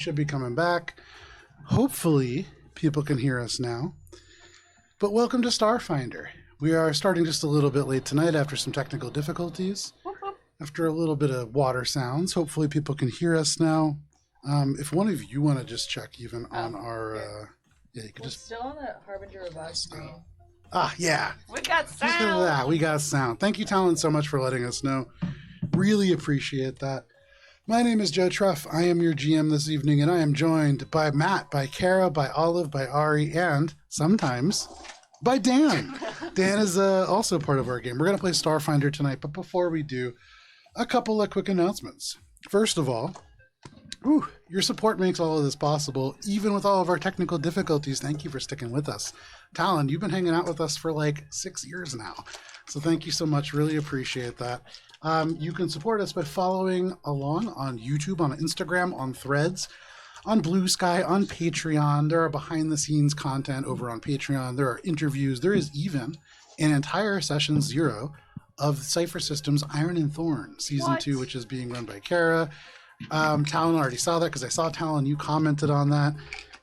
should be coming back. Hopefully, people can hear us now. But welcome to Starfinder. We are starting just a little bit late tonight after some technical difficulties. After a little bit of water sounds. Hopefully, people can hear us now. If one of you want to just check even on our... yeah, you could We're just... still on the Harbinger Revive screen. Ah, yeah. We got sound. Look at that. We got sound. Thank you, Talon, so much for letting us know. Really appreciate that. My name is Joe Truff. I am your GM this evening, and I am joined by Matt, by Kara, by Olive, by Ari, and sometimes by Dan. Dan is also part of our game. We're going to play Starfinder tonight, but before we do, a couple of quick announcements. First of all, your support makes all of this possible, even with all of our technical difficulties. Thank you for sticking with us. Talon, you've been hanging out with us for like 6 years now. So thank you so much. Really appreciate that. You can support us by following along on YouTube, on Instagram, on Threads, on Blue Sky, on Patreon. There are behind-the-scenes content over on Patreon. There are interviews. There is even an entire Session 0 of Cypher Systems Iron and Thorn, Season 2, which is being run by Kara. Talon already saw that because I saw Talon, you commented on that,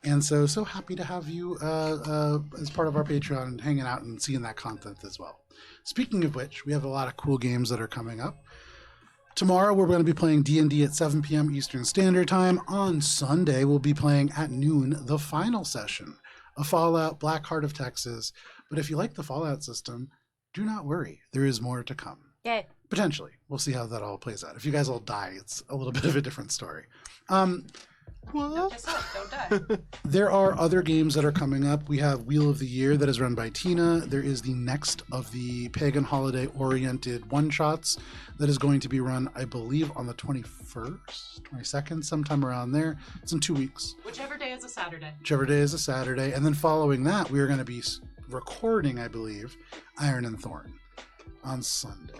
and so happy to have you as part of our Patreon and hanging out and seeing that content as well. Speaking of which, we have a lot of cool games that are coming up. Tomorrow we're going to be playing D&D at 7 p.m. Eastern Standard Time. On Sunday we'll be playing at noon the final session of Fallout Black Heart of Texas. But if you like the Fallout system, do not worry, there is more to come. Yay. Potentially. We'll see how that all plays out. If you guys all die, it's a little bit of a different story. Don't die. There are other games that are coming up. We have Wheel of the Year that is run by Tina. There is the next of the pagan holiday-oriented one-shots that is going to be run, I believe, on the 21st, 22nd, sometime around there. It's in 2 weeks. Whichever day is a Saturday. Whichever day is a Saturday. And then following that, we are going to be recording, I believe, Iron and Thorn on Sunday.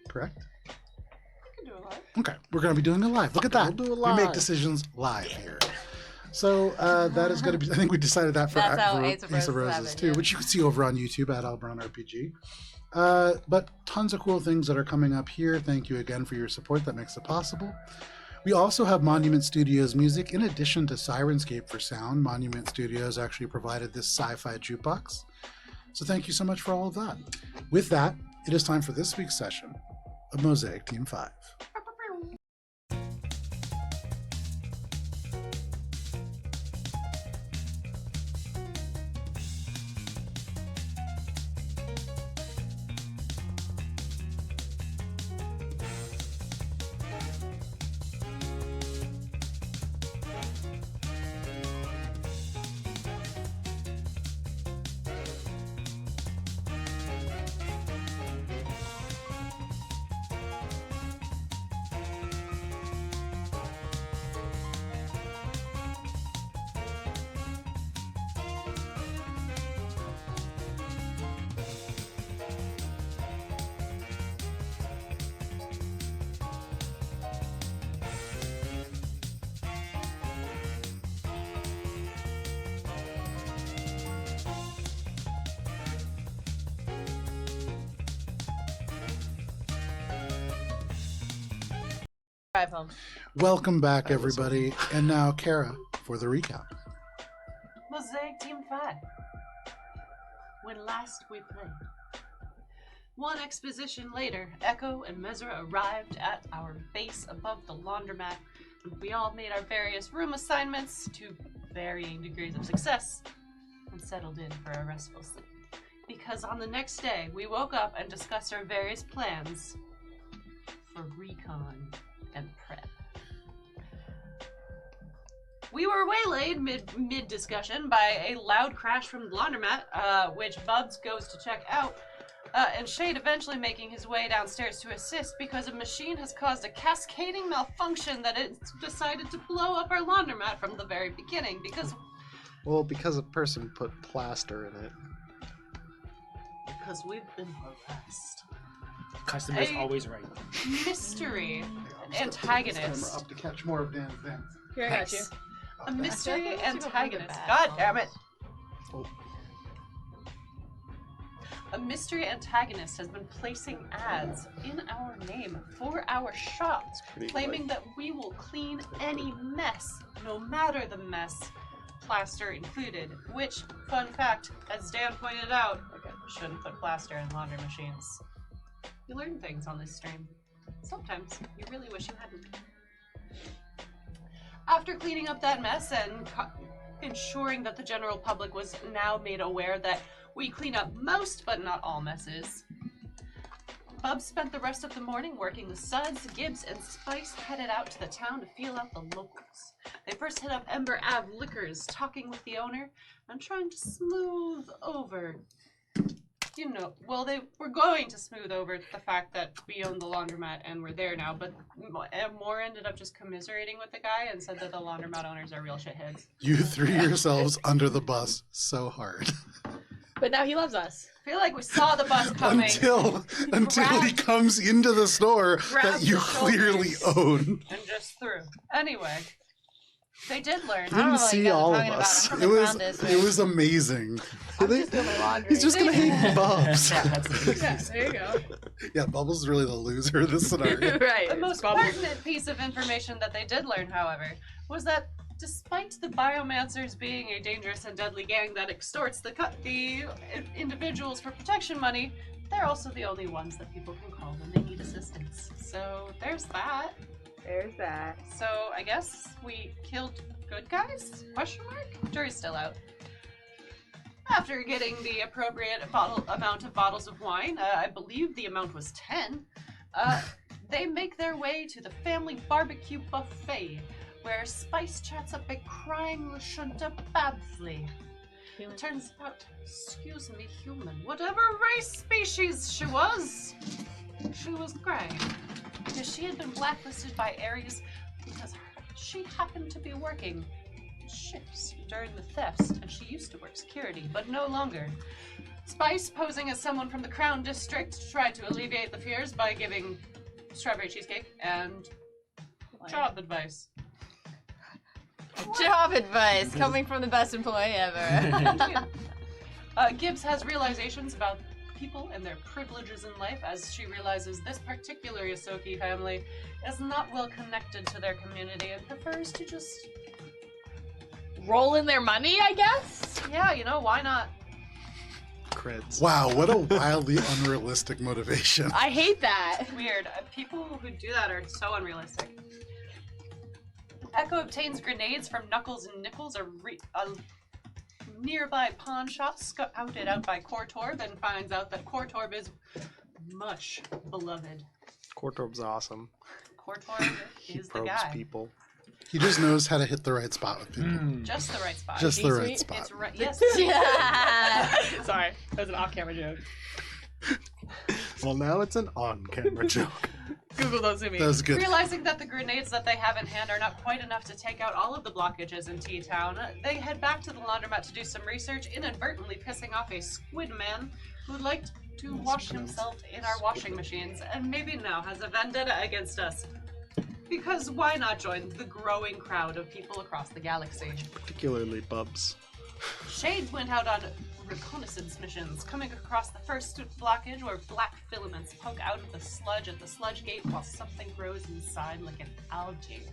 Correct? We can do it live. Okay, we're going to be doing it live. Look at that. We'll do it live. We make decisions live here. So that is going to be, I think we decided that for Ace of Roses Roses too, yeah. which you can see over on YouTube at Alberon RPG. But tons of cool things that are coming up here. Thank you again for your support. That makes it possible. We also have Monument Studios music. In addition to Sirenscape for sound, Monument Studios actually provided this sci-fi jukebox. So thank you so much for all of that. With that, it is time for this week's session of Mosaic Team 5. Drive home. Welcome back, everybody. And now, Kara, for the recap. Mosaic Team 5. When last we played. One exposition later, Echo and Mezra arrived at our base above the laundromat, and we all made our various room assignments to varying degrees of success and settled in for a restful sleep. Because on the next day, we woke up and discussed our various plans for recon and prep. We were waylaid mid-discussion by a loud crash from the laundromat, which Bubs goes to check out, and Shade eventually making his way downstairs to assist because a machine has caused a cascading malfunction that it's decided to blow up our laundromat from the very beginning because a person put plaster in it. Because we've been harassed. Customer's always right. Mystery Camera antagonist. up to catch more of Dan's dance. Here, I got you. A mystery I feel like it's antagonist. a God bad damn it. a mystery antagonist has been placing ads in our name for our shop, claiming that we will clean any mess, no matter the mess, plaster included. Which, fun fact, as Dan pointed out, shouldn't put plaster in laundry machines. You learn things on this stream. Sometimes you really wish you hadn't. After cleaning up that mess and ensuring that the general public was now made aware that we clean up most but not all messes, Bub spent the rest of the morning working with Suds, Gibbs, and Spice headed out to the town to feel out the locals. They first hit up Ember Ave Liquors, talking with the owner and trying to smooth over, they were going to smooth over the fact that we own the laundromat and we're there now, but Moore ended up just commiserating with the guy and said that the laundromat owners are real shitheads. You threw yourselves under the bus so hard. But now he loves us. I feel like we saw the bus coming. until he comes into the store that you clearly own. And just threw. Anyway, they did learn. You didn't see all of us. It was amazing. He's just gonna hate Bubs. Yeah, that's the Yeah, there you go. Yeah, Bubbles is really the loser of this scenario. Right. The most pertinent piece of information that they did learn, however, was that despite the Biomancers being a dangerous and deadly gang that extorts the individuals for protection money, they're also the only ones that people can call when they need assistance. So there's that. There's that. So I guess we killed good guys? Question mark? Jury's still out. After getting the appropriate amount of bottles of wine, I believe the amount was 10, they make their way to the family barbecue buffet, where Spice chats up a crying Lashunta Babsley. Turns out, excuse me, human, whatever race species she was crying. Because she had been blacklisted by Ares because she happened to be working shifts during the thefts, and she used to work security, but no longer. Spice, posing as someone from the Crown District, tried to alleviate the fears by giving strawberry cheesecake and job advice. Job advice coming from the best employee ever. Gibbs has realizations about people and their privileges in life as she realizes this particular Yosoki family is not well connected to their community and prefers to just roll in their money, I guess? Yeah, why not? Creds. Wow, what a wildly unrealistic motivation. I hate that. Weird. People who do that are so unrealistic. Echo obtains grenades from Knuckles and Nickels, a nearby pawn shop scouted out by Kortorb, and finds out that Kortorb is much beloved. Kortorb's awesome. Kortorb He is the probes guy. people. He just knows how to hit the right spot with people. Just the right spot. Just the right Sweet. spot. It's right. Yes. Yeah. Sorry, that was an off-camera joke. Well, now it's an on-camera joke. Google those to me. That was good. Realizing that the grenades that they have in hand are not quite enough to take out all of the blockages in T-Town, they head back to the laundromat to do some research, inadvertently pissing off a squid man who liked to wash himself in our washing machines, and maybe now has a vendetta against us. Because why not join the growing crowd of people across the galaxy? Particularly Bubs. Shade went out on reconnaissance missions, coming across the first blockage where black filaments poke out of the sludge at the sludge gate while something grows inside like an algae.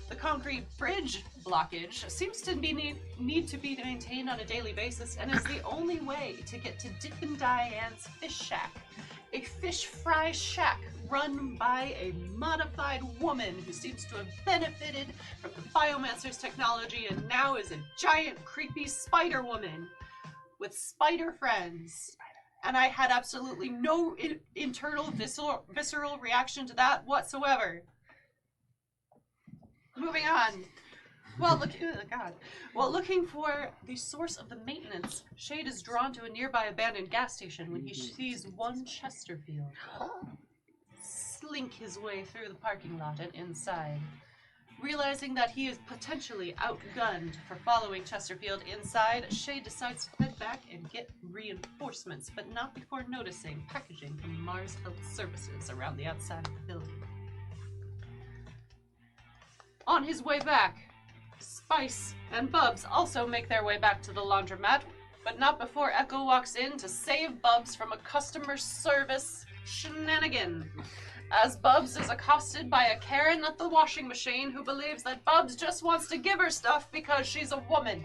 The concrete bridge blockage seems to need to be maintained on a daily basis and is the only way to get to Dippin' Diane's Fish Shack, a fish fry shack run by a modified woman who seems to have benefited from the Biomancer's technology and now is a giant creepy spider woman with spider friends. And I had absolutely no internal visceral reaction to that whatsoever. Moving on. While looking for the source of the maintenance, Shade is drawn to a nearby abandoned gas station when he sees one Chesterfield slink his way through the parking lot and inside. Realizing that he is potentially outgunned for following Chesterfield inside, Shade decides to head back and get reinforcements, but not before noticing packaging from Mars Health Services around the outside of the building. On his way back, Spice and Bubs also make their way back to the laundromat But not before Echo walks in to save Bubs from a customer service shenanigan. As Bubs is accosted by a Karen at the washing machine who believes that Bubs just wants to give her stuff because she's a woman.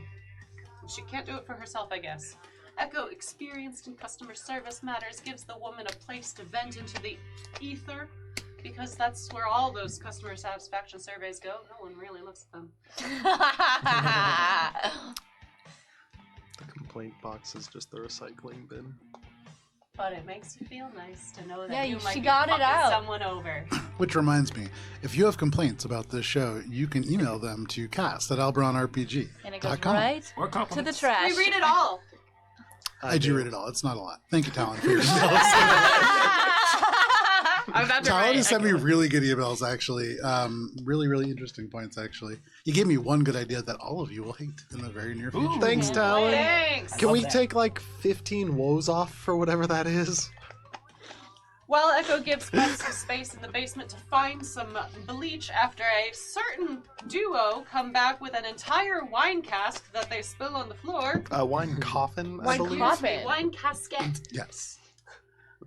And she can't do it for herself, I guess. Echo, experienced in customer service matters, gives the woman a place to vent into the ether, because that's where all those customer satisfaction surveys go. No one really looks at them. The complaint box is just the recycling bin. But it makes you feel nice to know that Yeah, you might she be got it fucking out. someone over. Which reminds me, if you have complaints about this show, you can email them to cast@alberonrpg.com. And it goes right Or to the compliments. trash. We read it all. I do read it all. It's not a lot. Thank you, Talon, for your emails. I'm about to Talon write. has sent me really good emails, actually. Really, really interesting points, actually. You gave me one good idea that all of you will hate in the very near future. Ooh. Thanks, Talon. Thanks. Can Love we that. take like 15 woes off for whatever that is? While Echo gives Bubs some space in the basement to find some bleach after a certain duo come back with an entire wine cask that they spill on the floor. A wine coffin, I Wine believe. coffin. Wine casket. Yes.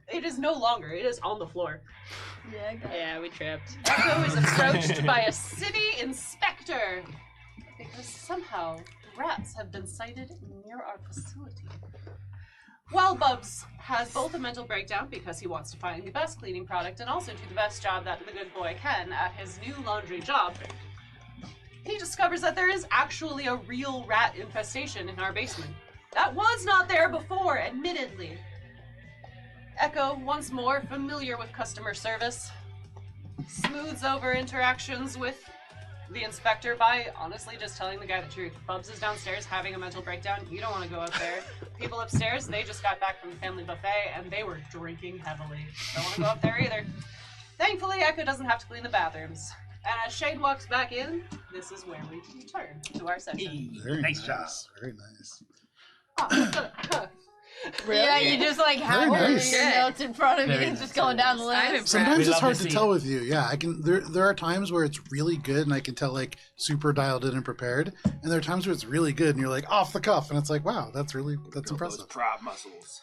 It is no longer. It is on the floor. Yeah, we tripped. Echo is approached by a city inspector because somehow rats have been sighted near our facility. While Bubs has both a mental breakdown because he wants to find the best cleaning product and also do the best job that the good boy can at his new laundry job, he discovers that there is actually a real rat infestation in our basement. That was not there before, admittedly. Echo, once more familiar with customer service, smooths over interactions with the inspector by honestly just telling the guy the truth. Bubs is downstairs having a mental breakdown. You don't want to go up there. People upstairs, they just got back from the family buffet and they were drinking heavily. Don't want to go up there either. Thankfully, Echo doesn't have to clean the bathrooms. And as Shade walks back in, this is where we return to our session. Hey, Very nice job. Very nice. Really? Yeah, you just like have Very all nice. your notes in front of you Very and nice, just going very down the nice. list. Sometimes We it's love hard to to see tell it. with you. Yeah, I can. There are times where it's really good and I can tell like super dialed in and prepared, and there are times where it's really good and you're like off the cuff, and it's like wow, that's Build impressive. Those prop muscles.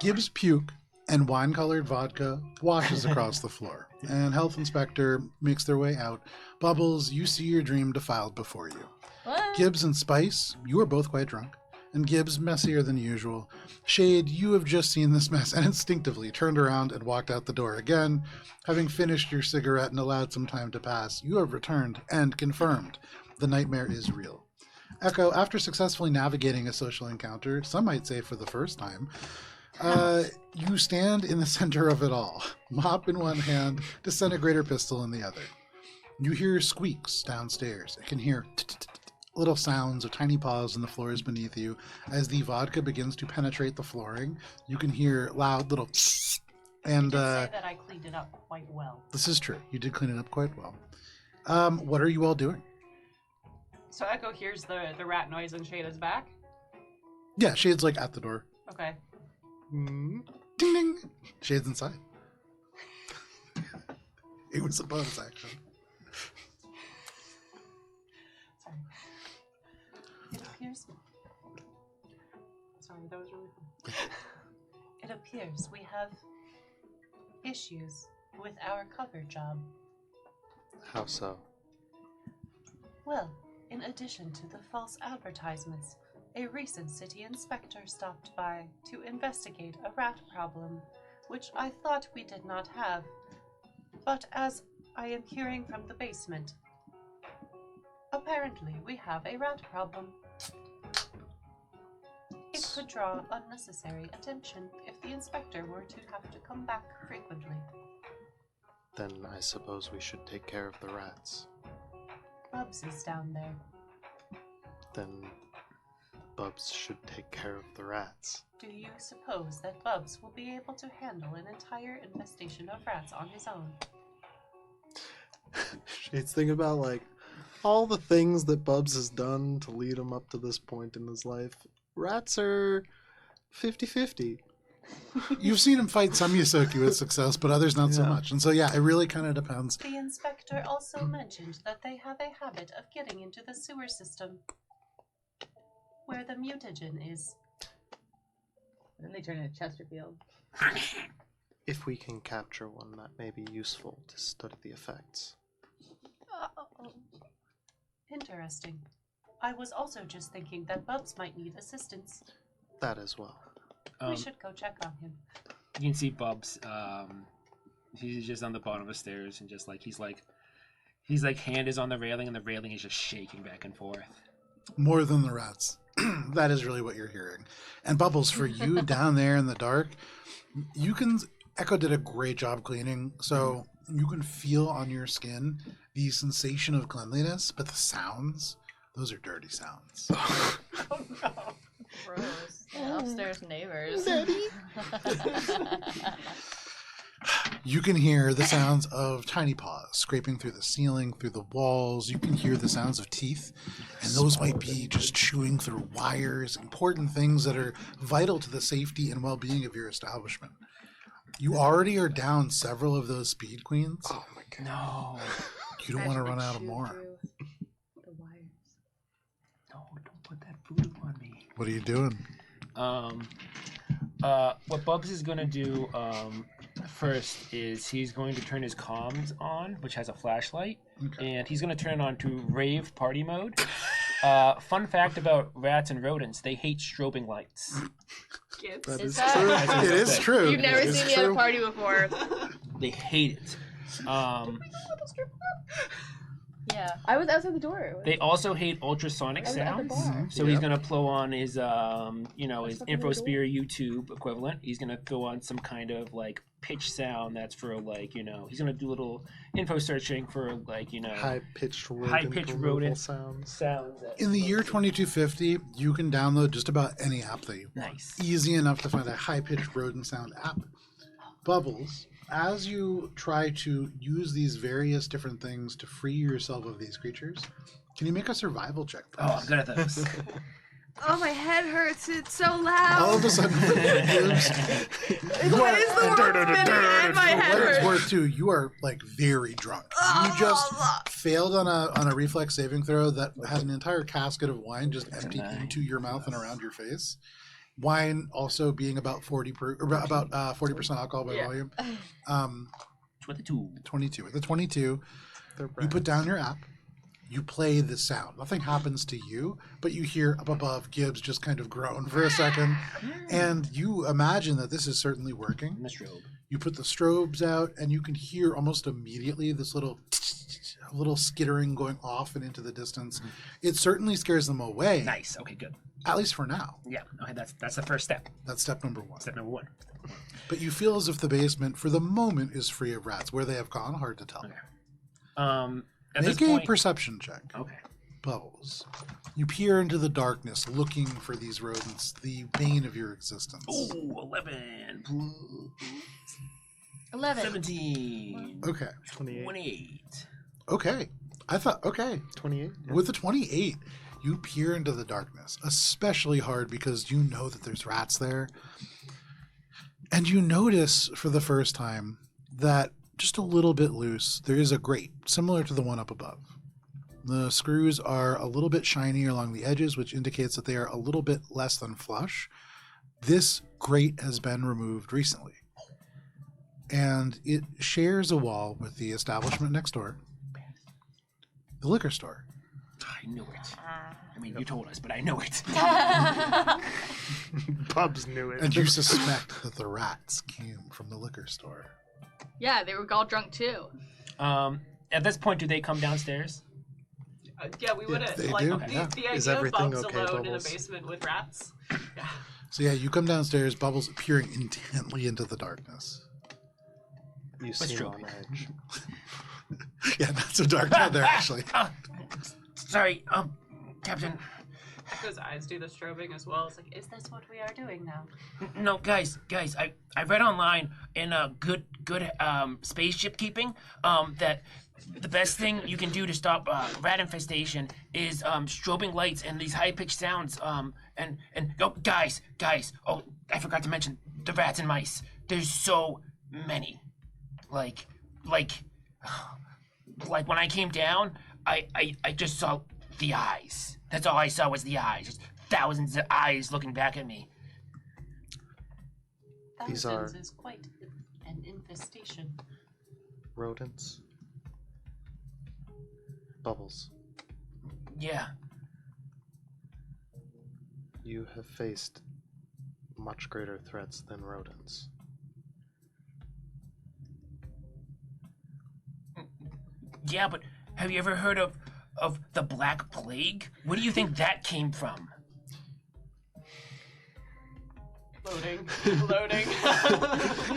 Gibbs puke and wine-colored vodka washes across the floor, and health inspector makes their way out. Bubbles, you see your dream defiled before you. What? Gibbs and Spice, you are both quite drunk, and Gibbs messier than usual. Shade, you have just seen this mess and instinctively turned around and walked out the door again. Having finished your cigarette and allowed some time to pass, you have returned and confirmed the nightmare is real. Echo, after successfully navigating a social encounter, some might say for the first time, you stand in the center of it all, mop in one hand, disintegrator pistol in the other. You hear squeaks downstairs. You can hear little sounds of tiny paws on the floors beneath you. As the vodka begins to penetrate the flooring, you can hear loud little and Say that I cleaned it up quite well. this is true. You did clean it up quite well. What are you all doing? So Echo hears the rat noise and Shade is back. Yeah, Shade's like at the door. Okay. Hmm? Ding ding. Shade's inside. It was a bonus action. Sorry. It appears. Sorry, that was really fun. It appears we have issues with our cover job. How so? Well, in addition to the false advertisements, a recent city inspector stopped by to investigate a rat problem, which I thought we did not have. But as I am hearing from the basement, apparently we have a rat problem. It could draw unnecessary attention if the inspector were to have to come back frequently. Then I suppose we should take care of the rats. Bubs is down there. Then Bubs should take care of the rats. Do you suppose that Bubs will be able to handle an entire infestation of rats on his own? Shade's thinking about like all the things that Bubs has done to lead him up to this point in his life. Rats are 50-50. You've seen him fight some Yosoki with success, but others not so Yeah. much. And so, yeah, it really kind of depends. The inspector also mentioned that they have a habit of getting into the sewer system. where the mutagen is. Then they turn into Chesterfield. If we can capture one, that may be useful to study the effects. Interesting. I was also just thinking that Bubs might need assistance. That as well. We should go check on him. You can see Bubs. He's just on the bottom of the stairs, and just like he's like hand is on the railing, and the railing is just shaking back and forth. More than the rats. That is really what you're hearing. And Bubbles, for you down there in the dark, you can. Echo did a great job cleaning, so you can feel on your skin the sensation of cleanliness, but the sounds, those are dirty sounds. Oh no. Gross. Upstairs neighbors. You can hear the sounds of tiny paws scraping through the ceiling, through the walls. You can hear the sounds of teeth, and those might be just chewing through wires, important things that are vital to the safety and well-being of your establishment. You already are down several of those speed queens. Oh my god. No. You don't want to run out of more. The wires. No, don't put that voodoo on me. What are you doing? What Bubs is gonna do first is he's going to turn his comms on, which has a flashlight, and he's gonna turn on to rave party mode. Fun fact about rats and rodents: they hate strobing lights. Kids. That Is is that- true. It is true. You've never It is seen me at a true. party before. They hate it. Yeah, I was outside the door. They also hate ultrasonic I was at the sounds. bar. So he's gonna throw on his, his fucking InfoSphere YouTube equivalent. He's gonna throw on some kind of like pitch sound that's for like he's gonna do little info searching for like High-pitched High-pitched removal rodent sounds. sounds. That In the year 2250, you can download just about any app that you want. Nice. Easy enough to find a high-pitched rodent sound app. Bubbles, as you try to use these various different things to free yourself of these creatures, can you make a survival check, please? Oh, I'm good at those. Oh, my head hurts. It's so loud. All of a sudden, you Why is the world spinning and my head what it's hurts? worth too, you are like very drunk. You just failed on a reflex saving throw that had an entire casket of wine just empty into your mouth and around your face. Wine also being about 40% alcohol by Yeah. volume. 22. 22. At the 22, They're you put rats. down your app. You play the sound. Nothing happens to you, but you hear up above Gibbs just kind of groan for a second, and you imagine that this is certainly working. The strobe. You put the strobes out, and you can hear almost immediately this little skittering going off and into the distance. It certainly scares them away, Nice. Okay, good. at least for now. Yeah. Okay, that's the first step. That's step number one. Step number one. But you feel as if the basement, for the moment, is free of rats. Where they have gone, hard to tell. Okay. At Make this a point, perception check. okay. Bubbles. You peer into the darkness, looking for these rodents, the bane of your existence. Ooh, 11. 11. 17. Okay. 28. 28. Okay. I thought, okay. 28? Yeah. With the 28, you peer into the darkness, especially hard because you know that there's rats there. And you notice for the first time that just a little bit loose, there is a grate, similar to the one up above. The screws are a little bit shiny along the edges, which indicates that they are a little bit less than flush. This grate has been removed recently. And it shares a wall with the establishment next door, the liquor store. I knew it. I mean, you told us, but I know it. Bubs knew it. And you suspect that the rats came from the liquor store. Yeah, they were all drunk too. At this point, do they come downstairs? Yeah, we would have they like do, the, yeah. the Is idea of everything Bubs okay, alone in a Bubbles? basement with rats. Yeah. So yeah, you come downstairs, Bubbles peering intently into the darkness. You seem true. on edge. Yeah, not so dark out there actually. Sorry, Captain. Echo's eyes do the strobing as well. It's like, is this what we are doing now? No, guys, I read online in good spaceship keeping that the best thing you can do to stop rat infestation is strobing lights and these high pitched sounds. And guys, oh, I forgot to mention the rats and mice. There's so many. Like when I came down, I just saw the eyes. That's all I saw was the eyes. Just thousands of eyes looking back at me. These Thousands are- is quite an infestation. Rodents. Bubbles. Yeah. You have faced much greater threats than rodents. Yeah, but have you ever heard of the Black Plague? Where do you think that came from? Loading. Loading.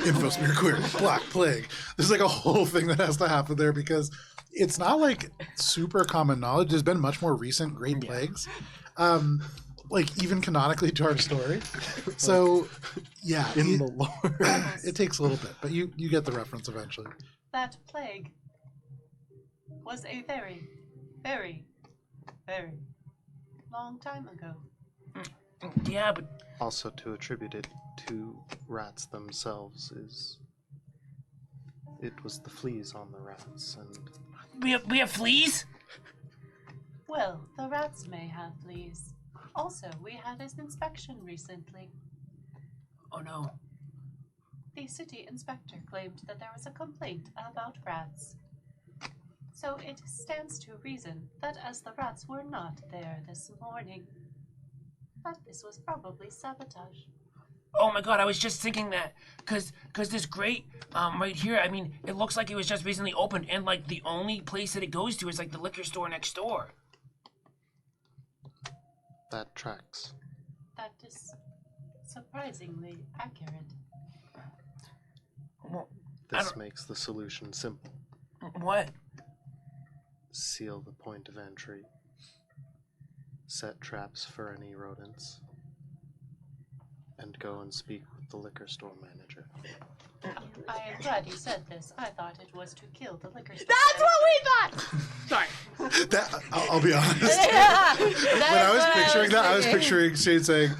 Infosphere queer, Black Plague. There's like a whole thing that has to happen there because it's not like super common knowledge. There's been much more recent Great Plagues, like even canonically to our story. So, yeah, In the lore. it takes a little bit, but you get the reference eventually. That plague was a very, very, very long time ago. Yeah, but Also, to attribute it to rats themselves is. It was the fleas on the rats, and we have fleas? Well, the rats may have fleas. Also, we had an inspection recently. Oh no. The city inspector claimed that there was a complaint about rats. So it stands to reason that as the rats were not there this morning, that this was probably sabotage. Oh my god, I was just thinking that, cause this grate, right here, I mean, it looks like it was just recently opened, and like the only place that it goes to is like the liquor store next door. that tracks. That is surprisingly accurate. Well, I This don't- makes the solution simple. what? Seal the point of entry. Set traps for any rodents. And go and speak with the liquor store manager. I am glad you said this. I thought it was to kill the liquor store. That's what we thought. Sorry. That I'll be honest. Yeah. When I was picturing that, I was picturing Shane saying,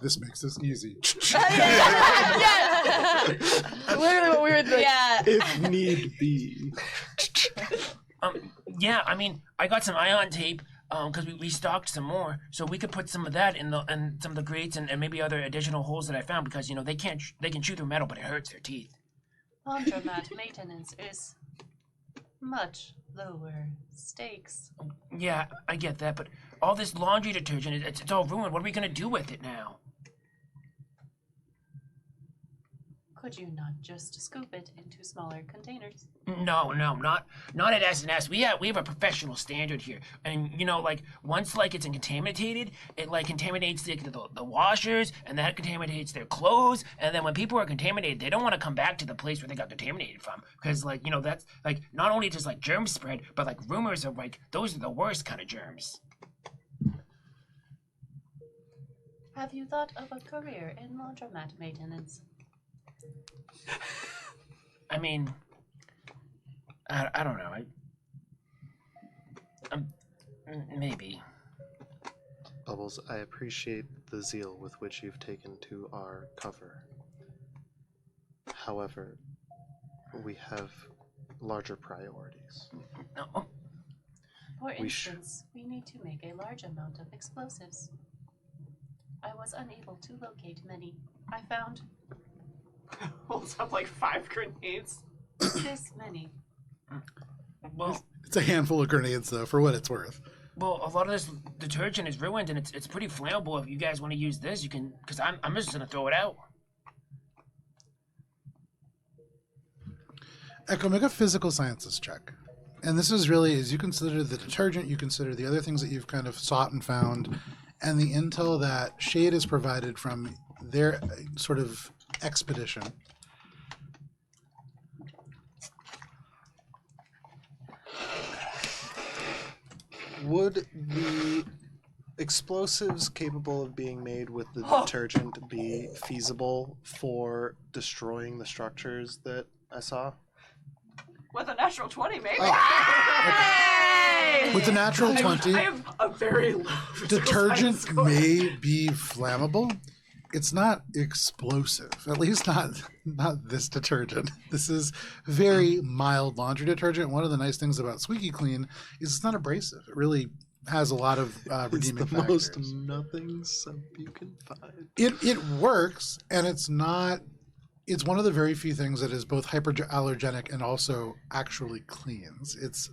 "This makes this easy." Yeah. Literally what we were thinking. Yeah. If need be. Yeah, I mean, I got some ion tape, because we restocked some more, so we could put some of that in some of the grates and maybe other additional holes that I found, because you know they can chew through metal, but it hurts their teeth. Laundromat maintenance is much lower stakes. Yeah, I get that, but all this laundry detergent, it's all ruined. What are we gonna do with it now? Could you not just scoop it into smaller containers? No, not at S&S. We have a professional standard here, and you know, like once like it's contaminated, it like contaminates the washers, and that contaminates their clothes, and then when people are contaminated, they don't want to come back to the place where they got contaminated from, because like you know that's like not only just like germs spread, but like rumors of like those are the worst kind of germs. Have you thought of a career in laundromat maintenance? I mean, I don't know. Maybe. Bubbles, I appreciate the zeal with which you've taken to our cover. However, we have larger priorities. No. For We sh- instance, we need to make a large amount of explosives. I was unable to locate many. I found Holds up like 5 grenades. this many. Well, It's a handful of grenades, though, for what it's worth. Well, a lot of this detergent is ruined, and it's pretty flammable. If you guys want to use this, you can, because I'm just gonna throw it out. Echo, make a physical sciences check. And this is really, as you consider the detergent, you consider the other things that you've kind of sought and found, and the intel that Shade has provided from their sort of expedition. Would the explosives capable of being made with the detergent be feasible for destroying the structures that I saw? With a natural 20, maybe. With the natural 20, I have a very low detergent score. may be flammable. It's not explosive, at least not this detergent. This is very mild laundry detergent. One of the nice things about Squeaky Clean is it's not abrasive. It really has a lot of It's redeeming the factors. most nothing soap you can find. It works, and it's not. It's one of the very few things that is both hyperallergenic and also actually cleans. It's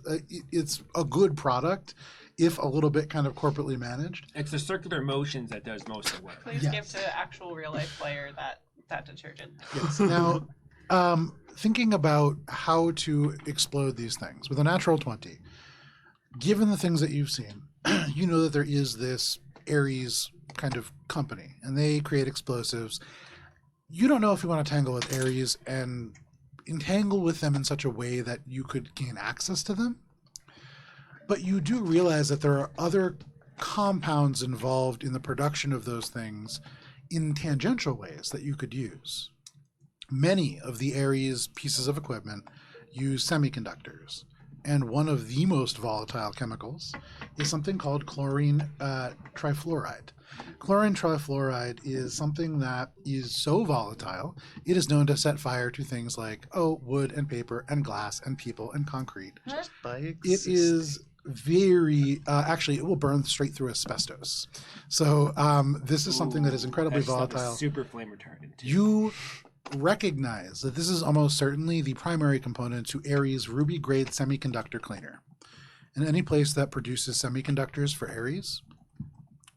a good product, if a little bit kind of corporately managed. It's the circular motions that does most of the work. Please Yes. give to actual real life player that detergent. Yes. Now, thinking about how to explode these things with a natural 20, given the things that you've seen, you know that there is this Ares kind of company, and they create explosives. You don't know if you want to tangle with Ares and entangle with them in such a way that you could gain access to them. But you do realize that there are other compounds involved in the production of those things in tangential ways that you could use. Many of the Ares pieces of equipment use semiconductors, and one of the most volatile chemicals is something called chlorine trifluoride. Chlorine trifluoride is something that is so volatile, it is known to set fire to things like, wood and paper and glass and people and concrete. Just by It existing. is very, actually, it will burn straight through asbestos. So this is something that is incredibly That stuff is volatile. super flame retardant. Too. You recognize that this is almost certainly the primary component to Ares Ruby grade semiconductor cleaner. And any place that produces semiconductors for Ares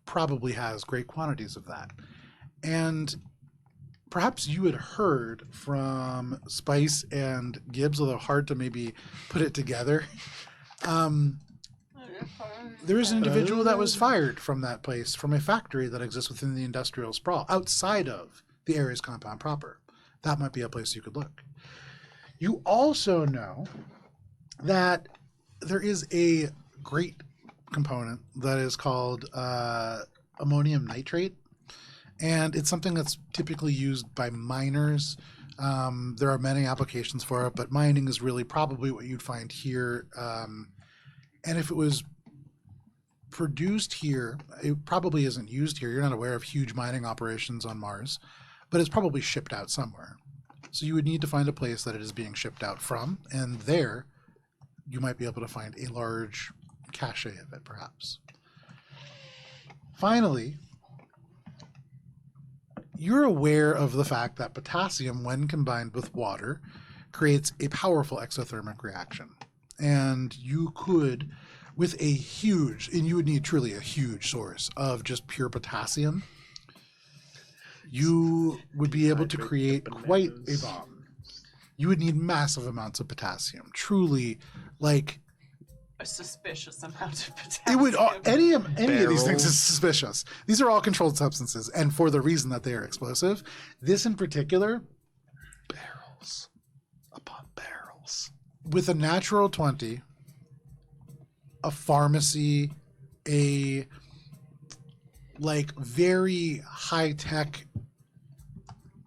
probably has great quantities of that. And perhaps you had heard from Spice and Gibbs, although hard to maybe put it together. There is an individual that was fired from that place, from a factory that exists within the industrial sprawl, outside of the Ares compound proper. That might be a place you could look. You also know that there is a great component that is called ammonium nitrate, and it's something that's typically used by miners. There are many applications for it, but mining is really probably what you'd find here. And if it was produced here, it probably isn't used here. You're not aware of huge mining operations on Mars, but it's probably shipped out somewhere. So you would need to find a place that it is being shipped out from, and there you might be able to find a large cache of it, perhaps. Finally, you're aware of the fact that potassium, when combined with water, creates a powerful exothermic reaction. And you could, with a huge, and you would need truly a huge source of just pure potassium, you would be able to create quite a bomb. You would need massive amounts of potassium. Truly, like, A suspicious amount of potassium. it would any of these things Barrels. is suspicious. These are all controlled substances, and for the reason that they are explosive. This in particular, barrels upon barrels. with a natural 20, a pharmacy, a like very high tech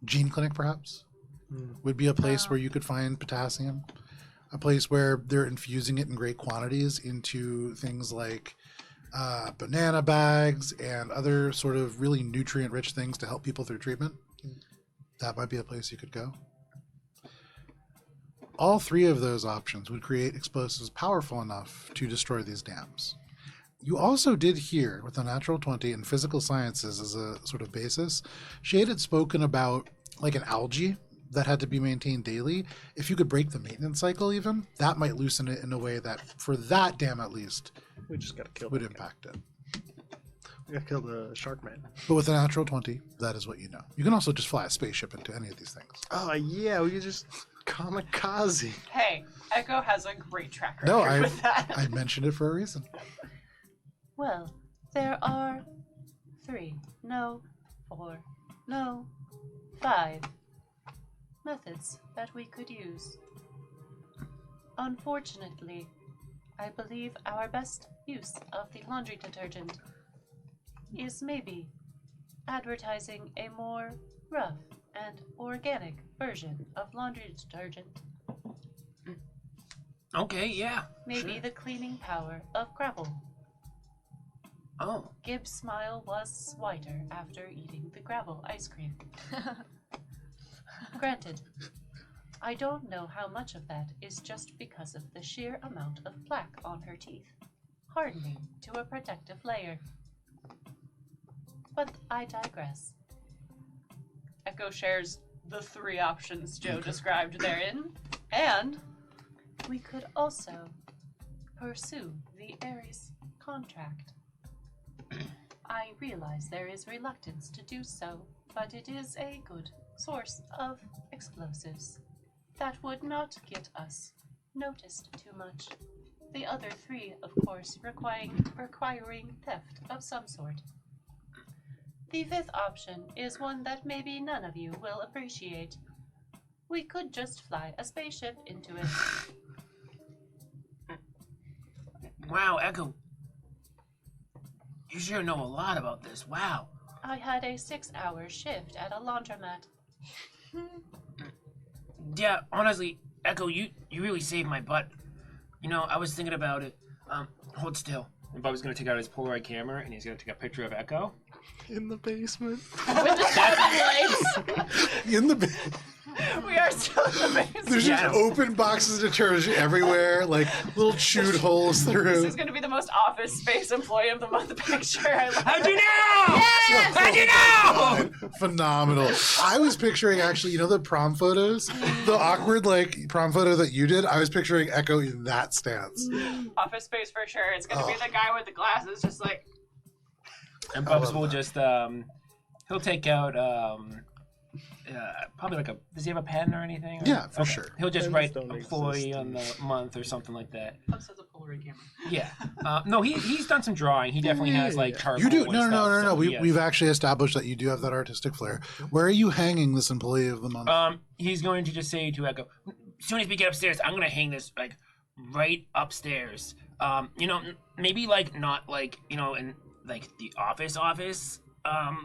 gene clinic, perhaps, would be a place where you could find potassium. A place where they're infusing it in great quantities into things like banana bags and other sort of really nutrient rich things to help people through treatment. That might be a place you could go. All three of those options would create explosives powerful enough to destroy these dams. You also did hear, with the natural 20 and physical sciences as a sort of basis, Shade had spoken about like an algae that had to be maintained daily. If you could break the maintenance cycle even, that might loosen it in a way that, for that dam at least, We just gotta kill would that guy. impact it. We gotta kill the shark man. But with a natural 20, that is what you know. You can also just fly a spaceship into any of these things. Oh yeah, we could just kamikaze. Hey, Echo has a great track record No, I with that. I mentioned it for a reason. Well, there are 3, no, 4, no, 5 methods that we could use. Unfortunately, I believe our best use of the laundry detergent is maybe advertising a more rough and organic version of laundry detergent. Okay, yeah. Maybe sure. the cleaning power of gravel. Oh, Gibbs' smile was whiter after eating the gravel ice cream. Granted, I don't know how much of that is just because of the sheer amount of plaque on her teeth. hardening to a protective layer. But I digress. Echo shares the 3 options Joe described therein, and we could also pursue the Ares contract. I realize there is reluctance to do so, but it is a good source of explosives that would not get us noticed too much. The other 3, of course, requiring theft of some sort. The 5th option is one that maybe none of you will appreciate. We could just fly a spaceship into it. Wow, Echo. You sure know a lot about this. Wow. I had a 6-hour shift at a laundromat. Yeah, honestly, Echo, you really saved my butt. You know, I was thinking about it. Hold still. And Bub's gonna take out his Polaroid camera and he's gonna take a picture of Echo. In the basement. With the shopping lights. In the We are still in the basement. there's just open boxes of detergent everywhere, like little chewed holes This through. is going to be the most Office Space Employee of the Month picture. I love How'd it. you know? Yes! How'd you know? Phenomenal. I was picturing actually, you know, the prom photos, the awkward like prom photo that you did. I was picturing Echo in that stance. Office Space for sure. It's going to be the guy with the glasses, just like. And I Bubs love will that. just he'll take out probably like a, does he have a pen or anything? Or- Yeah, for Okay. sure. He'll just Pens write don't employee exist. on the month or something like that. Pops has a Polaroid camera. Yeah. No, he's done some drawing. He definitely has like charcoal. You do and no. stuff, so he has- We've actually established that you do have that artistic flair. Where are you hanging this employee of the month? He's going to just say to Echo, as soon as we get upstairs, I'm gonna hang this like right upstairs. You know, maybe like not like, you know, in like the office.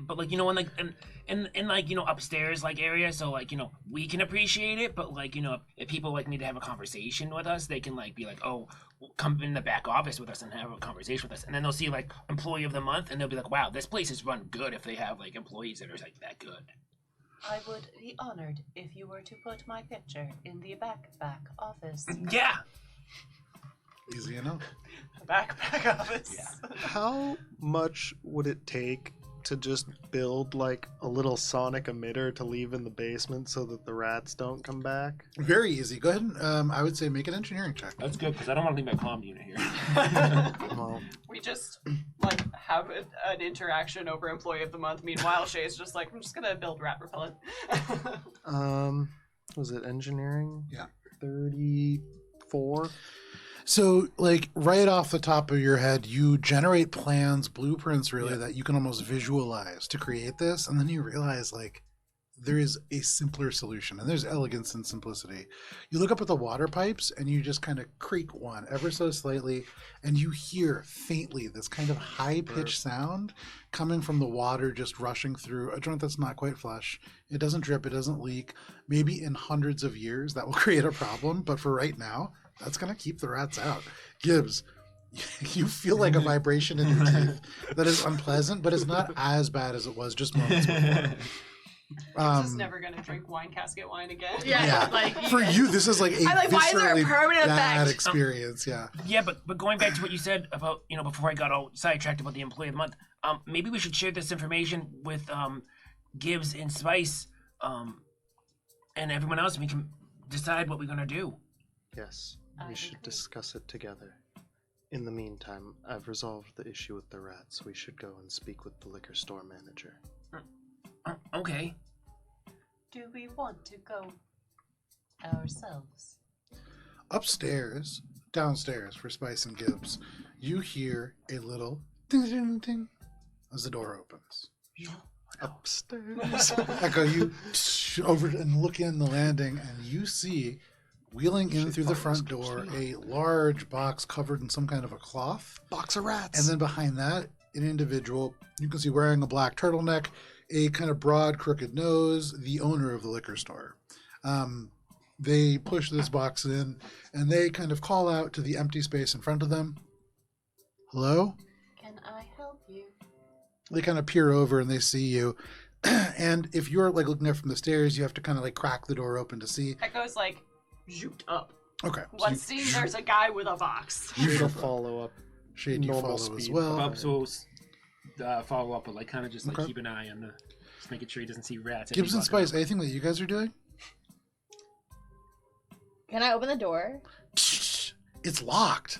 But like, you know, in like, you know, upstairs like area, so like, you know, we can appreciate it, but like, you know, if people like need to have a conversation with us, they can like be like, oh, come in the back office with us and have a conversation with us, and then they'll see like employee of the month, and they'll be like, wow, this place is run good if they have like employees that are like that good. I would be honored if you were to put my picture in the back office. Yeah. Easy enough. Back office. How much would it take to just build like a little sonic emitter to leave in the basement so that the rats don't come back? Very easy. Go ahead and I would say make an engineering check. That's good because I don't want to leave my comm unit here. Well, We just like have an interaction over Employee of the Month. Meanwhile, Shay's just like, I'm just gonna build rat repellent. was it engineering? Yeah. 34. So, like, right off the top of your head, you generate plans, blueprints, really, that you can almost visualize to create this. And then you realize, like, there is a simpler solution, and there's elegance and simplicity. You look up at the water pipes, and you just kind of creak one ever so slightly, and you hear faintly this kind of high-pitched sound coming from the water just rushing through a joint that's not quite flush. It doesn't drip, it doesn't leak. Maybe in hundreds of years, that will create a problem, but for right now, that's going to keep the rats out. Gibbs, you feel like a vibration in your teeth that is unpleasant, but it's not as bad as it was just moments before. I'm just never gonna drink wine casket wine again. Yeah, like for you, this is like a I'm like, why is there a viscerally permanent bad effect? experience. Yeah. Yeah, but going back to what you said about, you know, before I got all sidetracked about the employee of the month, maybe we should share this information with Gibbs and Spice, and everyone else, and we can decide what we're gonna do. Yes, I we should agree. discuss it together. In the meantime, I've resolved the issue with the rats. We should go and speak with the liquor store manager. Okay. Do we want to go ourselves? Upstairs, downstairs for Spice and Gibbs, you hear a little ding ding ding ding as the door opens. Upstairs. Echo, you over and look in the landing, and you see, wheeling in through the front door, a large box covered in some kind of a cloth. Box of rats. And then behind that, an individual you can see wearing a black turtleneck, a kind of broad, crooked nose, the owner of the liquor store. They push this box in, and they kind of call out to the empty space in front of them. Hello? Can I help you? They kind of peer over and they see you. And if you're like looking up from the stairs, you have to kind of like crack the door open to see. Echo's like zooped up. Okay. so Once seen, there's a guy with a box. It'll follow up Shade, you normal follow as speed. well. Bubs will follow up, but like kind of just like Okay. keep an eye on just making sure he doesn't see rats. as Gibbs he's and walking Spice, anything that you guys are doing? Can I open the door? It's locked.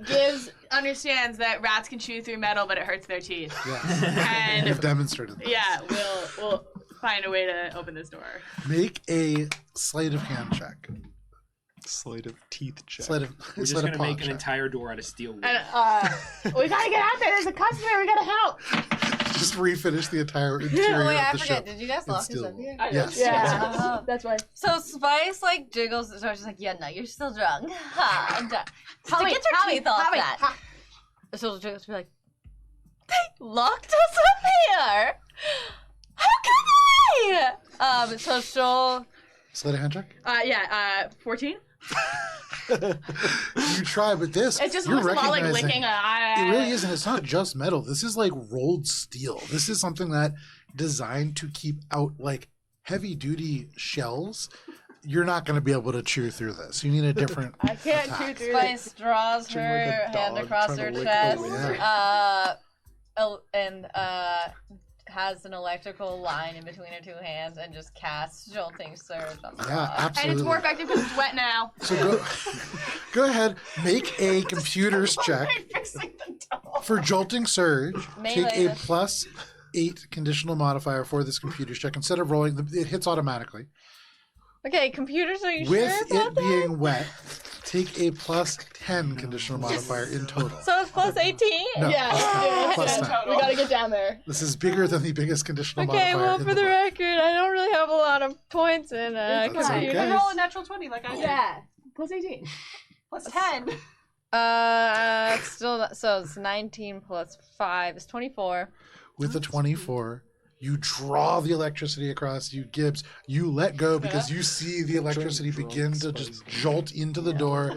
Gibbs understands that rats can chew through metal, but it hurts their teeth. Yes. And You've demonstrated this. yeah, we'll find a way to open this door. Make a sleight of hand check. Sleight of teeth check. Sleight of, We're just sleight of gonna paw make an check. entire door out of steel wool. And we gotta get out there. There's a customer. We gotta help. Just refinish the entire interior Oh, wait, of I the forget. ship. Did you guys It's lock us still- up here? Yes. Yeah, that's why. So Spice like jiggles, so she's like, "Yeah, no, you're still drunk." Ha, I'm drunk. How Get your teeth off that. So jiggles be like, "They locked us up here. How can they?" So she'll. Sleight of hand check? 14. You try, but this, It just you're looks a lot like recognizing- licking It really isn't. It's not just metal. This is like rolled steel. This is something that designed to keep out like heavy duty shells. You're not going to be able to chew through this. You need a different. I can't chew attack. through Spice draws She's like her a hand dog across trying her to lick chest, the wind. and has an electrical line in between her two hands, and just casts jolting surge on the Yeah, rock. absolutely. And it's more effective because it's wet now. So go ahead, make a computers check Fixing the door. for jolting surge. Melee. Take a +8 conditional modifier for this computers check. Instead of rolling, it hits automatically. Okay, computers, are you With sure it about that? being wet, take a +10 conditional modifier in total. So it's plus 18? No, Yeah. plus 10. We gotta get down there. This is bigger than the biggest conditional Okay, modifier. well, in for the book. record, I don't really have a lot of points in That's computers. okay. You can roll a natural 20 like I did. Yeah. Plus 18. Plus 10. It's still not, so it's 19 plus 5 is 24. With a 24, you draw the electricity across you, Gibbs. You let go because you see the electricity Drunk begin to Spice. just jolt into the door.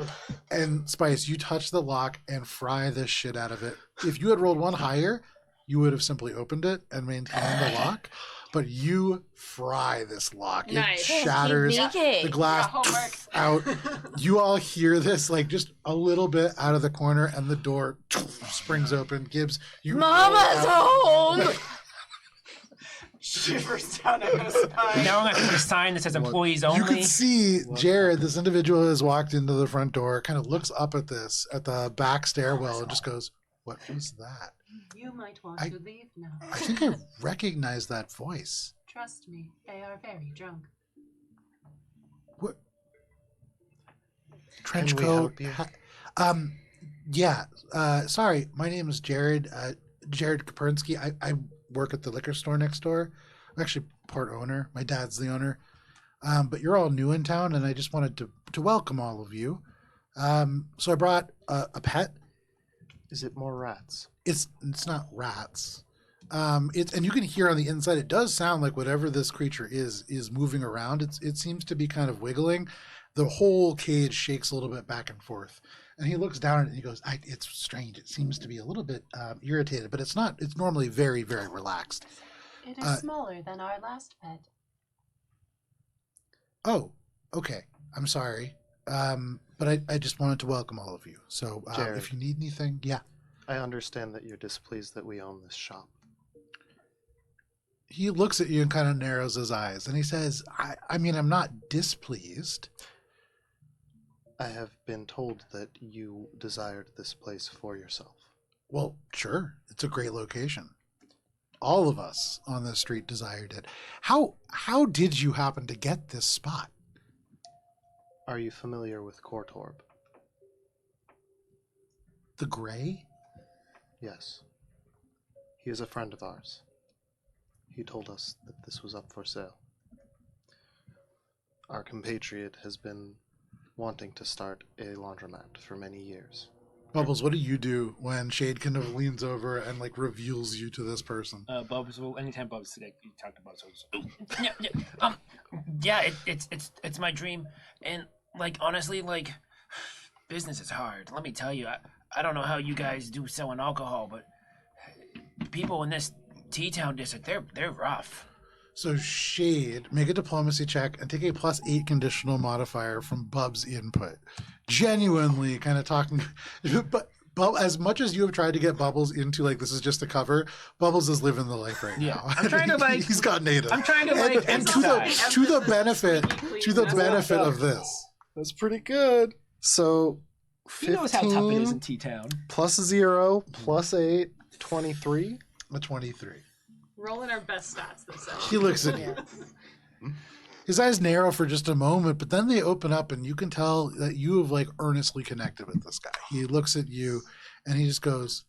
And Spice, you touch the lock and fry the shit out of it. If you had rolled one higher, you would have simply opened it and maintained the lock. But you fry this lock. It Nice. shatters Sneaky. the glass homework. out. You all hear this like just a little bit out of the corner, and the door springs open. Gibbs, you roll Mama's out. home! Shivers down Echo's spine. Now I'm gonna put a sign that says employees You only. can see Jared, this individual has walked into the front door, kind of looks up at this, at the back stairwell, and just goes, "What was that? You might want I- to leave now. I think I recognize that voice. Trust me, they are very drunk. What? Trench Can we coat? help you? Yeah. Sorry, my name is Jared. Jared Kapernsky. I work at the liquor store next door. I'm actually part owner. My dad's the owner. But you're all new in town, and I just wanted to welcome all of you. So I brought a pet. Is it more rats? It's not rats. It's, and you can hear on the inside. It does sound like whatever this creature is moving around. It seems to be kind of wiggling. The whole cage shakes a little bit back and forth. And he looks down and he goes, "It's strange. It seems to be a little bit irritated, but it's not. It's normally very, very relaxed." It is smaller than our last pet. Oh, okay. I'm sorry. But I just wanted to welcome all of you. So Jared. if you need anything, yeah. I understand that you're displeased that we own this shop. He looks at you and kind of narrows his eyes, and he says, I mean, I'm not displeased. I have been told that you desired this place for yourself. Well, sure. It's a great location. All of us on this street desired it. How did you happen to get this spot? Are you familiar with Kortorb? The Gray? Yes. He is a friend of ours. He told us that this was up for sale. Our compatriot has been wanting to start a laundromat for many years. Bubbles, what do you do when Shade kind of leans over and like reveals you to this person? Bubs will anytime Bubs today you talk to Bubs. Yeah, it's my dream, and like honestly, like business is hard. Let me tell you, I don't know how you guys do selling alcohol, but people in this T-town district, they're rough. So Shade, make a diplomacy check and take a +8 conditional modifier from Bub's input. Genuinely kind of talking, but As much as you have tried to get Bubbles into like this is just a cover, Bubbles is living the life right Yeah. now. I'm trying to, like- he's got native. I'm trying to like and empathize. to the benefit Yeah. of this. That's pretty good. So, He 15 knows how tough it is in T-Town. plus 0 plus 8, 23. A 23. Rolling our best stats this session. He looks at you. His eyes narrow for just a moment, but then they open up, and you can tell that you have like earnestly connected with this guy. He looks at you, and he just goes,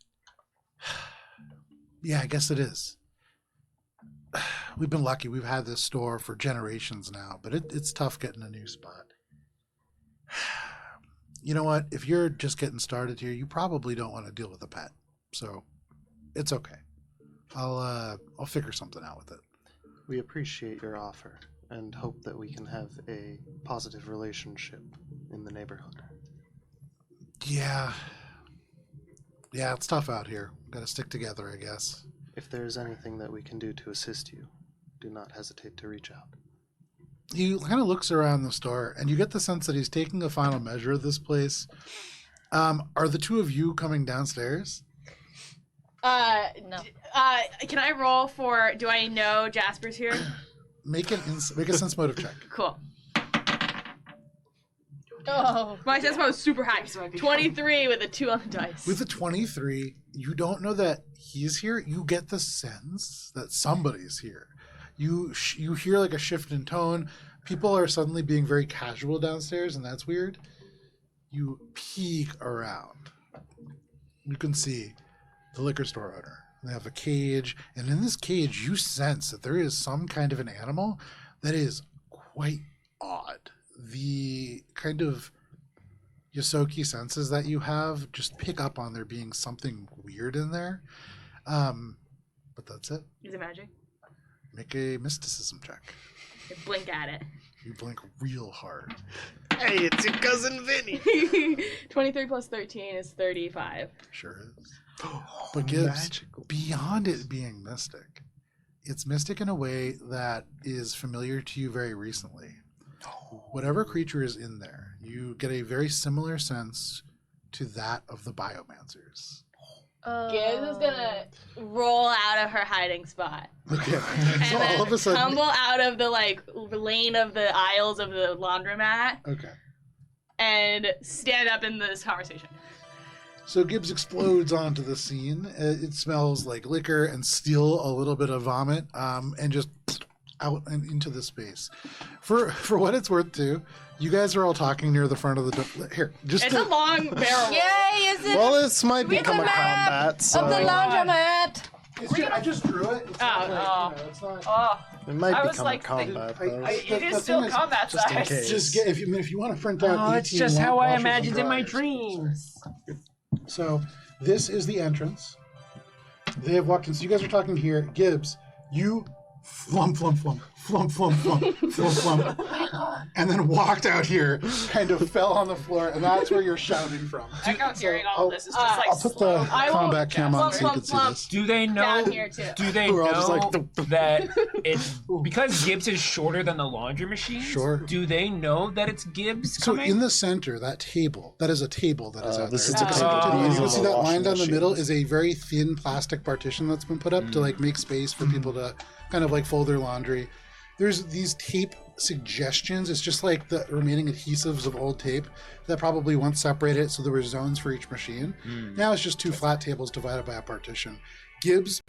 "Yeah, I guess it is. We've been lucky. We've had this store for generations now, but it's tough getting a new spot. You know what? If you're just getting started here, you probably don't want to deal with a pet. So it's okay. I'll figure something out with it." We appreciate your offer and hope that we can have a positive relationship in the neighborhood. Yeah, it's tough out here. Got to stick together, I guess. If there is anything that we can do to assist you, do not hesitate to reach out. He kind of looks around the store, and you get the sense that he's taking a final measure of this place. Are the two of you coming downstairs? No. Can I roll for? Do I know Jasper's here? Make a sense motive check. Cool. Oh. My sense mode is super high. 23 with a 2 on the dice. With a 23, you don't know that he's here. You get the sense that somebody's here. You hear like a shift in tone. People are suddenly being very casual downstairs, and that's weird. You peek around. You can see the liquor store owner. They have a cage, and in this cage, you sense that there is some kind of an animal that is quite odd. The kind of Yosoki senses that you have just pick up on there being something weird in there. But that's it. Is it magic? Make a mysticism check. I blink at it. You blink real hard. Hey, it's your cousin Vinny. 23 plus 13 is 35. Sure is. But Gibbs, Magical. beyond it being mystic, it's mystic in a way that is familiar to you very recently. Whatever creature is in there, you get a very similar sense to that of the biomancers. Gibbs is gonna roll out of her hiding spot. Okay. And So then all of a sudden. tumble out of the lane of the aisles of the laundromat Okay. and stand up in this conversation. So Gibbs explodes onto the scene. It smells like liquor and still a little bit of vomit, and just out and into the space. For what it's worth, too, you guys are all talking near the front of the door. Here, just It's a long barrel. Yay, is it Well, this might Read become the a map combat, so of the laundromat? I just drew it. It's not it's not. Oh, it might I was become like a combat. though. it is still combat just in size. case. Just get if you want to print out. Oh, it's 18 just how I washers and imagined in my dryers. dreams. So this is the entrance. They have walked in. So you guys are talking here. Gibbs, you flump, flump, flump, flump, flump, flump, flump, flump, and then walked out here, kind of fell on the floor, and that's where you're shouting from. Echo hearing all of this is just like I'll put the slow. combat cam on so you can see this. Do they know? Down here too. Do they We're all just know like, that it's because Gibbs is shorter than the laundry machine? Sure. Do they know that it's Gibbs So coming? in the center, that table, that is a table that is out this there. is It's a a table. table. And you can Oh. see that Washing line down the middle machines. is a very thin plastic partition that's been put up to like make space for people to kind of like fold their laundry. There's these tape suggestions. It's just like the remaining adhesives of old tape that probably once separated it so there were zones for each machine. Now it's just two flat tables divided by a partition. Gibbs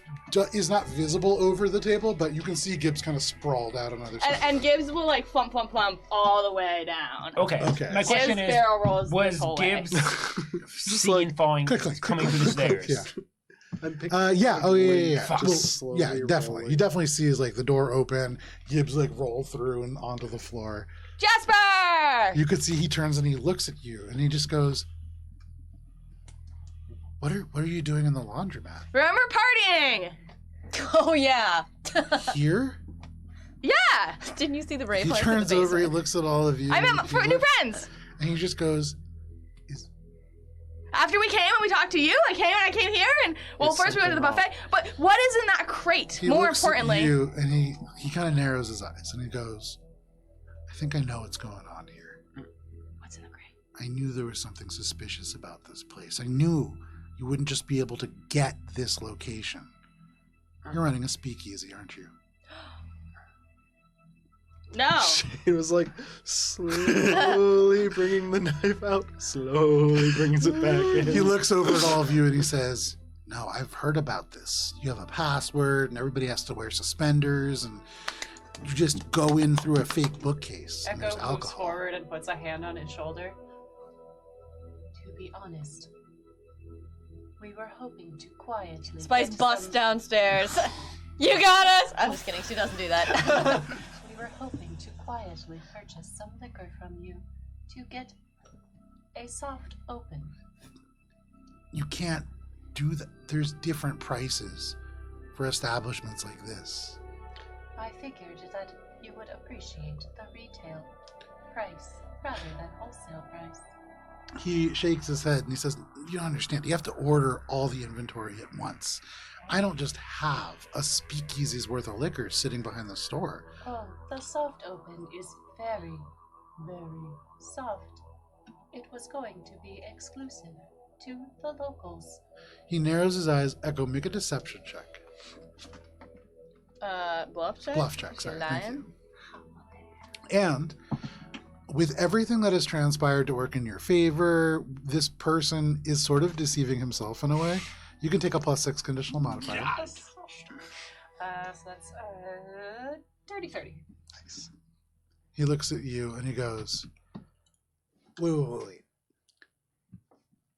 is not visible over the table, but you can see Gibbs kind of sprawled out on either side. And Gibbs will like flump, flump, flump all the way down. Okay. Okay. My question Gibbs is, barrel rolls was this whole way. Gibbs seen falling, click, click, coming click, through the click, stairs? click, I'm picking yeah. Oh, yeah. Fuck. Well, Just slowly yeah, definitely. rolling. You definitely see is like the door open, Gibbs like roll through and onto the floor. Jasper! You could see he turns and he looks at you and he just goes, "What are you doing in the laundromat? Remember partying? Oh, yeah. Here?" Yeah! Didn't you see the brave He lights in turns the over, he basement? looks at all of you. I met and for he new looks- friends. And he just goes, After we came and we talked to you, I came here and well, It's first we went to the something buffet. But what is in that crate? he More looks importantly, at you and he kind of narrows his eyes and he goes, "I think I know what's going on here. what's in the crate? I knew there was something suspicious about this place. I knew you wouldn't just be able to get this location. You're running a speakeasy, aren't you? No. He was like slowly bringing the knife out, slowly brings it back in. He looks over at all of you and he says, no, I've heard about this. You have a password and everybody has to wear suspenders and you just go in through a fake bookcase and there's Echo moves alcohol. forward and puts a hand on his shoulder. To be honest, we were hoping to quietly. Spice get busts some- downstairs. You got us! I'm just kidding, she doesn't do that. We were hoping to quietly purchase some liquor from you to get a soft open. You can't do that. There's different prices for establishments like this. I figured that you would appreciate the retail price rather than wholesale price. He shakes his head and he says, you don't understand. You have to order all the inventory at once. I don't just have a speakeasy's worth of liquor sitting behind the store. Oh, the soft open is very, very soft. It was going to be exclusive to the locals. He narrows his eyes. Echo, make a deception check. Bluff check? Bluff check, Is she sorry. Thank lying? you. And with everything that has transpired to work in your favor, this person is sort of deceiving himself in a way. You can take a +6 conditional modifier. So that's 30-30. Nice. He looks at you and he goes, wait.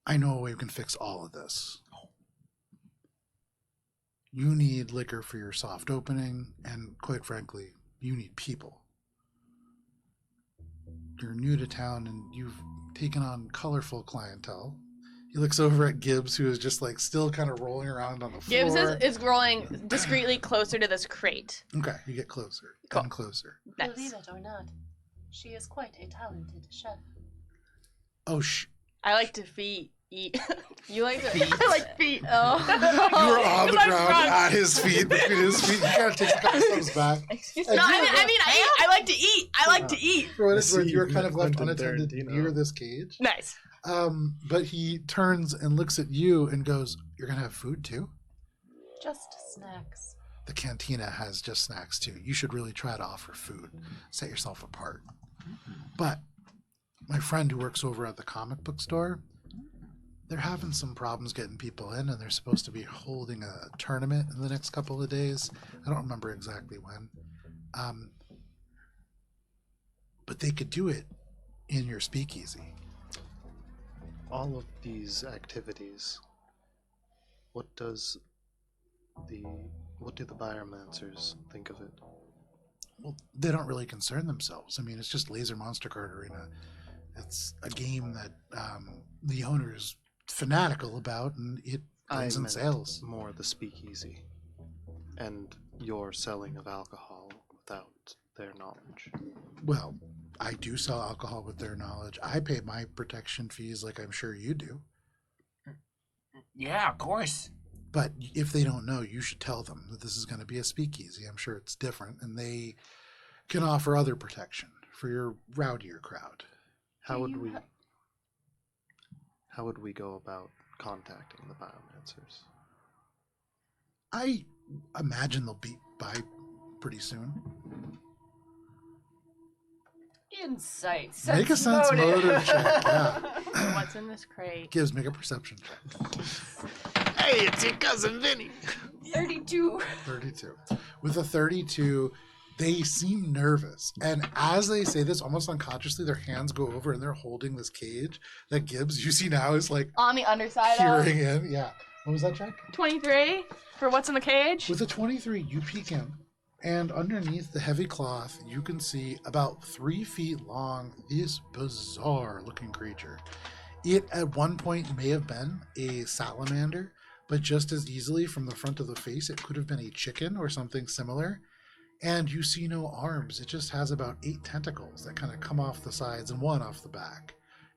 I know a way we can fix all of this. You need liquor for your soft opening, and quite frankly, you need people. You're new to town and you've taken on colorful clientele. He looks over at Gibbs, who is just like still kind of rolling around on the floor. Gibbs is rolling discreetly closer to this crate. Okay, you get closer Cool. and closer. Nice. Believe it or not, she is quite a talented chef. Oh, I like to eat. You like to I like feet. Oh. You were on the Because I'm ground drunk. at his feet, between his feet. You kind of take a couple steps back. Excuse And me. No, you I were- mean, I like to eat. I like to eat. For what it's See, worth, you were you've kind of met left Quentin unattended Tarantino. near this cage. Nice. But he turns and looks at you and goes, "You're gonna have food too? Just snacks. The cantina has just snacks too. You should really try to offer food. Set yourself apart." But my friend who works over at the comic book store, they're having some problems getting people in, and they're supposed to be holding a tournament in the next couple of days. I don't remember exactly when. But they could do it in your speakeasy. All of these activities, what do the biomancers think of it? Well, they don't really concern themselves. I mean, it's just Laser Monster Card Arena. It's a game that the owner's fanatical about, and it runs in meant sales. more the speakeasy and your selling of alcohol without their knowledge. Well, I do sell alcohol with their knowledge. I pay my protection fees like I'm sure you do. Yeah, of course. But if they don't know, you should tell them that this is going to be a speakeasy. I'm sure it's different, and they can offer other protection for your rowdier crowd. How would we go about contacting the biomancers? I imagine they'll be by pretty soon. Insight. Make a sense motive check. Yeah. What's in this crate? Gives, make a perception check. Hey, it's your cousin Vinny. 32. 32. With a 32, they seem nervous. And as they say this, almost unconsciously, their hands go over and they're holding this cage that Gibbs, you see now, is like On the underside of peering in. Yeah. What was that check? 23 for what's in the cage. With a 23, you peek in. And underneath the heavy cloth, you can see about 3 feet long this bizarre looking creature. It at one point may have been a salamander, but just as easily from the front of the face, it could have been a chicken or something similar. And you see no arms. It just has about 8 tentacles that kind of come off the sides and 1 off the back.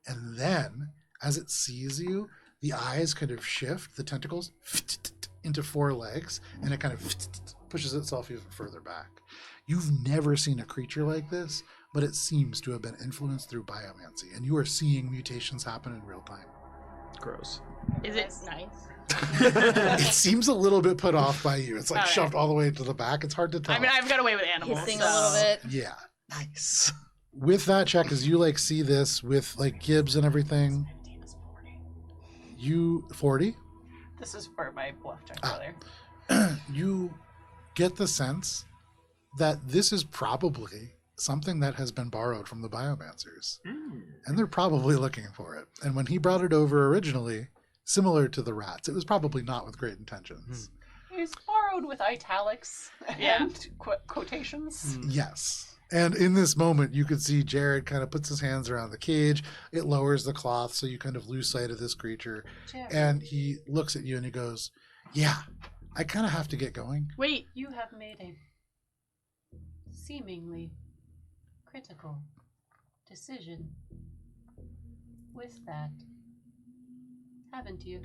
And then, as it sees you, the eyes kind of shift, the tentacles into 4 legs, and it kind of pushes itself even further back. You've never seen a creature like this but it seems to have been influenced through biomancy, and you are seeing mutations happen in real time. Gross. Is it nice? It seems a little bit put off by you. It's like Okay. shoved all the way to the back. It's hard to tell. I mean, I've got away with animals. Hissing so. a little bit. Yeah. Nice. With that check, as you like see this with like Gibbs and everything, 15 is 40. you 40. This is for my bluff check Ah. earlier. You get the sense that this is probably something that has been borrowed from the biomancers, and they're probably looking for it. And when he brought it over originally, similar to the rats, it was probably not with great intentions. It's borrowed with italics Yeah. and quotations. Yes. And in this moment, you could see Jared kind of puts his hands around the cage. It lowers the cloth so you kind of lose sight of this creature. Jared, And he looks at you and he goes, "Yeah, I kind of have to get going." Wait, You have made a seemingly critical decision with that, haven't you?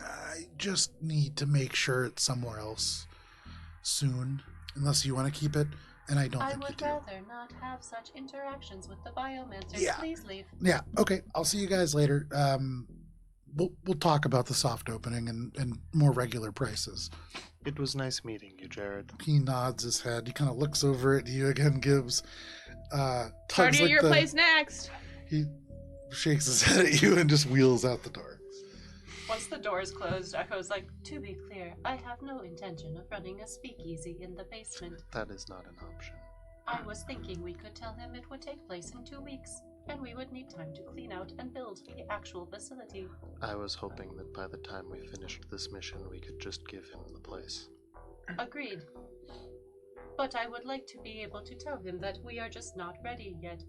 I just need to make sure it's somewhere else soon, unless you want to keep it, and I don't I think you would do. rather not have such interactions with the biomancers. Yeah. Please leave. Yeah, okay, I'll see you guys later. We'll talk about the soft opening and more regular prices. It was nice meeting you, Jared. He nods his head. He kind of looks over at you again, Gibbs. party Tugs at like your the- place next. He shakes his head at you and just wheels out the door. once the door is closed, Echo's like, To be clear, I have no intention of running a speakeasy in the basement. That is not an option. I was thinking we could tell him it would take place in 2 weeks, and we would need time to clean out and build the actual facility. I was hoping that by the time we finished this mission, we could just give him the place. Agreed. But I would like to be able to tell him that we are just not ready yet.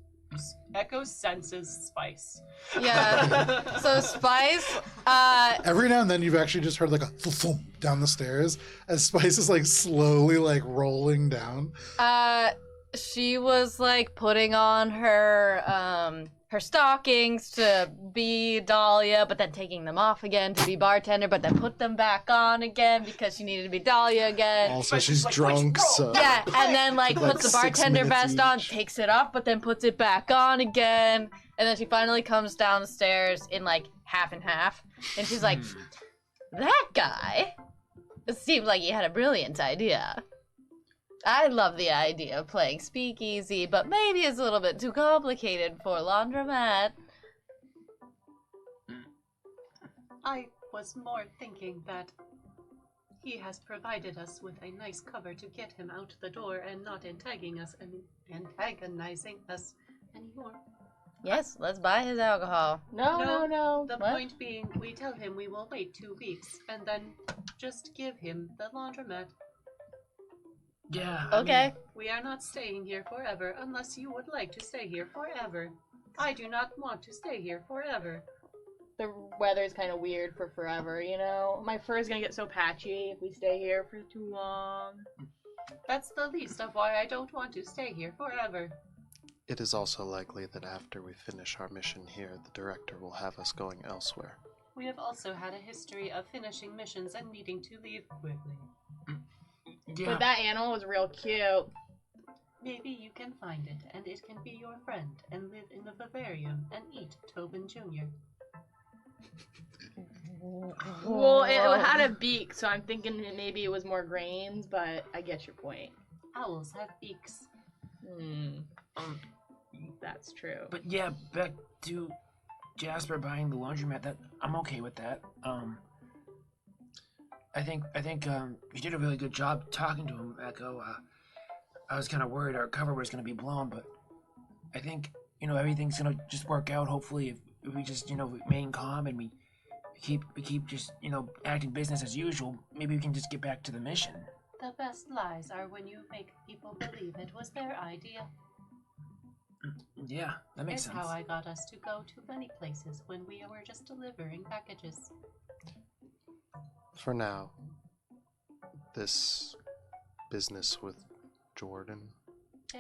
Echo senses spice. Yeah. So Spice, Every now and then, you've actually just heard like a thump down the stairs as Spice is like slowly like rolling down. she was like putting on her stockings to be Dahlia, but then taking them off again to be bartender, but then put them back on again because she needed to be Dahlia again. Also, But she's like, drunk, let's roll. so Yeah, and then like Like puts the 6 bartender minutes vest on, each. takes it off, but then puts it back on again, and then she finally comes downstairs in like half and half, and she's like, "That guy, it seems like he had a brilliant idea. I love the idea of playing speakeasy, but maybe it's a little bit too complicated for laundromat." I was more thinking that he has provided us with a nice cover to get him out the door and not antagonizing us anymore. Yes, let's buy his alcohol. No. The What? point being, we tell him we will wait 2 weeks and then just give him the laundromat. Yeah. Okay. We are not staying here forever unless you would like to stay here forever. I do not want to stay here forever. The weather's kind of weird for forever, you know? My fur is gonna get so patchy if we stay here for too long. That's the least of why I don't want to stay here forever. it is also likely that after we finish our mission here, the director will have us going elsewhere. We have also had a history of finishing missions and needing to leave quickly. Yeah. But that animal was real cute. Maybe you can find it, and it can be your friend, and live in the vivarium and eat Tobin Jr. Well, it had a beak, so I'm thinking that maybe it was more grains, but I get your point. Owls have beaks. That's true. But yeah, back to Jasper buying the laundromat. That I'm okay with that. I think you did a really good job talking to him, Echo. I was kind of worried our cover was gonna be blown, but I think everything's gonna just work out. Hopefully, if we just remain calm and we keep just acting business as usual, maybe we can just get back to the mission. The best lies are when you make people believe it was their idea. Yeah, that makes It's sense. how I got us to go to many places when we were just delivering packages. For now, this business with Jordan.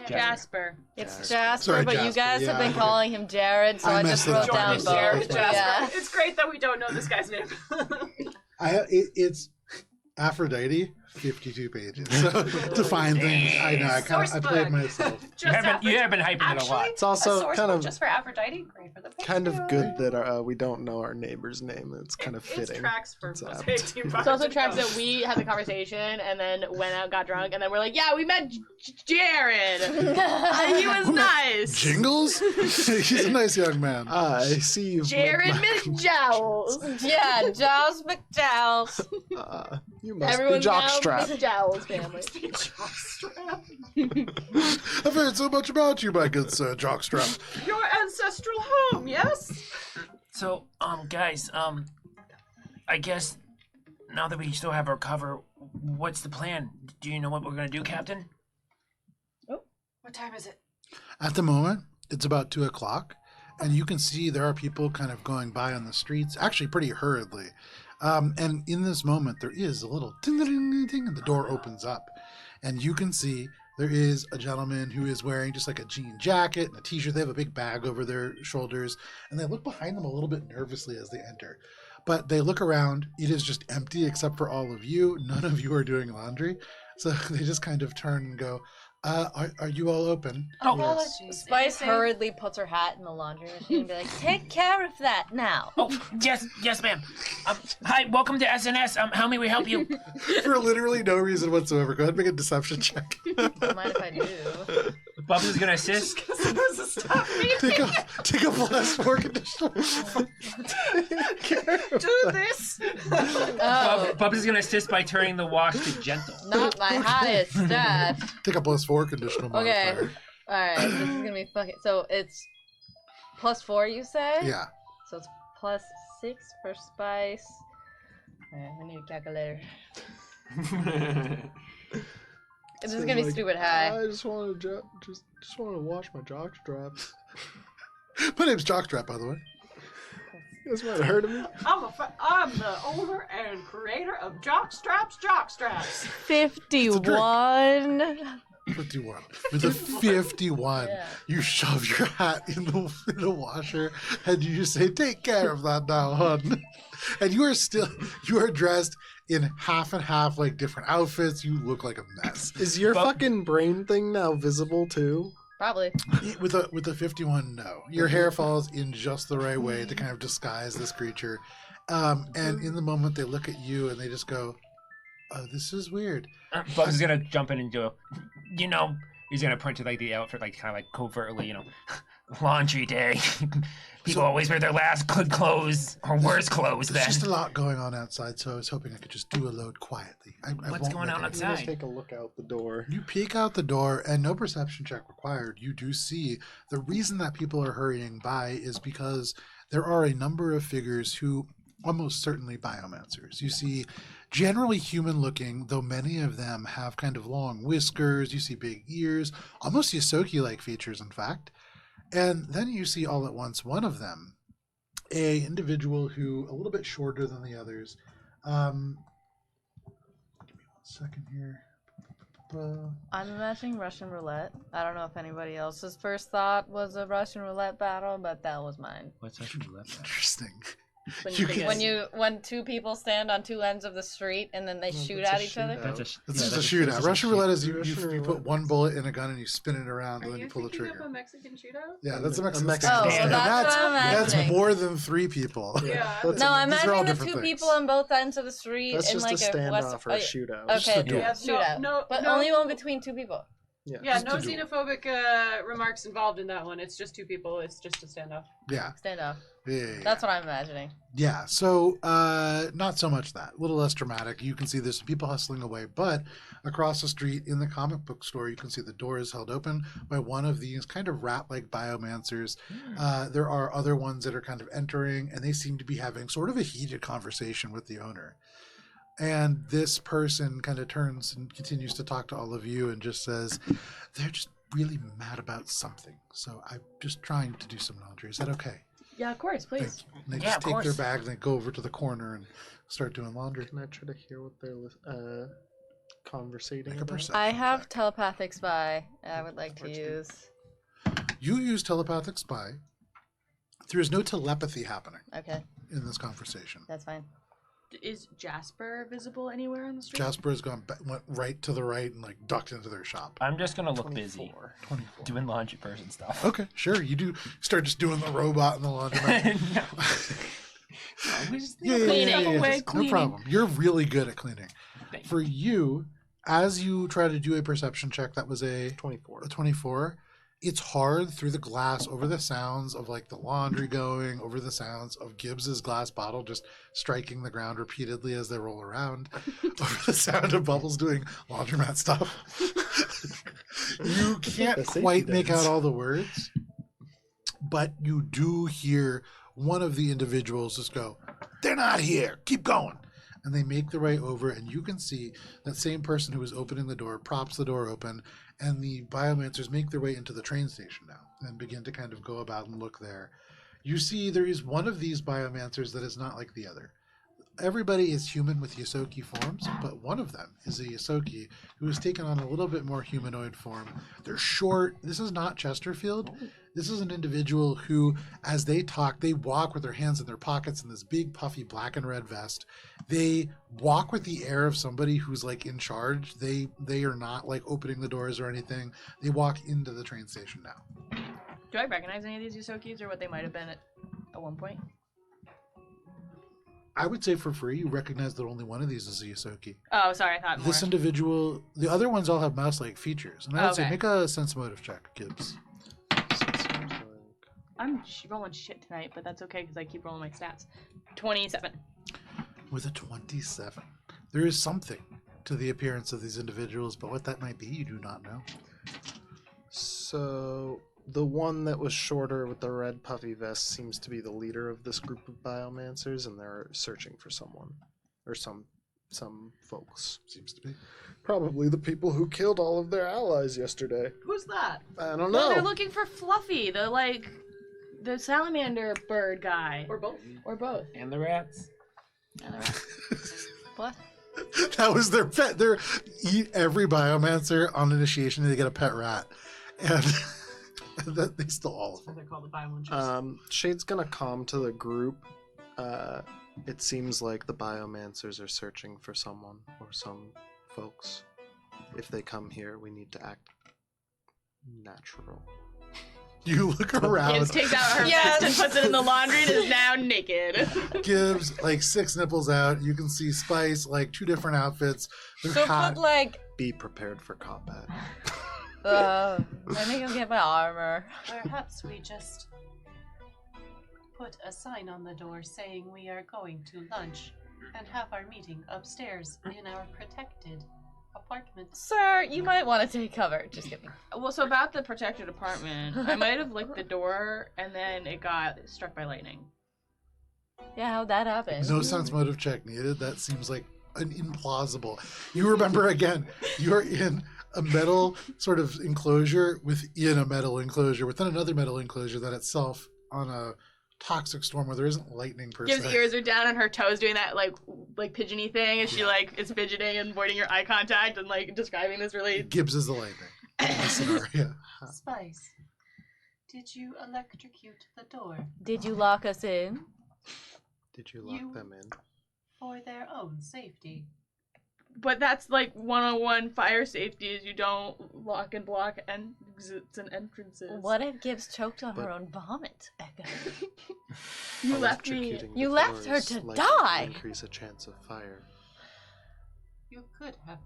Jasper. It's Jasper. Jasper, Sorry, but you Jasper, guys have been yeah. calling him Jared, so I I just messed it wrote up. down Jordan, both. Jared, Jasper. Yeah. It's great that we don't know this guy's name. It's Aphrodite, 52 pages. So to find things, I know I Source played book. myself. You have been hyping it a lot. It's also source kind book of just for Aphrodite. Great for the kind of Patreon. good that we don't know our neighbor's name. It's kind of It's fitting. tracks for It's Mosaic apt. Team It's Five also to tracks go. that we had the conversation and then went out, got drunk, and then we're like, yeah, we met Jared. And he was nice. Jingles? He's a nice young man. I see you've Jared McJowls. Yeah, Giles McDowell's. you must Everyone's be now Jockstrap. McJowls family. I've heard so much about you, my good sir, Jockstrap. Your ancestral home, yes? So, guys, I guess now that we still have our cover, what's the plan? Do you know what we're gonna do, Captain? What time is it? At the moment, it's about 2 o'clock, and you can see there are people kind of going by on the streets, actually pretty hurriedly. And in this moment, there is a little ting-a-ding-ding, and the door opens up, and you can see there is a gentleman who is wearing just like a jean jacket and a t-shirt. They have a big bag over their shoulders, and they look behind them a little bit nervously as they enter. But they look around. It is just empty except for all of you. None of you are doing laundry. So they just kind of turn and go, are you all open? Oh, Yes. Spice hurriedly puts her hat in the laundry machine and be like, take care of that now. Oh, yes, ma'am. Hi, welcome to SNS. How may we help you? For literally no reason whatsoever. Go ahead and make a deception check. Don't mind if I do. Bubs is gonna assist. take a +4 conditional. Do this. Oh, Bubs is gonna assist by turning the wash to gentle. not my highest stat. Take a +4 conditional Okay. modifier. Alright, this is gonna be fucking. So it's +4, you say? Yeah. So it's +6 for Spice. Alright, I need a calculator. This is gonna be stupid high. I just want to just want to wash my jock straps. My name's Jockstrap, by the way. You guys might have heard of me. I'm the owner and creator of Jockstraps. 51. 51. With a 51, Yeah. you shove your hat in the washer and you just say, take care of that now, hun. And you are dressed in half and half, like different outfits. You look like a mess. Is your fucking brain thing now visible too? Probably. With a 51, no. Your hair falls in just the right way to kind of disguise this creature. And in the moment they look at you and they just go, oh, this is weird. Bubs is gonna jump in and do, he's gonna point to like the outfit, like kind of like covertly, laundry day. People always wear their last good clothes or worst clothes. There's Then just a lot going on outside, so I was hoping I could just do a load quietly. I What's won't going make on any- You just outside? take a look out the door. You peek out the door, and no perception check required. You do see the reason that people are hurrying by is because there are a number of figures who almost certainly biomancers. You see generally human looking, though many of them have kind of long whiskers. You see big ears, almost Yosoki-like features, in fact. And then you see all at once one of them, a individual who a little bit shorter than the others. Give me 1 second here. I'm imagining Russian roulette. I don't know if anybody else's first thought was a Russian roulette battle, but that was mine. what's that? Interesting. When two people stand on two ends of the street and then they shoot that's a at each other. shootout. It's just a shootout. Russian roulette is you Russian put roulette. one bullet in a gun and you spin it around Are and then you you pull the thinking of trigger. a Mexican shootout? Yeah, that's a Mexican. Mexican Oh, stand. well, that's what I'm That's imagining. more than 3 people. Yeah. That's No, I'm these are all imagining the different two things. people on both ends of the street That's in just like a a west. standoff or a shootout. Just Okay, a duel. Yeah, shootout. no, but no. only one between two people. Yeah, just no a duel. xenophobic remarks involved in that one. It's just 2 people. It's just a standoff. Yeah. Stand up. Yeah. That's what I'm imagining. Yeah, so not so much that. A little less dramatic. You can see there's some people hustling away, but across the street in the comic book store, you can see the door is held open by one of these kind of rat-like biomancers. There are other ones that are kind of entering, and they seem to be having sort of a heated conversation with the owner. And this person kind of turns and continues to talk to all of you and just says, they're just really mad about something. So I'm just trying to do some laundry. Is that okay? Yeah, of course, Thank please. you. And they Yeah, just of take their course. bag and they go over to the corner and start doing laundry. Can I try to hear what they're conversating Make a about? perception I have check. telepathic spy. I would like to use. You use telepathic spy. There is no telepathy happening Okay, in this conversation. that's fine. Is Jasper visible anywhere on the street? Jasper has went right to the right and like ducked into their shop. I'm just gonna look busy 24. doing laundry person stuff. Okay, sure. You do start just doing the robot in the laundromat. Cleaning. No problem. You're really good at cleaning. Thank you. For you, as you try to do a perception check, that was a 24. 24. It's hard through the glass, over the sounds of like the laundry going, over the sounds of Gibbs's glass bottle just striking the ground repeatedly as they roll around, over the sound of Bubbles doing laundromat stuff. You can't The safety quite make dance. out all the words, but you do hear one of the individuals just go, "They're not here. Keep going." And they make their way over, and you can see that same person who was opening the door props the door open, and the biomancers make their way into the train station now and begin to kind of go about and look there. You see there is one of these biomancers that is not like the other. Everybody is human with Yosoki forms, but one of them is a Yosoki who has taken on a little bit more humanoid form. They're short. This is not Chesterfield. This is an individual who, as they talk, they walk with their hands in their pockets in this big, puffy black and red vest. They walk with the air of somebody who's like in charge. They are not like opening the doors or anything. They walk into the train station now. Do I recognize any of these Yosokis or what they might have been at one point? I would say for free, you recognize that only one of these is a Yosoki. Oh, sorry, I thought more. This individual, the other ones all have mouse-like features. And I would say Okay. make a sense motive check, Gibbs. I'm rolling shit tonight, but that's okay because I keep rolling my stats. 27. With a 27. There is something to the appearance of these individuals, but what that might be, you do not know. So the one that was shorter with the red puffy vest seems to be the leader of this group of biomancers, and they're searching for someone or some folks. Seems to be. Probably the people who killed all of their allies yesterday. Who's that? I don't No, they're know. looking for Fluffy, the salamander bird guy. Or both. Or both. And the rats. What? That was their pet. They're eat every biomancer on initiation, they get a pet rat. And that they stole all of them. They're called the biomunchers. Shade's gonna calm to the group. It seems like the biomancers are searching for someone or some folks. If they come here, we need to act natural. You look around. Gibbs takes out her vest and puts it in the laundry and is now naked. Gibbs like 6 nipples out. You can see Spice like 2 different outfits. They're So hot. put like, Be prepared for combat. I make him get my armor. Perhaps we just put a sign on the door saying we are going to lunch and have our meeting upstairs in our protected apartment. Sir, you might want to take cover. Just kidding. Well, so about the protected apartment, I might have licked the door and then it got struck by lightning. Yeah, how'd that happen? No sense motive check needed. That seems like an implausible. You remember again, you're in a metal sort of enclosure within a metal enclosure within another metal enclosure that itself on a toxic storm where there isn't lightning per Gibbs' se. ears are down and her toes doing that like pigeony thing as she like is fidgeting and avoiding your eye contact and like describing this really. Gibbs is the lightning in this scenario. Spice, did you electrocute the door Did you lock us in? Did you lock them in? for their own safety? But that's like 101 fire safety is you don't lock and block exits and entrances. What if Gibbs choked on her But- own vomit? Echo? You left me. Electrocuting You the left her doors to likely die. Increase a chance of fire. You could have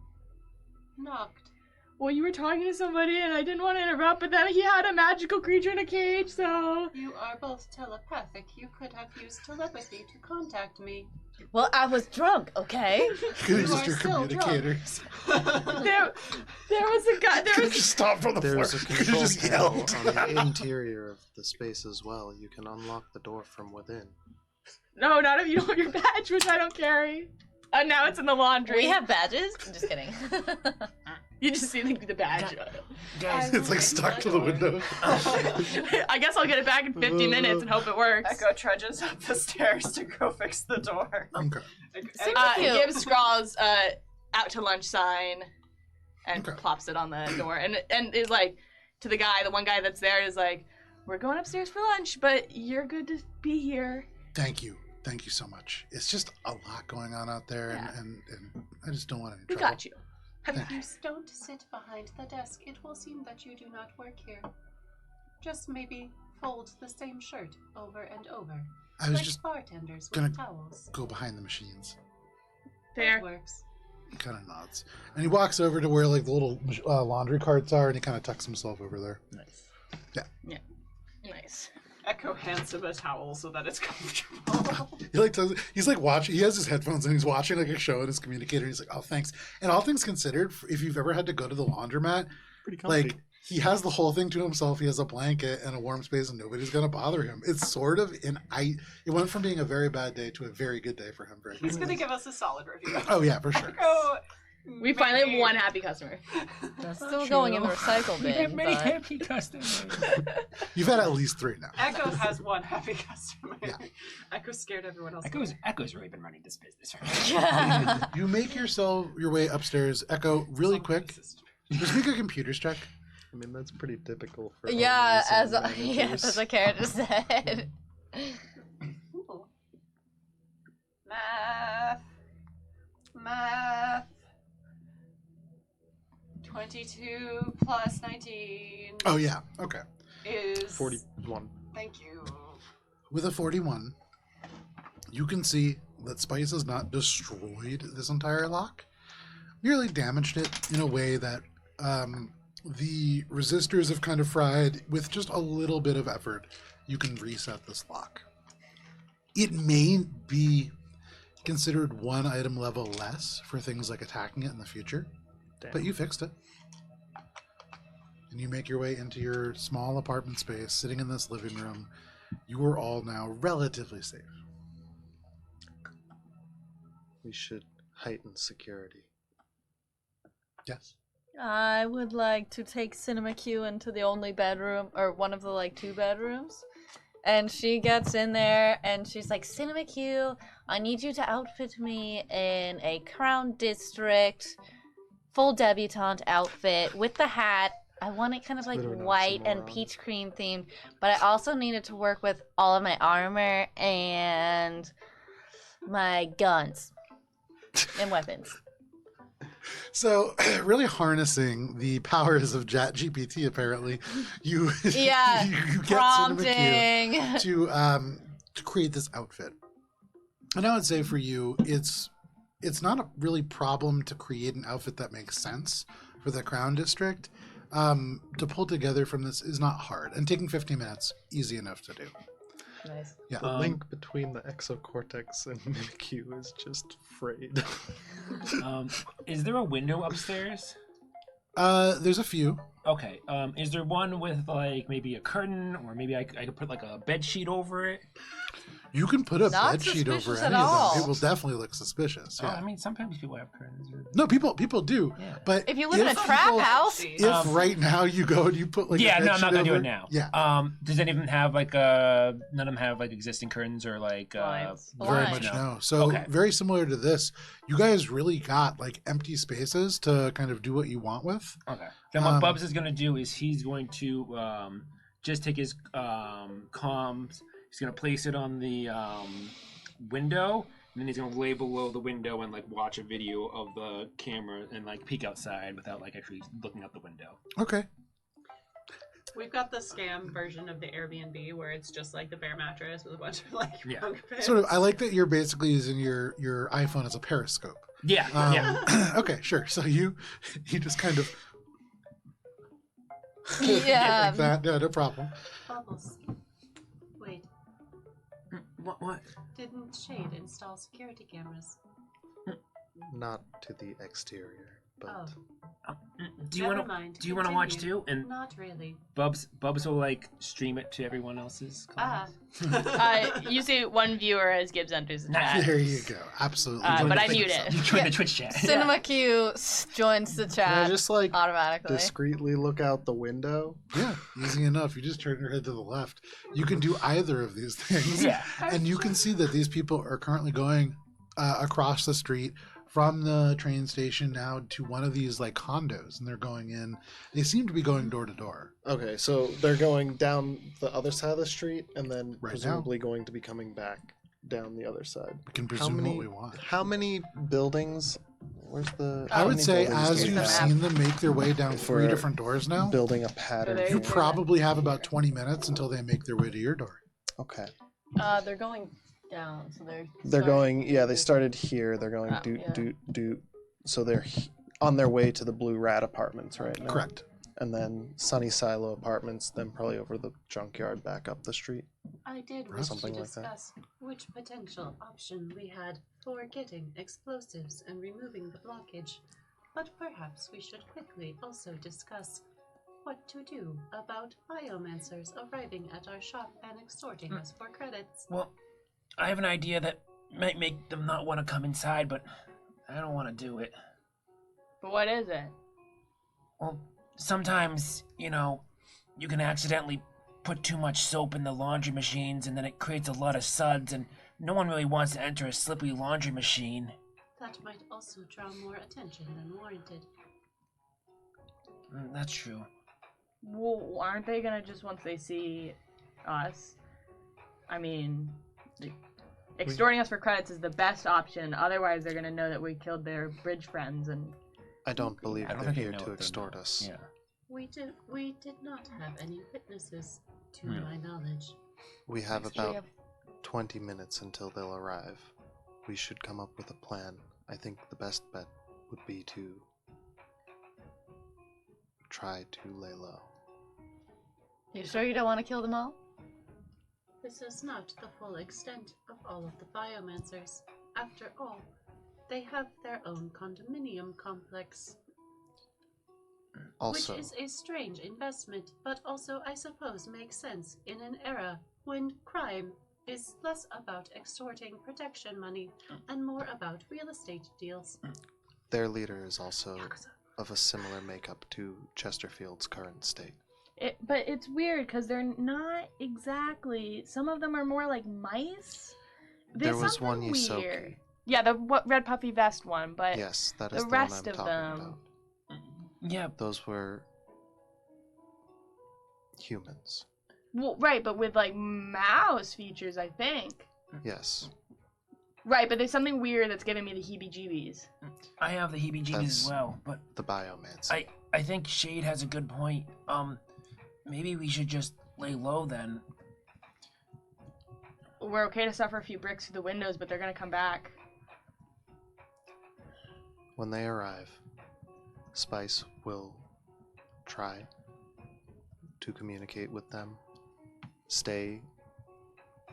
knocked. Well, you were talking to somebody and I didn't want to interrupt, but then he had a magical creature in a cage, so. You are both telepathic. You could have used telepathy to contact me. Well, I was drunk, okay? Could You have are your still communicators. There was a guy. There Could have was. just stopped from the floor. There's a Could have control just panel yelled. on the interior of the space as well. You can unlock the door from within. No, not if you don't have your badge, which I don't carry. And now it's in the laundry. We have badges? I'm just kidding. You just see the badge. Guys, It's like stuck to the window. I guess I'll get it back in 50 minutes and hope it works. Echo trudges up the stairs to go fix the door. Okay. Super cute. Gibbs scrawls out to lunch sign and Okay. plops it on the door and is like to the guy, the one guy that's there is like, we're going upstairs for lunch, but you're good to be here. Thank you. Thank you so much. It's just a lot going on out there, Yeah. and I just don't want any We trouble. got you. Thank If you don't sit behind the desk, it will seem that you do not work here. Just maybe fold the same shirt over and over. I was like just bartenders gonna- with towels. go behind the machines. Fair. It works. He kind of nods, and he walks over to where like the little laundry carts are, and he kind of tucks himself over there. Nice. Nice. Echo hands him a towel so that it's comfortable. He like he's like watching. He has his headphones and he's watching like a show on his communicator. And he's like, "Oh, thanks." And all things considered, if you've ever had to go to the laundromat, Pretty comfy. like he has the whole thing to himself. He has a blanket and a warm space, and nobody's gonna bother him. It's sort of it went from being a very bad day to a very good day for him. Very He's quickly. gonna give us a solid review. Oh yeah, for sure. Echo. We finally have one happy customer. That's still going in the recycle We have bin. many But... happy customers. You've had at least 3 now. Echo has one happy customer. Yeah. Echo scared everyone else. Echo's really been running this business. Right? You make your way upstairs. Echo, really quick. Just make a computer's check. I mean, that's pretty typical for Yeah, owners as and yes, managers. as a character said. Ooh. Math. 22 plus 19 Oh yeah. Okay. is 41. Thank you. With a 41, you can see that Spice has not destroyed this entire lock, merely damaged it in a way that the resistors have kind of fried. With just a little bit of effort, you can reset this lock. It may be considered 1 item level less for things like attacking it in the future, Damn. but you fixed it. And you make your way into your small apartment space, sitting in this living room. You are all now relatively safe. We should heighten security. Yes. I would like to take Cinema Q into the only bedroom, or one of the like 2 bedrooms. And she gets in there and she's like, Cinema Q, I need you to outfit me in a Crown District full debutante outfit with the hat. I want it kind of like bit of an white and oxymoron. peach cream themed, but I also needed to work with all of my armor and my guns and weapons. So, really harnessing the powers of ChatGPT, apparently, you Yeah, you get Cinema Prompting. Q to create this outfit. And I would say for you, it's not a really problem to create an outfit that makes sense for the Crown District. To pull together from this is not hard, and taking 15 minutes, easy enough to do. Nice. Yeah. The link between the exocortex and MiniQ is just frayed. Is there a window upstairs? There's a few. Okay. Is there one with like maybe a curtain, or maybe I could put like a bed sheet over it? You can put a Not bed sheet over suspicious any at of all. them. It will definitely look suspicious. Oh, Yeah. I mean, sometimes people have curtains. Or... No, people do. Yeah. But If you live in a if trap people- house, if right now you go and you put like yeah, a bed no, I'm not sheet gonna do over- it now. Yeah. Does any of them have like none of them have like existing curtains or like Blinds. Very Blind. much no. So Okay. very similar to this, you guys really got like empty spaces to kind of do what you want with. Okay. Then what Um, Bubs is gonna do is he's going to just take his comms. He's gonna place it on the window, and then he's gonna lay below the window and like watch a video of the camera and like peek outside without like actually looking out the window. Okay. We've got the scam version of the Airbnb where it's just like the bare mattress with a bunch of like Yeah. bunk beds. Sort of. I like that you're basically using your iPhone as a periscope. Yeah. Yeah. Okay, sure. So you just kind of yeah. like that. No problem. Bubbles. Wait, What? didn't Shade install security cameras? Not to the exterior, but Oh, Do you never wanna? mind. Do you wanna watch Continue. too? And Not really. Bubs will like stream it to everyone else's. Ah, comments. You see one viewer as Gibbs enters the Nice. chat. There you go. Absolutely. But Don't I think mute so. it. You join Yeah. the Twitch chat. Cinema Q joins the can I chat just like automatically. discreetly look out the window? Yeah, easy enough. You just turn your head to the left. You can do either of these things. Yeah. And you can see that these people are currently going across the street from the train station now to one of these like condos, and they're going in. They seem to be going door to door. Okay, so they're going down the other side of the street and then Right presumably going to be coming back. down the other side. We can How presume many? what we want. How many buildings? Where's the? I how would many say buildings as do we you've have? seen them make their way down If 3 we're different doors now, building a pattern. they- you here. probably have about 20 minutes until they make their way to your door. Okay. They're going down, so they're. They're starting- going. Yeah, they started here. They're going Oh, doot yeah. doot doot. So they're on their way to the Blue Rat Apartments right now. Correct. And then Sunny Silo Apartments. Then probably over the junkyard back up the street. I did Or wish to something like that. discuss which potential option we had for getting explosives and removing the blockage, but perhaps we should quickly also discuss what to do about biomancers arriving at our shop and extorting us for credits. Well, I have an idea that might make them not want to come inside, but I don't want to do it. But what is it? Well, sometimes, you know, you can accidentally put too much soap in the laundry machines and then it creates a lot of suds, and no one really wants to enter a slippery laundry machine. That might also draw more attention than warranted. That's true. Well, aren't they gonna just once they see us? I mean, extorting us for credits is the best option. Otherwise, they're gonna know that we killed their bridge friends, and I don't believe I don't they're think they here know to what they extort know. us. Yeah. We did not have any witnesses, to Hmm. my knowledge. We have Actually, about 20 minutes until they'll arrive. We should come up with a plan. I think the best bet would be to try to lay low. You sure you don't want to kill them all? This is not the full extent of all of the biomancers. After all, they have their own condominium complex, Also, which is a strange investment, but also I suppose makes sense in an era when crime is less about extorting protection money and more about real estate deals. their leader is also of a similar makeup to Chesterfield's current state. but it's weird because they're not exactly. Some of them are more like mice. There There's was one something Yisoki. weird. Yeah, the red puffy vest one, but Yes, that is the the, rest one I'm of talking them- about. Yeah, Those were humans. well, right, but with like mouse features, I think. Yes. Right, but there's something weird that's giving me the heebie-jeebies. I have the heebie-jeebies That's- as well, but The biomancer. I think Shade has a good point. Maybe we should just lay low then. We're okay to suffer a few bricks through the windows, but they're gonna come back. When they arrive, Spice will try to communicate with them. Stay.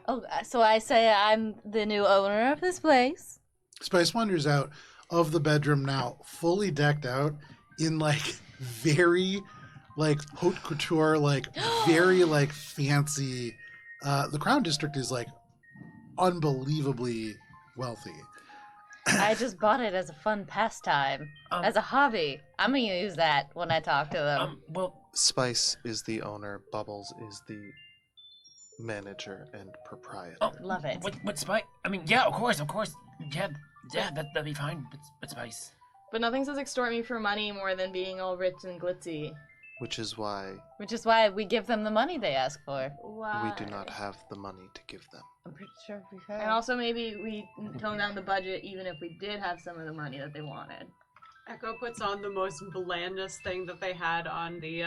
Oh, so I say I'm the new owner of this place. Spice wanders out of the bedroom now, fully decked out in like very like haute couture, like very like fancy. The Crown District is like unbelievably wealthy. I just bought it as a fun pastime, as a hobby. I'm gonna use that when I talk to them. Well, Spice is the owner. Bubbles is the manager and proprietor. oh, Love it. what Spice? I mean, yeah, of course. Yeah, that'd be fine. But Spice. But nothing says extort me for money more than being all rich and glitzy. Which is why Which is why we give them the money they ask for. Why? we do not have the money to give them. I'm pretty sure we have. And also maybe we tone down the budget even if we did have some of the money that they wanted. Echo puts on the most blandest thing that they had on the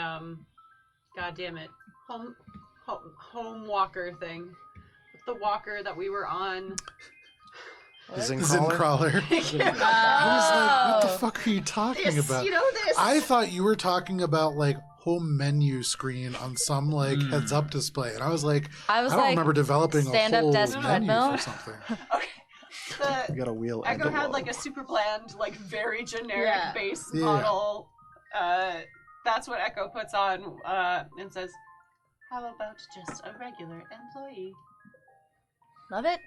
god damn it, home walker thing. The walker that we were on. The Zen Zincrawler? crawler. I was like, what the fuck are you talking about? this. I thought you were talking about like home menu screen on some like heads up display, and I was like, I I was don't like, remember developing a stand-up whole desk menu treadmill. for something. You got a wheel and Echo a had low. like a super bland, like very generic Yeah. base Yeah. model. That's what Echo puts on and says, How about just a regular employee? Love it.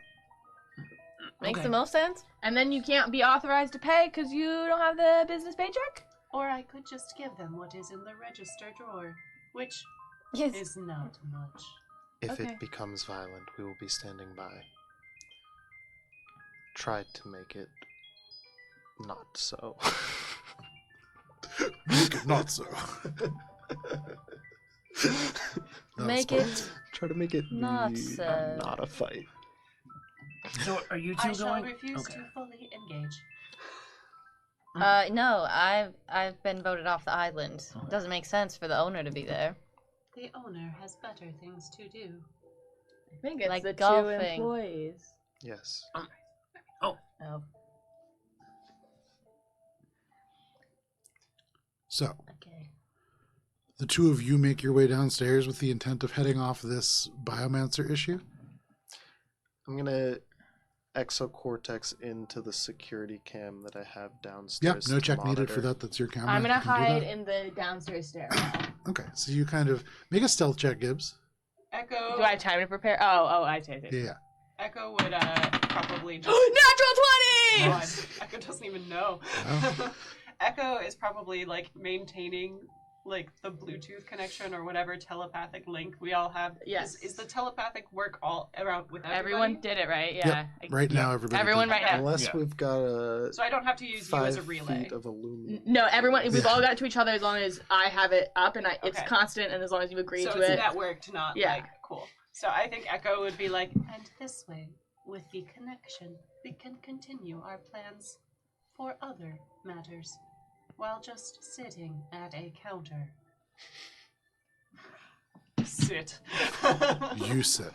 Makes Okay. the most sense. And then you can't be authorized to pay because you don't have the business paycheck? Or I could just give them what is in the register drawer, which Yes. is not much. If Okay. it becomes violent, we will be standing by. Try to make it not so. Make it not so. Make it Try to make it not be so. not a fight. So are you I two shall going? refuse Okay. to fully engage. No, I've been voted off the island. Okay. Doesn't make sense for the owner to be there. The owner has better things to do. I think it's Like the 2 golfing. employees. Yes. Oh. So, Okay. the two of you make your way downstairs with the intent of heading off this biomancer issue. I'm gonna exocortex into the security cam that I have Yeah, downstairs. no to check needed for monitor. that. That's your camera. I'm gonna You can do hide that. in the downstairs stairwell. Okay, so you kind of make a stealth check, Gibbs. Echo. Do I have time to prepare? Oh, I see. Yeah. Echo would probably just. Natural 20! God, Echo doesn't even know. Oh. Echo is probably like maintaining like the Bluetooth connection or whatever telepathic link we all have. Yes. Is the telepathic work all around with everybody? Everyone did it, right? Yeah. Right now, everybody. Everyone did. right now. Unless Yeah. we've got a So I don't have to use you 5 as a relay. feet of aluminum. No, everyone. We've Yeah. all got it to each other as long as I have it up and it's Okay. constant, and as long as you agree So to it's it. networked, not Yeah. like cool. So I think Echo would be like, And this way, with the connection, we can continue our plans for other matters, while just sitting at a counter. sit. You sit.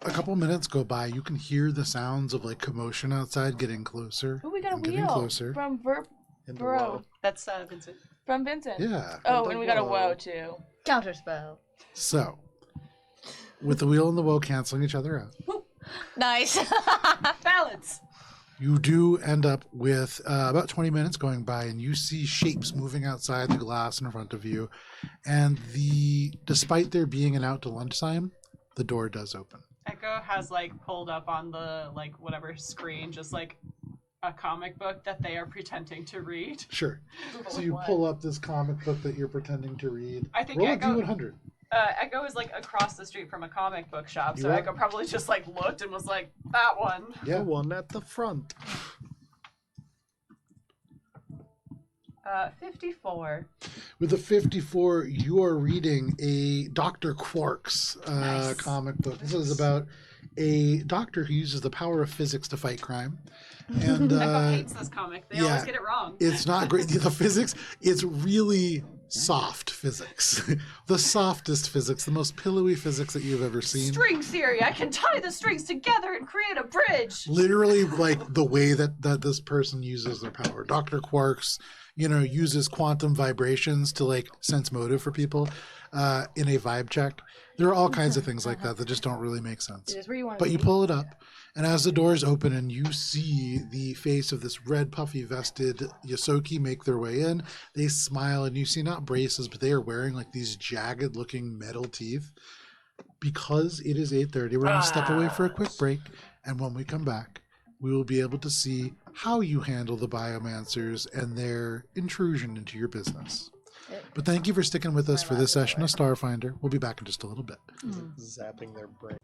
A couple minutes go by. You can hear the sounds of like commotion outside getting closer. Oh, we got a and getting wheel closer. from In the Bro. wall. That's Vincent. From Vincent. Yeah. Oh, And and a we got a woe. woe too. Counterspell. So, with the wheel and the woe canceling each other out, Nice. Balance. you do end up with about 20 minutes going by, and you see shapes moving outside the glass in front of you. And despite there being an out to lunchtime, the door does open. Echo has like pulled up on the like whatever screen, just like a comic book that they are pretending to read. Sure. So you What? pull up this comic book that you're pretending to read. I think Roll a Echo, D100. Echo is like across the street from a comic book shop, You so are? Echo probably just like looked and was like, that one. Yeah. The one at the front. 54. With a 54, you are reading a Dr. Quark's Nice. comic book. This is about a doctor who uses the power of physics to fight crime. And Echo hates this comic. They yeah. always get it wrong. it's not great. The physics, it's really soft physics. The softest physics, the most pillowy physics that you've ever seen. String theory. I can tie the strings together and create a bridge. Literally like the way that this person uses their power. Dr. Quark's, uses quantum vibrations to like sense motive for people in a vibe check. There are all kinds of things like that just don't really make sense. It is where you want But you pull it up, and as the doors open and you see the face of this red puffy vested Yosoki make their way in, they smile, and you see not braces, but they are wearing like these jagged looking metal teeth. Because it is 8:30, we're going to step away for a quick break, and when we come back, we will be able to see how you handle the biomancers and their intrusion into your business. But thank you for sticking with us for this session of Starfinder. We'll be back in just a little bit. Zapping their brain.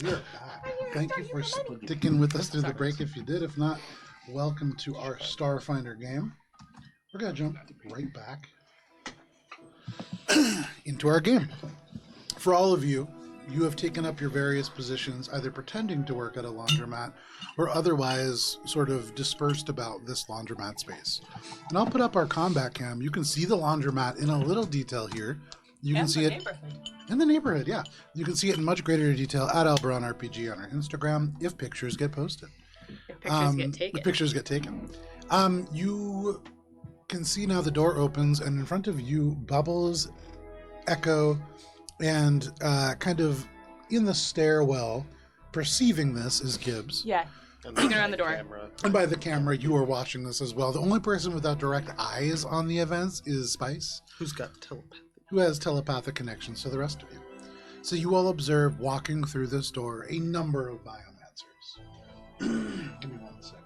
You're back. Thank you for sticking with us through the break if you did. If not, welcome to our Starfinder game. We're going to jump right back into our game. For all of you, you have taken up your various positions, either pretending to work at a laundromat or otherwise sort of dispersed about this laundromat space. And I'll put up our combat cam. You can see the laundromat in a little detail here. You can see it in the neighborhood, yeah. You can see it in much greater detail at Alberon RPG on our Instagram if pictures get posted. If pictures get taken. If pictures get taken. You can see now the door opens, and in front of you, Bubbles, Echo, and kind of in the stairwell, perceiving this is Gibbs. Yeah. Looking around the door. Camera. And by the camera, you are watching this as well. The only person without direct eyes on the events is Spice, Who's got telepathy? who has telepathic connections to the rest of you. So you all observe walking through this door a number of biomancers. Give me 1 second.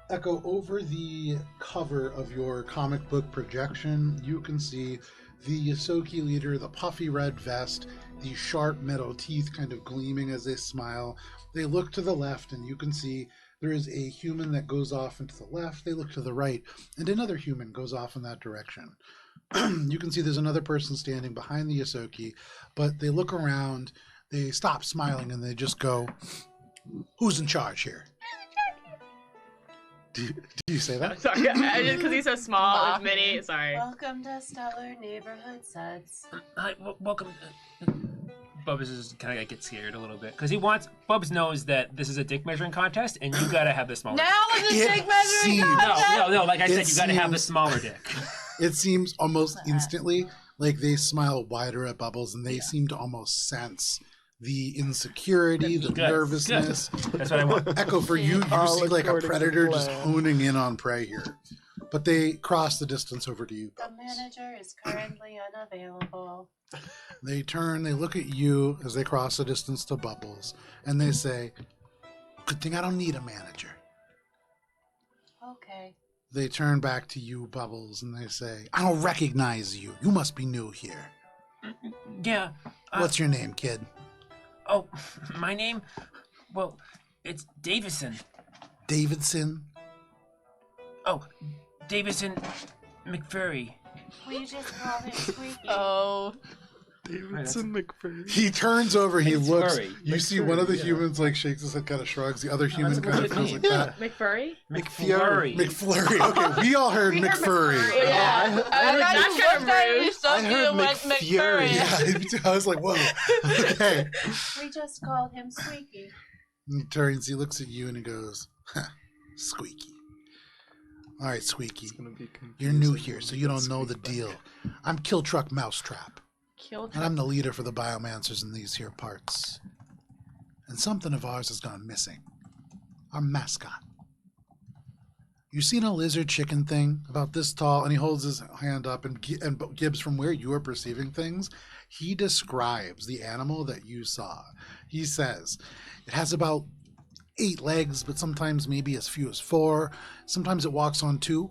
Echo, over the cover of your comic book projection, you can see the Yosoki leader, the puffy red vest, the sharp metal teeth kind of gleaming as they smile. They look to the left, and you can see there is a human that goes off into the left. They look to the right, and another human goes off in that direction. You can see there's another person standing behind the Yosoki, but they look around, they stop smiling, and they just go, "Who's in charge here?" Do you say that? Sorry, just because he's so small, it's mini. Sorry. Welcome to Stellar Neighborhood Sets. Hi, welcome. Bubs is kind of get scared a little bit because he wants. Bubs knows that this is a dick measuring contest, and you gotta have the smaller. Now it's a It dick measuring seems- contest. No. Like I said, It you gotta have the seems- smaller dick. It seems almost instantly like they smile wider at Bubbles, and they seem to almost sense the insecurity, the Good, nervousness. That's what I want. Echo, for you, you All see like a according to predator just plan. honing in on prey here. But they cross the distance over to you, The Bubbles. manager is currently unavailable. They turn, they look at you as they cross the distance to Bubbles, and they say, "Good thing I don't need a manager." Okay. They turn back to you, Bubbles, and they say, "I don't recognize you. You must be new here. Yeah. What's your name, kid?" Oh, my name? Well, it's Davison. Davidson? Oh, Davison McFurry. We just call him Squeaky. Oh, Davidson McFurry. He turns over, he looks. McFurry. You see one of the yeah. humans like shakes his head, kind of shrugs. The other human that's a kind of good goes name. like that. McFurry? McFlurry. McFlurry. Okay, we all heard McFurry. Yeah. I thought That's you kind of looked at rude. you so I heard and went McFury. McFurry. Yeah, I was like, whoa. Okay. We just called him Squeaky. And he turns, he looks at you, and he goes, "Huh, Squeaky. All right, Squeaky. It's gonna be You're new confusing here, when so we you get don't know the Squeak back. deal. I'm Kill Truck Mousetrap, Kill and I'm the leader for the biomancers in these here parts. And something of ours has gone missing. Our mascot. You seen a lizard chicken thing about this tall? And he holds his hand up, and Gibbs, from where you are perceiving things, he describes the animal that you saw. He says it has about 8 legs, but sometimes maybe as few as 4. Sometimes it walks on 2.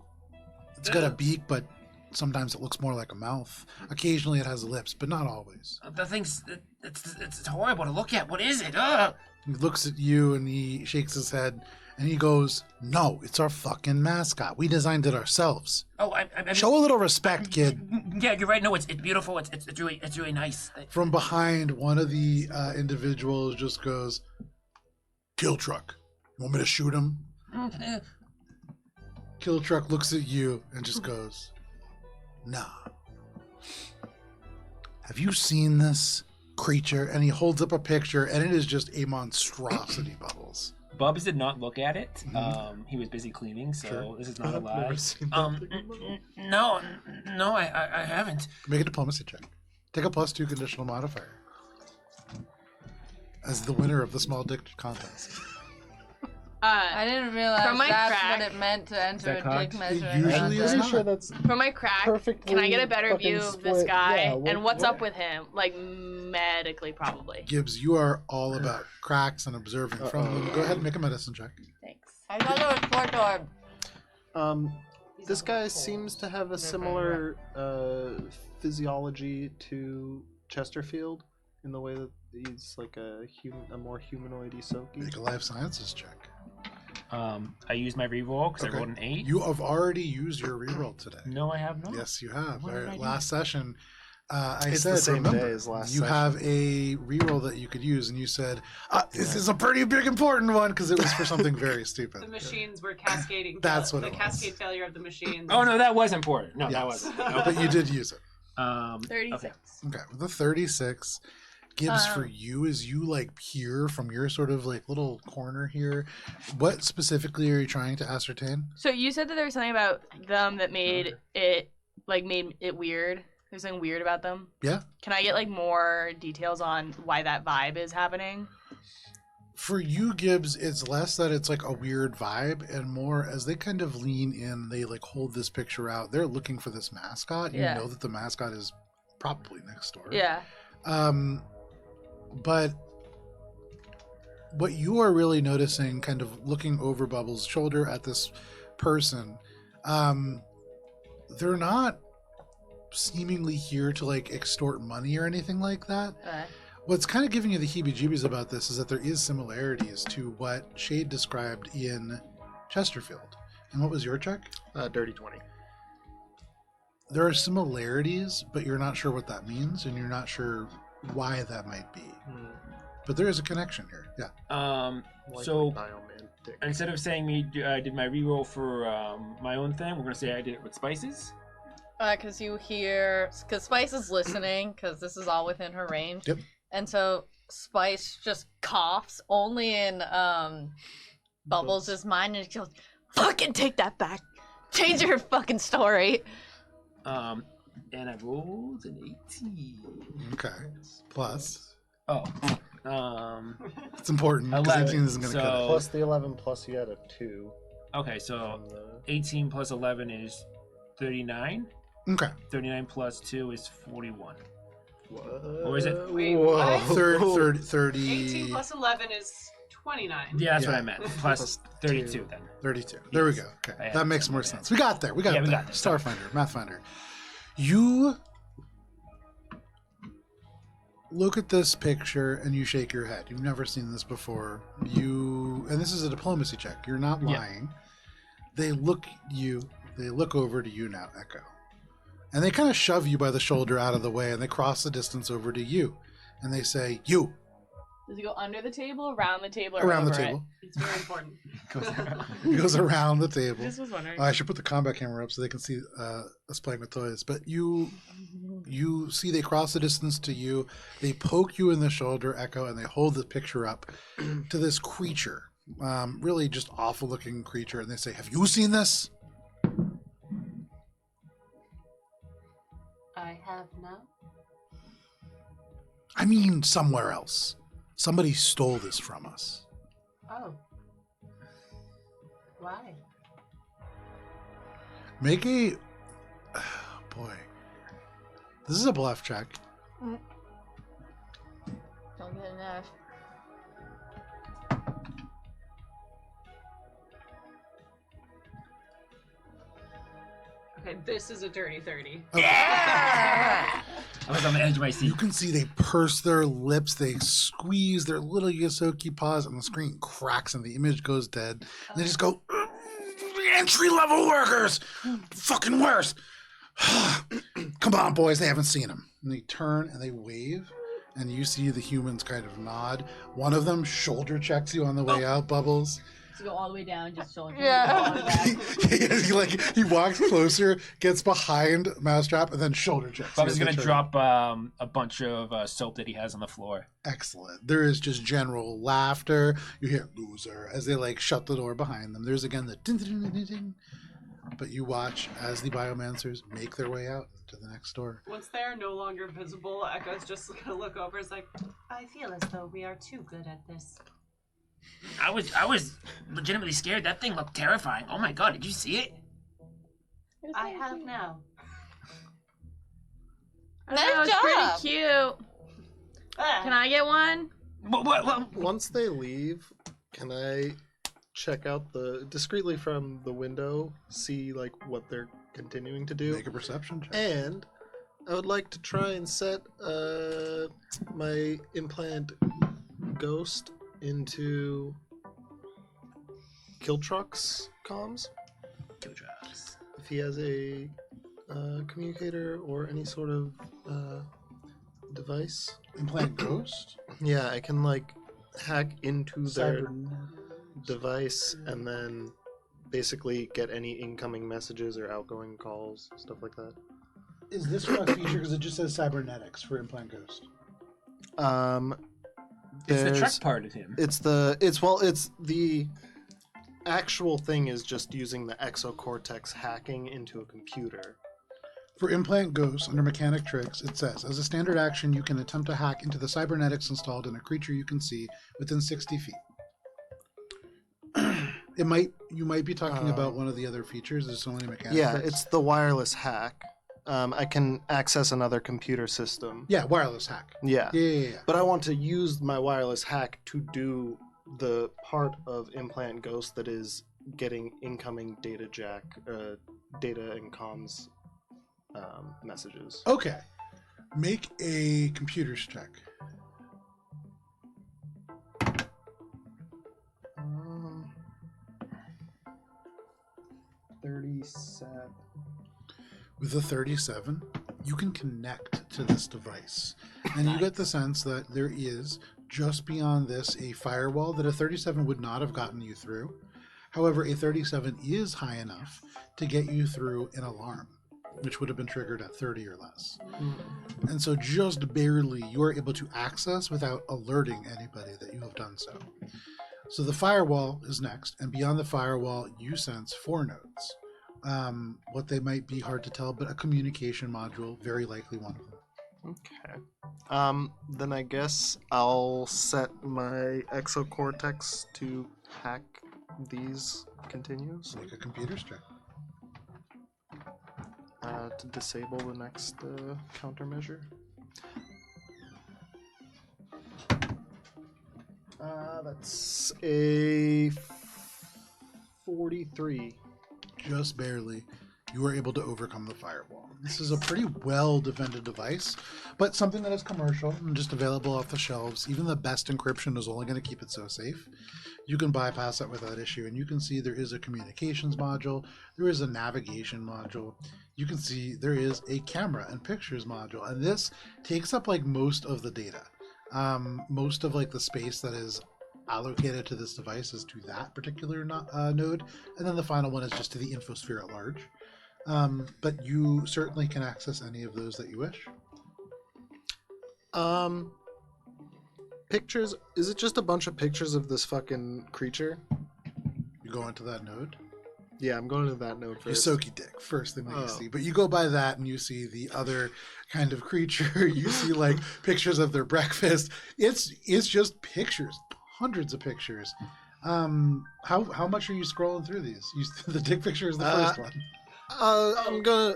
It's got a beak, but sometimes it looks more like a mouth. Occasionally it has lips, but not always. The thing's it's horrible to look at. What is it? Ugh. He looks at you and he shakes his head and he goes, "No, it's our fucking mascot. We designed it ourselves. Oh, I Show a little respect, kid." Yeah, you're right. No, it's beautiful. It's really nice. From behind, one of the individuals just goes, "Kill Truck. You want me to shoot him?" Kill Truck looks at you and just goes, "Nah. Have you seen this creature?" And he holds up a picture, and it is just a monstrosity, Bubbles. Bubs did not look at it. He was busy cleaning, so Sure. this is not a I've lie. never seen that thing in my life. No, I haven't. Make a diplomacy check. Take a +2 conditional modifier. As the winner of the small dick contest. I didn't realize From my that's crack- what it meant to enter that a cocked? dick measuring It usually is contest. not. Sure, that's From my crack, perfectly can I get a better fucking view of this split. guy? Yeah, And what's up with him? Like, medically, probably. Gibbs, you are all about cracks and observing from them. Go ahead and make a medicine check. Thanks. I thought it was Portor. This guy seems to have a similar physiology to Chesterfield in the way that he's like a more humanoidy Soki? Make a life sciences check. I used my reroll because Okay. I rolled an 8. You have already used your reroll today. No, I have not. Yes, you have. What did I do? Last session, I It's said, the same remember, day as last you session. have a reroll that you could use, and you said, this is a pretty big important one because it was for something very The stupid. machines were cascading. That's what the it was. cascade failure of the machines. Oh no, that was important. No, that Yes. wasn't. But you did use it. 36. Okay. Okay, with the 36, Gibbs, for you, as you like peer from your sort of like little corner here, what specifically are you trying to ascertain? So you said that there was something about them that made it weird. There's something weird about them. Yeah. Can I get like more details on why that vibe is happening? For you, Gibbs, it's less that it's like a weird vibe and more as they kind of lean in, they like hold this picture out. They're looking for this mascot. You Yeah. know that the mascot is probably next door. Yeah. But what you are really noticing, kind of looking over Bubbles' shoulder at this person, they're not seemingly here to like extort money or anything like that. What's kind of giving you the heebie-jeebies about this is that there is similarities to what Shade described in Chesterfield. And what was your check? Dirty 20. There are similarities, but you're not sure what that means, and you're not sure why that might be. But there is a connection here. Yeah. So biomantic. instead of saying I did my reroll for my own thing, we're gonna say I did it with spices. Because you hear, because Spice is listening, because this is all within her range. Yep. And so Spice just coughs only in Bubbles' mind, and she goes, "Fucking take that back, change your fucking story." And I rolled an 18. Okay. Plus. Oh. It's important because 11. 18 isn't going to cut it. Plus the 11 plus you had a 2. Okay, so on the- 18 plus 11 is 39. Okay. 39 plus 2 is 41. What? Or is it- Wait, Whoa. what? 30, 18 plus 11 is 29. Yeah, that's what Yeah. I meant. Plus 32 2. then. 32. There we Yes. go. Okay. I had That makes something more like that. sense. We got there. We got Yeah, we there. got there. Starfinder, Mathfinder. You look at this picture and you shake your head. You've never seen this before. And this is a diplomacy check. You're not Yeah. lying. They look over to you now, Echo. And they kind of shove you by the shoulder out of the way and they cross the distance over to you. And they say, "You." Does it go under the table, around the table, or Around the over it? table. It's very important. It goes around the table. Just was wondering. I should put the combat camera up so they can see us playing with toys. But you see they cross the distance to you. They poke you in the shoulder, Echo, and they hold the picture up to this creature. Really just awful looking creature. And they say, "Have you seen this?" I have now. I mean, somewhere else. Somebody stole this from us. Oh. Why? Make a... boy. This is a bluff check. Don't get an F. Okay, this is a dirty 30. I was on the edge of my seat. You can see they purse their lips, they squeeze their little Yosoki paws, and the screen cracks and the image goes dead. And they just go, "Entry level workers! Fucking worse! Come on, boys, they haven't seen him." And they turn and they wave, and you see the humans kind of nod. One of them shoulder checks you on the way out, Bubbles. To go all the way down, just showing. Yeah. he walks closer, gets behind Mousetrap, and then shoulder checks. Bubba's As gonna they turn. drop a bunch of soap that he has on the floor. Excellent. There is just general laughter. You hear "loser" as they like shut the door behind them. There's again the ding, ding, ding, ding, ding. But you watch as the biomancers make their way out to the next door. Once they are no longer visible, Echo's just gonna look over. It's like, I feel as though we are too good at this. I was legitimately scared. That thing looked terrifying. Oh my god, did you see it? I have now. I don't know, it's job. pretty cute. Can I get one? What? Once they leave, can I check out discreetly from the window, see like what they're continuing to do? Make a perception check. And I would like to try and set my implant ghost into Kiltruck's comms. Kiltrucks. If he has a communicator or any sort of device. Implant Ghost? Yeah, I can like hack into their Cyber. device and then basically get any incoming messages or outgoing calls, stuff like that. Is this a feature? Because it just says cybernetics for Implant Ghost. It's the there's- truck part of him. It's the actual thing is just using the exocortex hacking into a computer. For Implant Ghost, under Mechanic Tricks, it says, as a standard action, you can attempt to hack into the cybernetics installed in a creature you can see within 60 feet. You might be talking about one of the other features. There's only Mechanic Yeah, Tricks. it's the wireless hack. I can access another computer system. Yeah, wireless hack. Yeah. Yeah. But I want to use my wireless hack to do the part of Implant Ghost that is getting incoming data and comms messages. Okay. Make a computers check. 37. With a 37, you can connect to this device. And you get the sense that there is, just beyond this, a firewall that a 37 would not have gotten you through. However, a 37 is high enough to get you through an alarm, which would have been triggered at 30 or less. And so just barely you are able to access without alerting anybody that you have done so. So the firewall is next, and beyond the firewall, you sense 4 nodes. What they might be hard to tell, but a communication module, very likely one of them. Okay. Then I guess I'll set my exocortex to hack these continues Make a computer's check. to disable the next countermeasure. That's a 43. Just barely, you are able to overcome the firewall. This is a pretty well defended device, but something that is commercial and just available off the shelves. Even the best encryption is only going to keep it so safe. You can bypass it without issue, and you can see there is a communications module, there is a navigation module, you can see there is a camera and pictures module, and this takes up like most of the data. Most of like the space that is allocated to this device is to that particular node, and then the final one is just to the infosphere at large. But you certainly can access any of those that you wish. Pictures? Is it just a bunch of pictures of this fucking creature? You go into that node. Yeah, I'm going to that node You first. soaky dick, first thing that you Oh. see. But you go by that and you see the other kind of creature. You see like pictures of their breakfast. It's just pictures, hundreds of pictures. How much are you scrolling through these? The dick picture is the first one. I'm gonna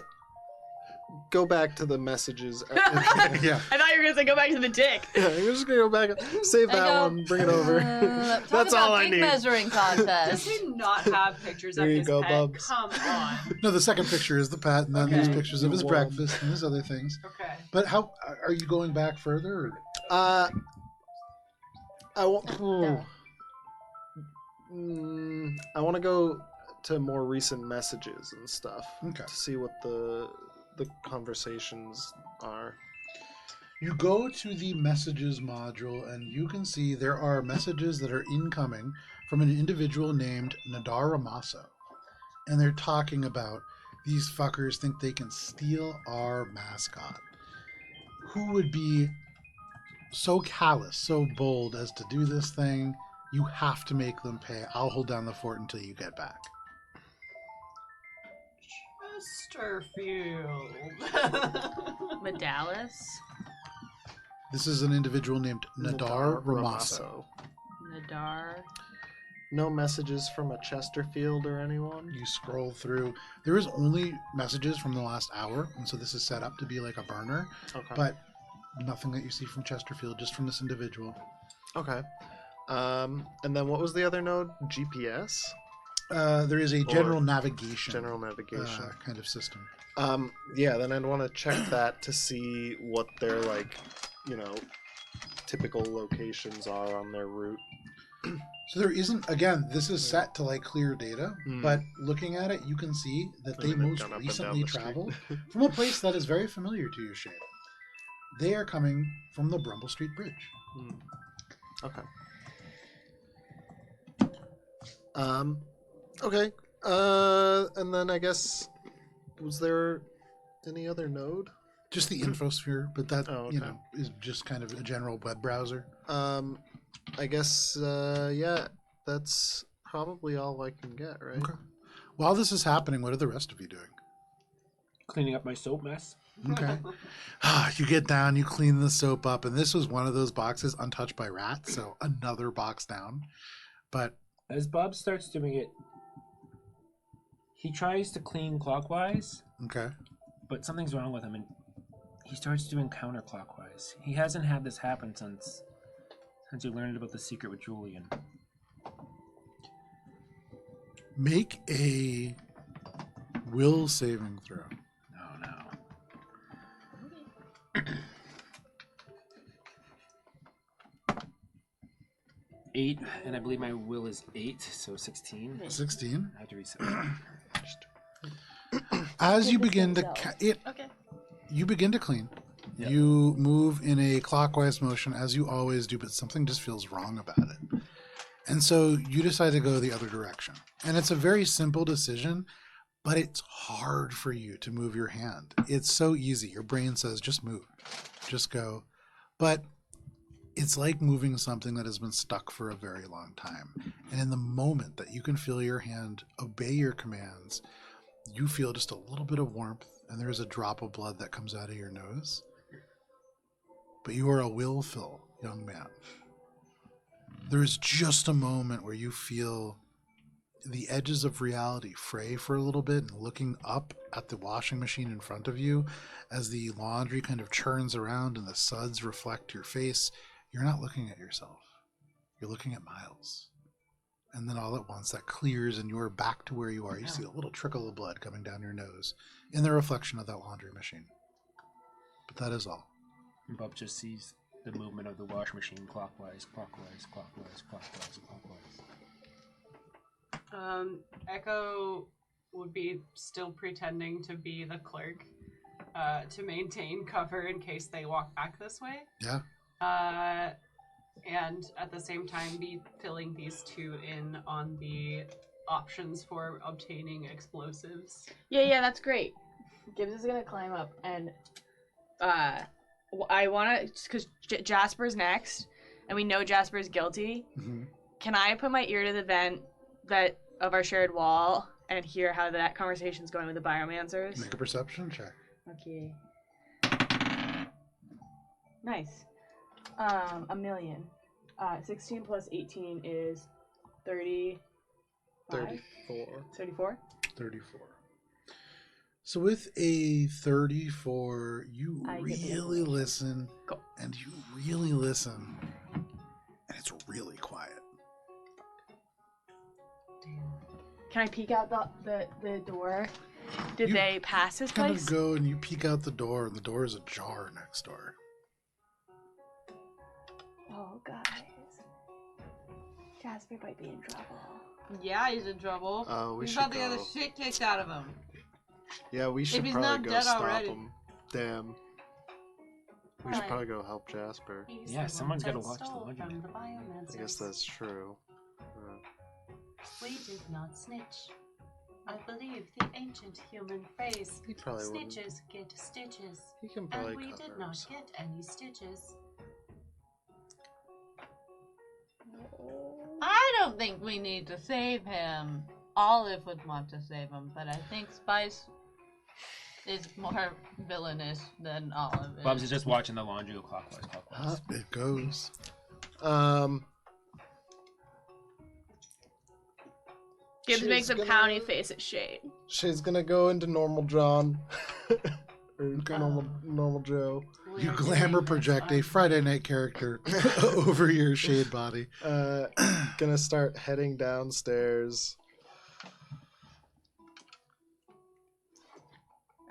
go back to the messages. Yeah. I thought you were gonna say go back to the dick. Yeah, I'm just gonna go back, save I that go, one, bring it over. Talk That's about all I dick need. measuring Does contest. he not have pictures There of you his go, pet? Bubs. Come on. No, the second picture is the pet, and then there's Okay. pictures of his Wow. breakfast and his other things. Okay. But how are you going back further? Or? I want. No. I want to go to more recent messages and stuff Okay. to see what the conversations are. You go to the messages module, and you can see there are messages that are incoming from an individual named Nadar Ramasso. And they're talking about these fuckers think they can steal our mascot. Who would be so callous, so bold as to do this thing? You have to make them pay. I'll hold down the fort until you get back. Chesterfield. Medalis. This is an individual named Nadar Ramasso. Nadar. No messages from a Chesterfield or anyone. You scroll through. There is only messages from the last hour, and so this is set up to be like a burner, Okay. but nothing that you see from Chesterfield, just from this individual. Okay. And then what was the other node? GPS. There is a general navigation. General navigation. Kind of system. Yeah, then I'd want to check that to see what their, like, typical locations are on their route. So there isn't, again, this is set to like clear data, but looking at it, you can see that they most recently traveled from a place that is very familiar to you, Shane. They are coming from the Brumble Street Bridge. Okay. Okay. And then I guess, was there any other node? Just the infosphere, but that, is just kind of a general web browser. I guess, yeah, that's probably all I can get, right? Okay. While this is happening, what are the rest of you doing? Cleaning up my soap mess. Okay. You get down, you clean the soap up, and this was one of those boxes untouched by rats, so another box down. But as Bob starts doing it, he tries to clean clockwise. Okay. But something's wrong with him, and he starts doing counterclockwise. He hasn't had this happen since you learned about the secret with Julian. Make a will saving throw. Oh no. 8, and I believe my will is 8, so 16. 16. I have to reset. As you begin to you begin to clean. Yep. You move in a clockwise motion as you always do, but something just feels wrong about it. And so you decide to go the other direction. And it's a very simple decision, but it's hard for you to move your hand. It's so easy. Your brain says, just move, just go. But it's like moving something that has been stuck for a very long time. And in the moment that you can feel your hand obey your commands, you feel just a little bit of warmth, and there's a drop of blood that comes out of your nose. But you are a willful young man. There is just a moment where you feel the edges of reality fray for a little bit, and looking up at the washing machine in front of you as the laundry kind of churns around and the suds reflect your face, you're not looking at yourself. You're looking at Miles. And then all at once that clears and you're back to where you are. You see a little trickle of blood coming down your nose in the reflection of that laundry machine. But that is all. Bob just sees the movement of the wash machine clockwise, clockwise, clockwise, clockwise, clockwise. Echo would be still pretending to be the clerk to maintain cover in case they walk back this way. Yeah. And at the same time be filling these two in on the options for obtaining explosives. Yeah, that's great. Gibbs is gonna climb up, and I wanna, because Jasper's next, and we know Jasper's guilty. Mm-hmm. Can I put my ear to the vent that of our shared wall and hear how that conversation's going with the biomancers? Make a perception check. Okay. Nice. A million. 16 plus 18 is 35? 34. 34? 34. So with a 34, you really listen, Cool. and you really listen, and it's really quiet. Can I peek out the door? Did You they pass this Kind place? of go and you peek out the door, and the door is ajar next door. Oh, guys. Jasper might be in trouble. Yeah, he's in trouble. We he's should about to get go. the shit kicked out of him. Yeah, we should he's probably not go dead stop already. him. Damn. We should probably go help Jasper. He's Yeah, the someone's one gotta that watch the stole laundry. from the biomancers. I guess that's true. We did not snitch. I believe the ancient human phrase, He probably wouldn't. snitches get stitches. He can probably And we cover did not himself. get any stitches. I don't think we need to save him. Olive would want to save him, but I think Spice is more villainous than Olive is. Bob's just watching the laundry go clockwise, clockwise. It goes. Gibbs She's makes a gonna- pouty face at Shade. She's gonna go into normal John. Or normal Joe. You glamour project a Friday night character over your shade body. Gonna start heading downstairs.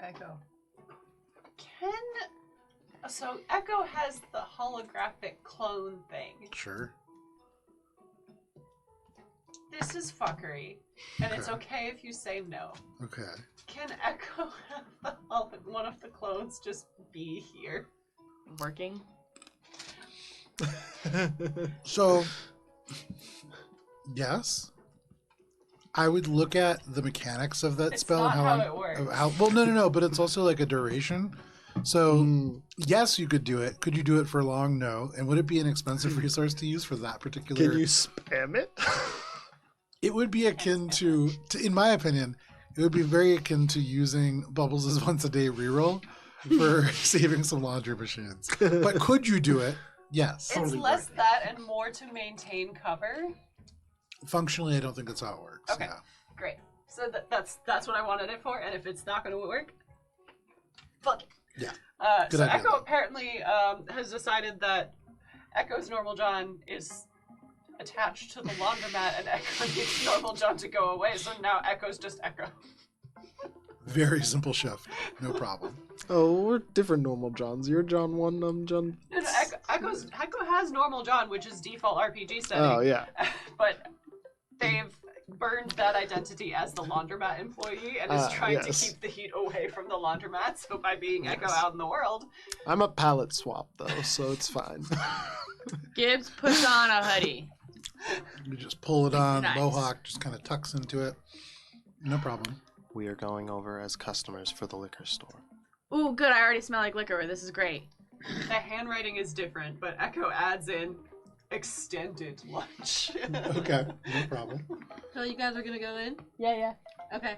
Echo. So Echo has the holographic clone thing. Sure. This is fuckery, and it's okay if you say no. Okay. Can Echo have one of the clones just be here? Working. So, yes. I would look at the mechanics of that It's spell. not how long- it works. well, no, but it's also like a duration. So, yes, you could do it. Could you do it for long? No. And would it be an expensive resource to use for that particular? Can you spam it? It would be akin to, in my opinion, it would be very akin to using Bubbles as once a day reroll for saving some laundry machines. But could you do it? Yes. It's less that and more to maintain cover. Functionally, I don't think that's how it works. Okay. Yeah. Great. So that's what I wanted it for, and if it's not going to work, fuck it. Yeah. So idea, Echo though. apparently has decided that Echo's normal John is attached to the laundromat, and Echo needs normal John to go away. So now Echo's just Echo. Very simple shift. No problem. Oh, we're different normal Johns. You're John 1, I'm John... No, Echo has normal John, which is default RPG setting. Oh, yeah. But they've burned that identity as the laundromat employee and is trying yes. to keep the heat away from the laundromat. So by being Echo out in the world, I'm a palette swap, though, so it's fine. Gibbs puts on a hoodie. You just pull it on. Nice. Mohawk just kind of tucks into it. No problem. We are going over as customers for the liquor store. Ooh, good. I already smell like liquor. This is great. the handwriting is different, but Echo adds in extended lunch. Okay, no problem. So you guys are gonna go in? Yeah. Okay.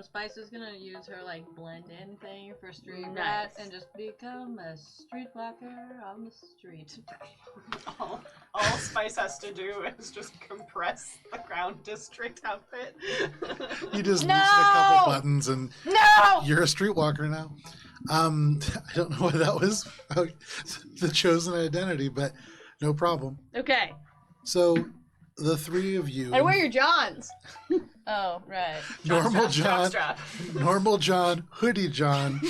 Spice is gonna use her like blend in thing for street Nice. rat and just become a streetwalker on the street. all Spice has to do is just compress the ground district outfit. You just No! loosen a couple buttons and No! you're a streetwalker now. I don't know what that was, the chosen identity, but no problem. Okay. So the three of you, And where are your Johns? Oh, right. Normal John, Jockstrap. Normal John, Hoodie John,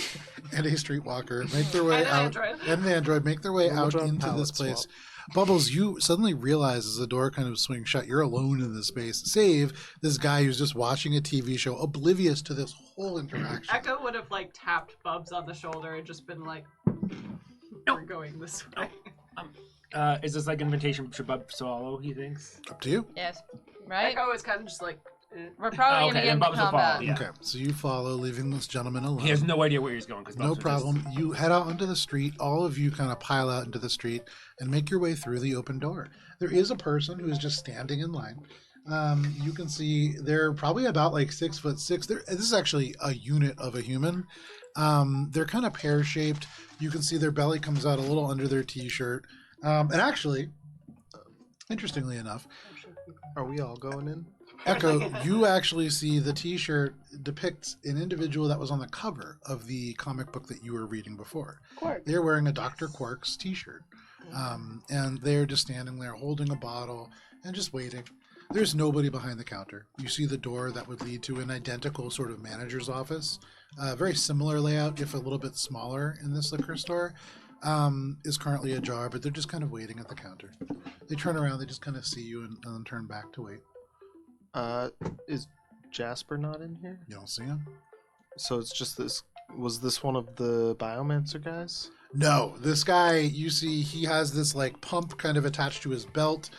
and a streetwalker make their way And an out, android. and an android make their way Normal out John into palette this place. swap. Bubbles, you suddenly realize as the door kind of swings shut, you're alone in this space, save this guy who's just watching a TV show, oblivious to this whole interaction. Echo would have like tapped Bubs on the shoulder and just been like, "We're going this way." Is this like an invitation to Bub Swallow, he thinks? Up to you. Yes. Right? Echo is kind of just like, We're probably Oh, gonna okay, get then into Bubs will combat. follow, yeah. Okay, so you follow, leaving this gentleman alone. He has no idea where he's going. Cause No Bubs will problem. You head out onto the street. All of you kind of pile out into the street and make your way through the open door. There is a person who is just standing in line. You can see they're probably about like 6'6". This is actually a unit of a human. They're kind of pear-shaped. You can see their belly comes out a little under their t-shirt. And actually, interestingly enough, Are we all going in? Echo, you actually see the t-shirt depicts an individual that was on the cover of the comic book that you were reading before. Quark. They're wearing a Dr. Quark's t-shirt. And they're just standing there holding a bottle and just waiting. There's nobody behind the counter. You see the door that would lead to an identical sort of manager's office. Very similar layout, if a little bit smaller in this liquor store, is currently ajar, but they're just kind of waiting at the counter. They turn around, they just kind of see you and then turn back to wait. Is Jasper not in here? You don't see him? So it's just this. Was this one of the Biomancer guys? No, this guy, you see, he has this like pump kind of attached to his belt.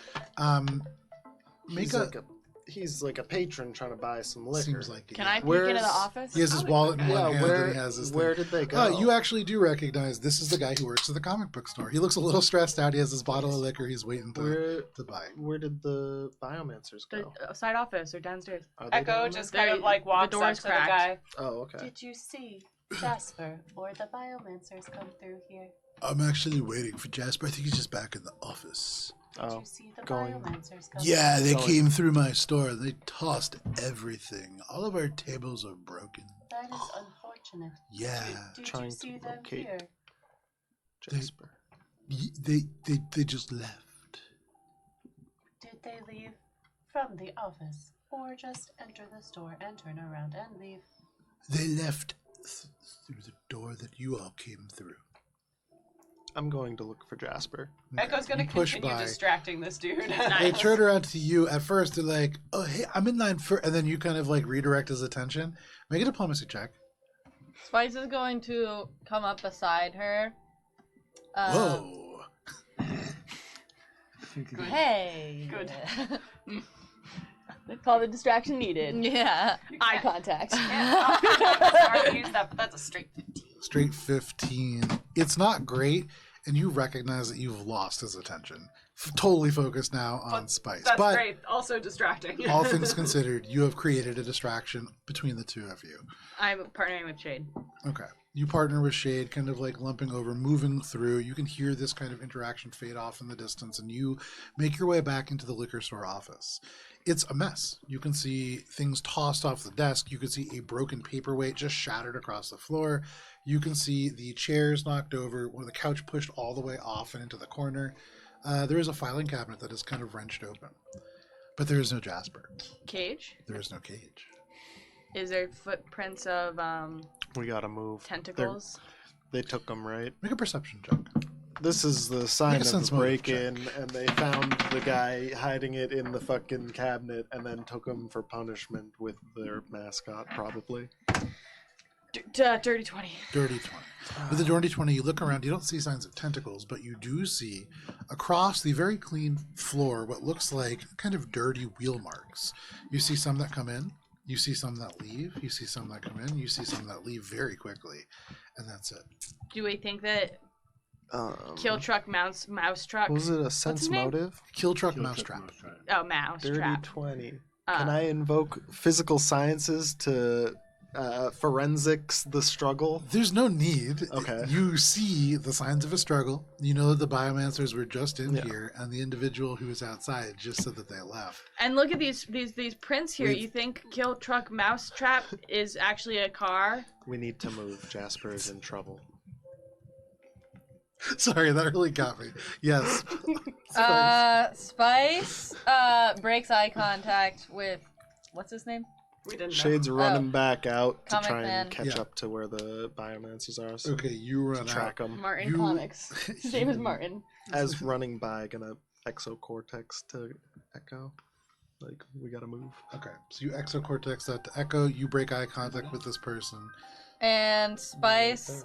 He's like a patron trying to buy some liquor. Seems like it, Can yeah. I peek Where's- into the office? He has his wallet in one hand and he has his where thing. did they go? You actually do recognize this is the guy who works at the comic book store. He looks a little stressed out. He has his bottle of liquor he's waiting to buy. Where did the Biomancers The go? side office or downstairs. Are they Echo down just there? kind of like walks The up door's to the cracked. guy. there? Oh, okay. Did you see Jasper or the Biomancers come through here? I'm actually waiting for Jasper. I think he's just back in the office. Did Oh, you see the going- Biomancers come Yeah, they Going. came through my store. They tossed everything. All of our tables are broken. That is unfortunate. Yeah. Did you Trying to see them locate- here? Jasper. They just left. Did they leave from the office or just enter the store and turn around and leave? They left through the door that you all came through. I'm going to look for Jasper. Echo's gonna You push continue by. distracting this dude. They turn around to you. At first, they're like, "Oh, hey, I'm in line for," and then you kind of like redirect his attention. Make a diplomacy check. Spice is going to come up beside her. Whoa! Hey. Good. Call the distraction needed. Yeah. Eye contact. Sorry, use that, but that's a straight 15. Straight 15. It's not great, and you recognize that you've lost his attention. Totally focused now on But Spice. That's but great. Also distracting. all things considered, you have created a distraction between the two of you. I'm partnering with Shade. Okay. You partner with Shade, kind of like lumping over, moving through. You can hear this kind of interaction fade off in the distance, and you make your way back into the liquor store office. It's a mess. You can see things tossed off the desk. You can see a broken paperweight just shattered across the floor. You can see the chairs knocked over, or the couch pushed all the way off and into the corner. There is a filing cabinet that is kind of wrenched open. But there is no Jasper. Cage? There is no cage. Is there footprints of We gotta move. tentacles? They took them, right? Make a perception check. This is the sign Make a of sense the motive break-in, and they found the guy hiding it in the fucking cabinet, and then took him for punishment with their mascot, probably. Dirty 20. Dirty 20. With the dirty 20, you look around, you don't see signs of tentacles, but you do see across the very clean floor what looks like kind of dirty wheel marks. You see some that come in, you see some that leave, you see some that come in, you see some that leave very quickly, and that's it. Do we think that Kill Truck Mouse Truck? Was it a his sense name? motive? Kill truck mousetrap. Oh, Mouse Dirty Trap. 20. Can I invoke physical sciences to forensics the struggle? There's no need. Okay. You see the signs of a struggle. You know that the biomancers were just in Yeah. here, and the individual who was outside just said that they left. And look at these prints here. We've- You think Kill Truck Mouse Trap is actually a car? We need to move. Jasper is in trouble. Sorry, that really got me. Yes. Spice breaks eye contact with what's his name? We didn't know. Shade's running back out to Comic try Man. and catch Yeah. up to where the biomancers are, so Okay, you run track out. them. Martin You- Comics. His name is Martin. As running by, gonna exocortex to Echo. Like, we gotta move. Okay, so you exocortex that to Echo. You break eye contact with this person. And Spice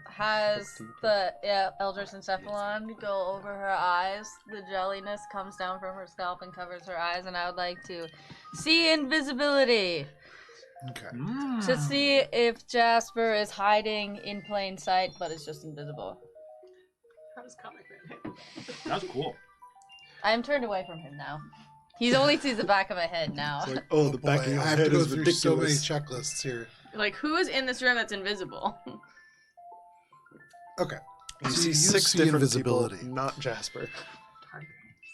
has the Eldritch Encephalon go over her eyes. The jelliness comes down from her scalp and covers her eyes, and I would like to see invisibility Okay. to see if Jasper is hiding in plain sight, but is just invisible. How does Comic Man hit? That's cool. I am turned away from him now. He only sees the back of my head now. It's like, oh, the back Boy, of your I have head to go is through ridiculous. so many checklists here. Like, who is in this room that's invisible? Okay. You So see you six see different invisibility. people, not Jasper.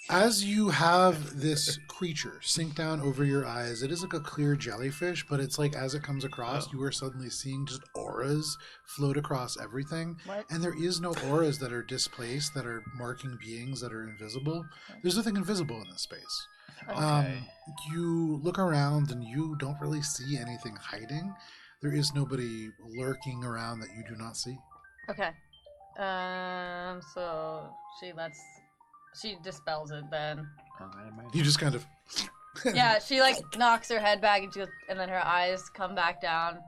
As you have this creature sink down over your eyes, it is like a clear jellyfish, but it's like as it comes across, you are suddenly seeing just auras float across everything. What? And there is no auras that are displaced, that are marking beings that are invisible. There's nothing invisible in this space. You look around and you don't really see anything hiding. There is nobody lurking around that you do not see. Okay. So she dispels it then. You just kind of Yeah, she like knocks her head back and she goes, and then her eyes come back down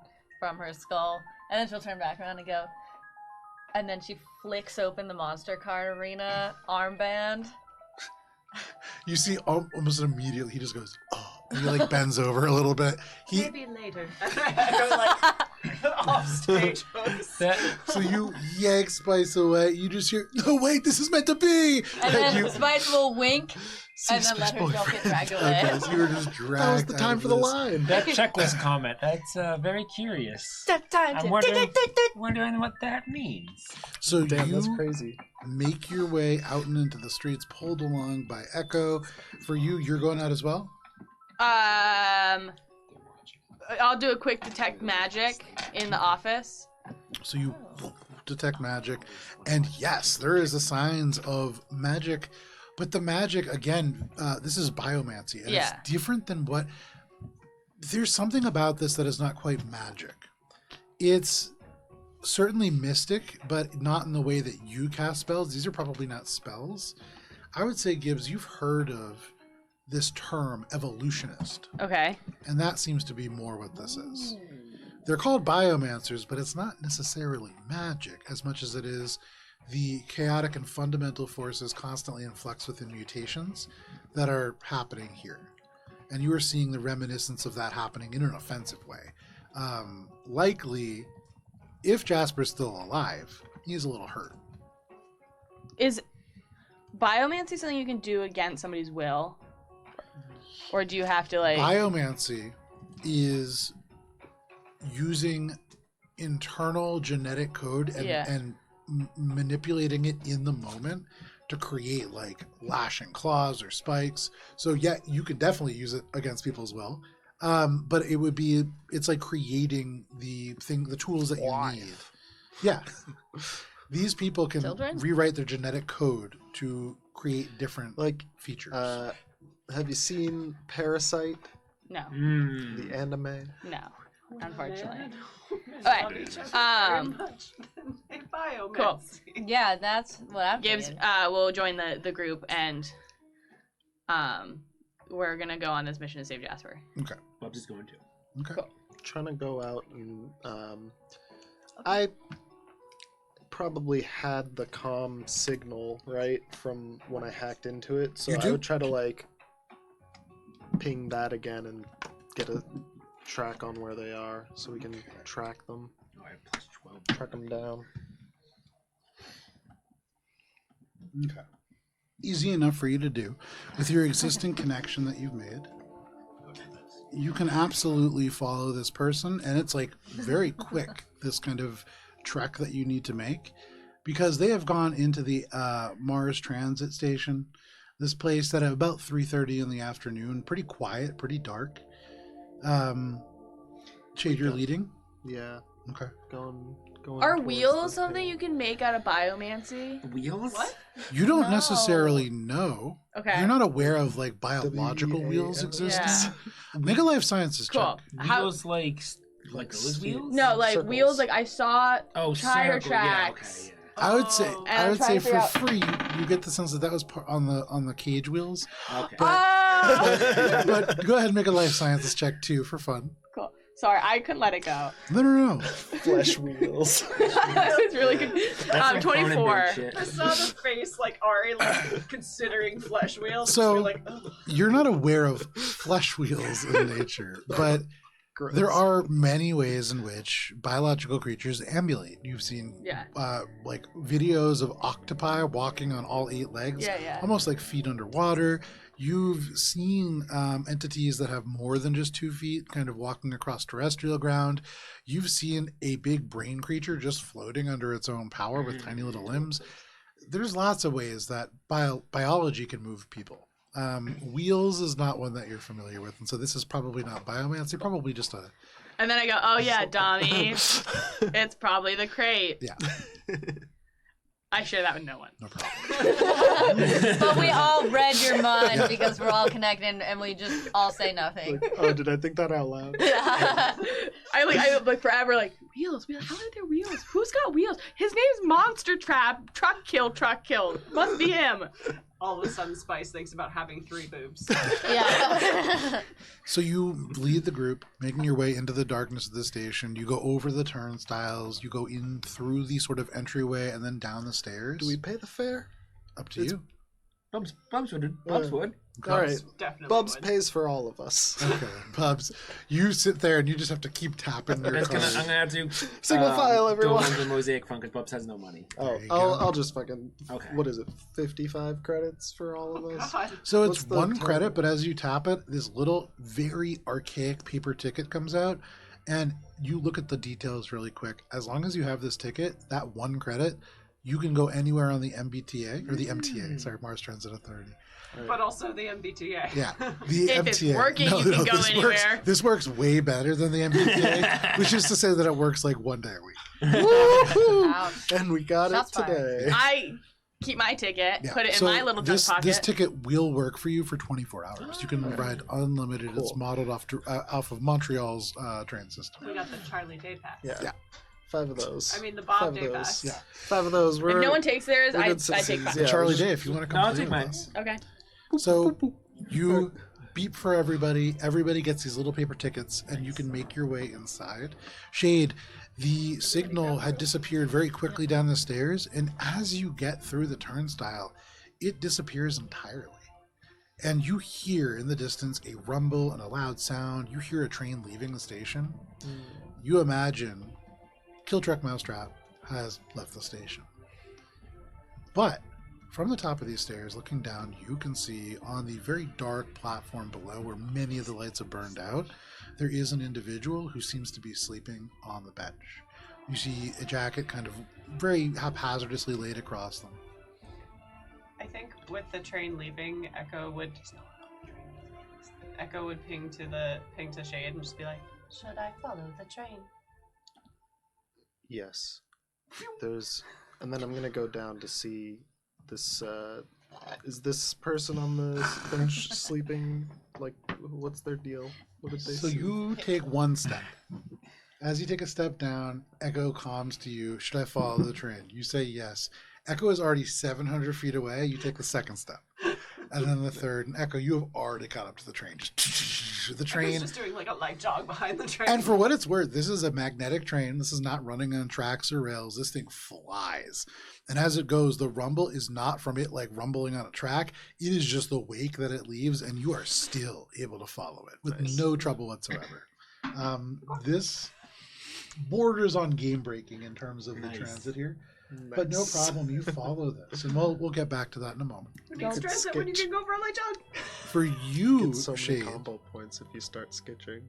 from her skull, and then she'll turn back around and go, and then she flicks open the Monster Card Arena armband. You see almost immediately he just goes, oh, and he like bends over a little bit. He Maybe later. Go like off stage hooks. So you yank Spice away. You just hear, no, wait, this is meant to be. And then you Spice will wink see and then Spice let herself boyfriend. get dragged away. Okay, so you were just dragged. That was the out time of for the this. line. That checklist comment, that's very curious. I'm wondering what that means. So Damn, that's you crazy. make your way out and into the streets, pulled along by Echo. For you, you're going out as well? I'll do a quick detect magic in the office. So you detect magic, and yes, there is the signs of magic, but the magic, again, this is biomancy, and Yeah. it's different than what... There's something about this that is not quite magic. It's certainly mystic, but not in the way that you cast spells. These are probably not spells. I would say, Gibbs, you've heard of this term evolutionist, Okay. and that seems to be more what this is. They're called biomancers, but it's not necessarily magic as much as it is the chaotic and fundamental forces constantly in flux within mutations that are happening here. And you are seeing the reminiscence of that happening in an offensive way. Likely, if Jasper's still alive, he's a little hurt. Is biomancy something you can do against somebody's will? Or do you have to, like... Biomancy is using internal genetic code and manipulating it in the moment to create like lashing claws or spikes. So yeah, you can definitely use it against people's will. But it's like creating the tools that you need. Yeah. These people can rewrite their genetic code to create different features. Have you seen Parasite? No. The anime? No. Unfortunately. Okay. Cool. Yeah, that's what I'm Gibbs thinking. will join the group, and we're gonna go on this mission to save Jasper. Okay. Bubs is going to. Okay. Cool. Trying to go out and I probably had the comm signal right from when I hacked into it, so I would try to like ping that again and get a track on where they are so we can track them. Oh, I have plus 12. Track them down. Okay. Easy enough for you to do. With your existing connection that you've made, you can absolutely follow this person, and it's like very quick, this kind of trek that you need to make, because they have gone into the Mars Transit Station, this place that at about 3:30 in the afternoon, pretty quiet, pretty dark. Chade, you're leading? Yeah. Okay. Going Are towards wheels the something thing. you can make out of biomancy? Wheels? What? You don't No. necessarily know. Okay. You're not aware of like biological wheels WEALS. existing. Yeah. Make a life sciences Cool. check. How? Wheels like those wheels? No, like Circles. wheels. Like I saw Oh, tire circle. Yeah, okay, tracks. yeah. I would say, Oh. And I I'm would trying say to for figure free, you get the sense that that was on the cage wheels. Okay. Oh! But go ahead and make a life sciences check too for fun. Cool. Sorry, I couldn't let it go. No. Flesh wheels. It was really good. That's some 24. Cronenberg shit. I saw the face like Ari like considering flesh wheels. So- You're like, ugh. You're not aware of flesh wheels in nature, but Gross. there are many ways in which biological creatures ambulate. You've seen Yeah. like videos of octopi walking on all 8 legs, Yeah. almost like feet underwater. You've seen entities that have more than just 2 feet kind of walking across terrestrial ground. You've seen a big brain creature just floating under its own power with tiny little limbs. There's lots of ways that biology can move people. Wheels is not one that you're familiar with, and so this is probably not biomancy, probably just a... And then I go, oh yeah, dummy. It's probably the crate. Yeah, I share that with no one. no problem. But we all read your mind because we're all connected and we just all say nothing. Like, oh, did I think that out loud? I like forever like wheels. How are there wheels? Who's got wheels? His name's Monster Trap. Truck kill. Must be him. All of a sudden Spice thinks about having 3 boobs. Yeah. So you lead the group, making your way into the darkness of the station. You go over the turnstiles. You go in through the sort of entryway and then down the stairs. Do we pay the fare? Up to you. Bubs would. Bubs would. All right. Definitely Bubs would. pays for all of us. Okay, Bubs. You sit there and you just have to keep tapping your I'm cards. gonna have to Single file, go everyone. on the Mosaic Fund because Bubs has no money. Oh, There you I'll go. just fucking. Okay. What is it? 55 credits for all of us. God. So What's it's the 1 total? credit, but as you tap it, this little, very archaic paper ticket comes out, and you look at the details really quick. As long as you have this ticket, that 1 credit, you can go anywhere on the MBTA, or the MTA, sorry, Mars Transit Authority. But also the MBTA. Yeah, the If MTA. it's working, you can go this anywhere. This works way better than the MBTA, which is to say that it works like 1 day a week. Woohoo! Ouch. And we got Shots it fired. today. keep my ticket, Yeah. put it in So my little this, junk pocket. This ticket will work for you for 24 hours. You can ride unlimited. It's Cool. modeled off of Montreal's train system. We got the Charlie Day Pass. Yeah. 5 of those. I mean, the Bob 5 Day of those. Pass. Yeah. 5 of those. If no one takes theirs, we're I good take citizens, mine. yeah. Charlie we're Day, if you want to come No, I'll play take with mine. us. Okay. So you beep for everybody. Everybody gets these little paper tickets, and you can make your way inside. Shade, the signal had disappeared very quickly down the stairs, and as you get through the turnstile, it disappears entirely. And you hear in the distance a rumble and a loud sound. You hear a train leaving the station. You imagine Killtruck Mousetrap has left the station. But from the top of these stairs, looking down, you can see on the very dark platform below, where many of the lights have burned out, there is an individual who seems to be sleeping on the bench. You see a jacket kind of very haphazardly laid across them. I think with the train leaving, Echo would ping to Shade and just be like, "Should I follow the train?" Yes. There's, and then I'm gonna go down to see this. Is this person on the bench sleeping? Like, what's their deal? What did they So see? you take one step. As you take a step down, Echo calms to you. Should I follow the train? You say yes. Echo is already 700 feet away. You take the second step. And then the third. And Echo, you have already caught up to the train. Just the Echo's train. just doing like a light jog behind the train. And for what it's worth, this is a magnetic train. This is not running on tracks or rails. This thing flies. And as it goes, the rumble is not from it like rumbling on a track. It is just the wake that it leaves, and you are still able to follow it with Nice. no trouble whatsoever. This borders on game breaking in terms of the Nice. transit here. But no Nice. problem, you follow this. And we'll get back to that in a moment. Who needs transit when you sketch. can go for a light jog? For you, Get so many Shade, combo points if you start sketching.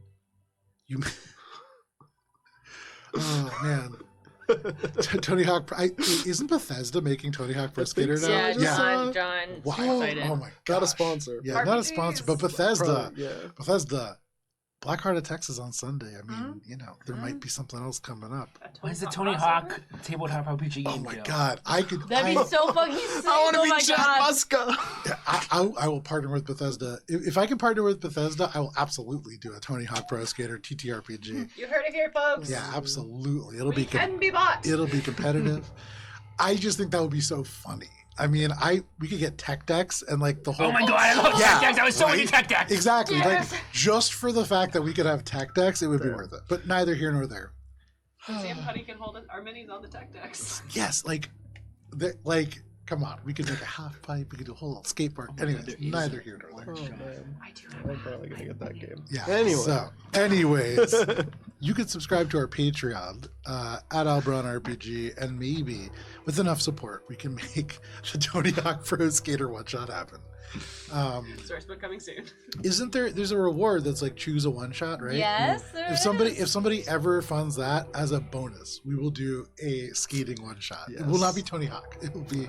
you oh man. Tony Hawk. Isn't Bethesda making Tony Hawk Pro Skater now? Yeah, Yeah. John's Wow. excited. Oh my god. Not a sponsor. Yeah, not a sponsor, but Bethesda. Probably, yeah. Bethesda. Black Heart of Texas on Sunday. I mean, there might be something else coming up. When's the Tony Hawk tabletop RPG Oh game my go? god. I could That'd be so fucking sick. I want to Oh be my Jack god. Muska. Yeah, I will partner with Bethesda. If I can partner with Bethesda, I will absolutely do a Tony Hawk Pro Skater TTRPG. You heard it here, folks. Yeah, absolutely. It'll We be can be bought. it'll be competitive. I just think that would be so funny. I mean, we could get tech decks and like the whole. Oh my god, I love Yeah, tech decks. I was so right? into tech decks. Exactly. Yes. Like just for the fact that we could have tech decks, it would be worth it. But neither here nor there. See if Honey can hold our minis on the tech decks. Yes, come on, we could make a half pipe. We could do a whole little skateboard. Anyways, neither here nor there. Oh man, I do have I'm probably gonna get that game. Yeah. Anyway. So, anyways, you can subscribe to our Patreon at Albron RPG, and maybe with enough support, we can make the Tony Hawk Pro Skater one shot happen. Source book coming soon. Isn't there? There's a reward that's like choose a one shot, right? Yes, there If somebody ever funds that as a bonus, we will do a skating one shot. It will not be Tony Hawk. It will be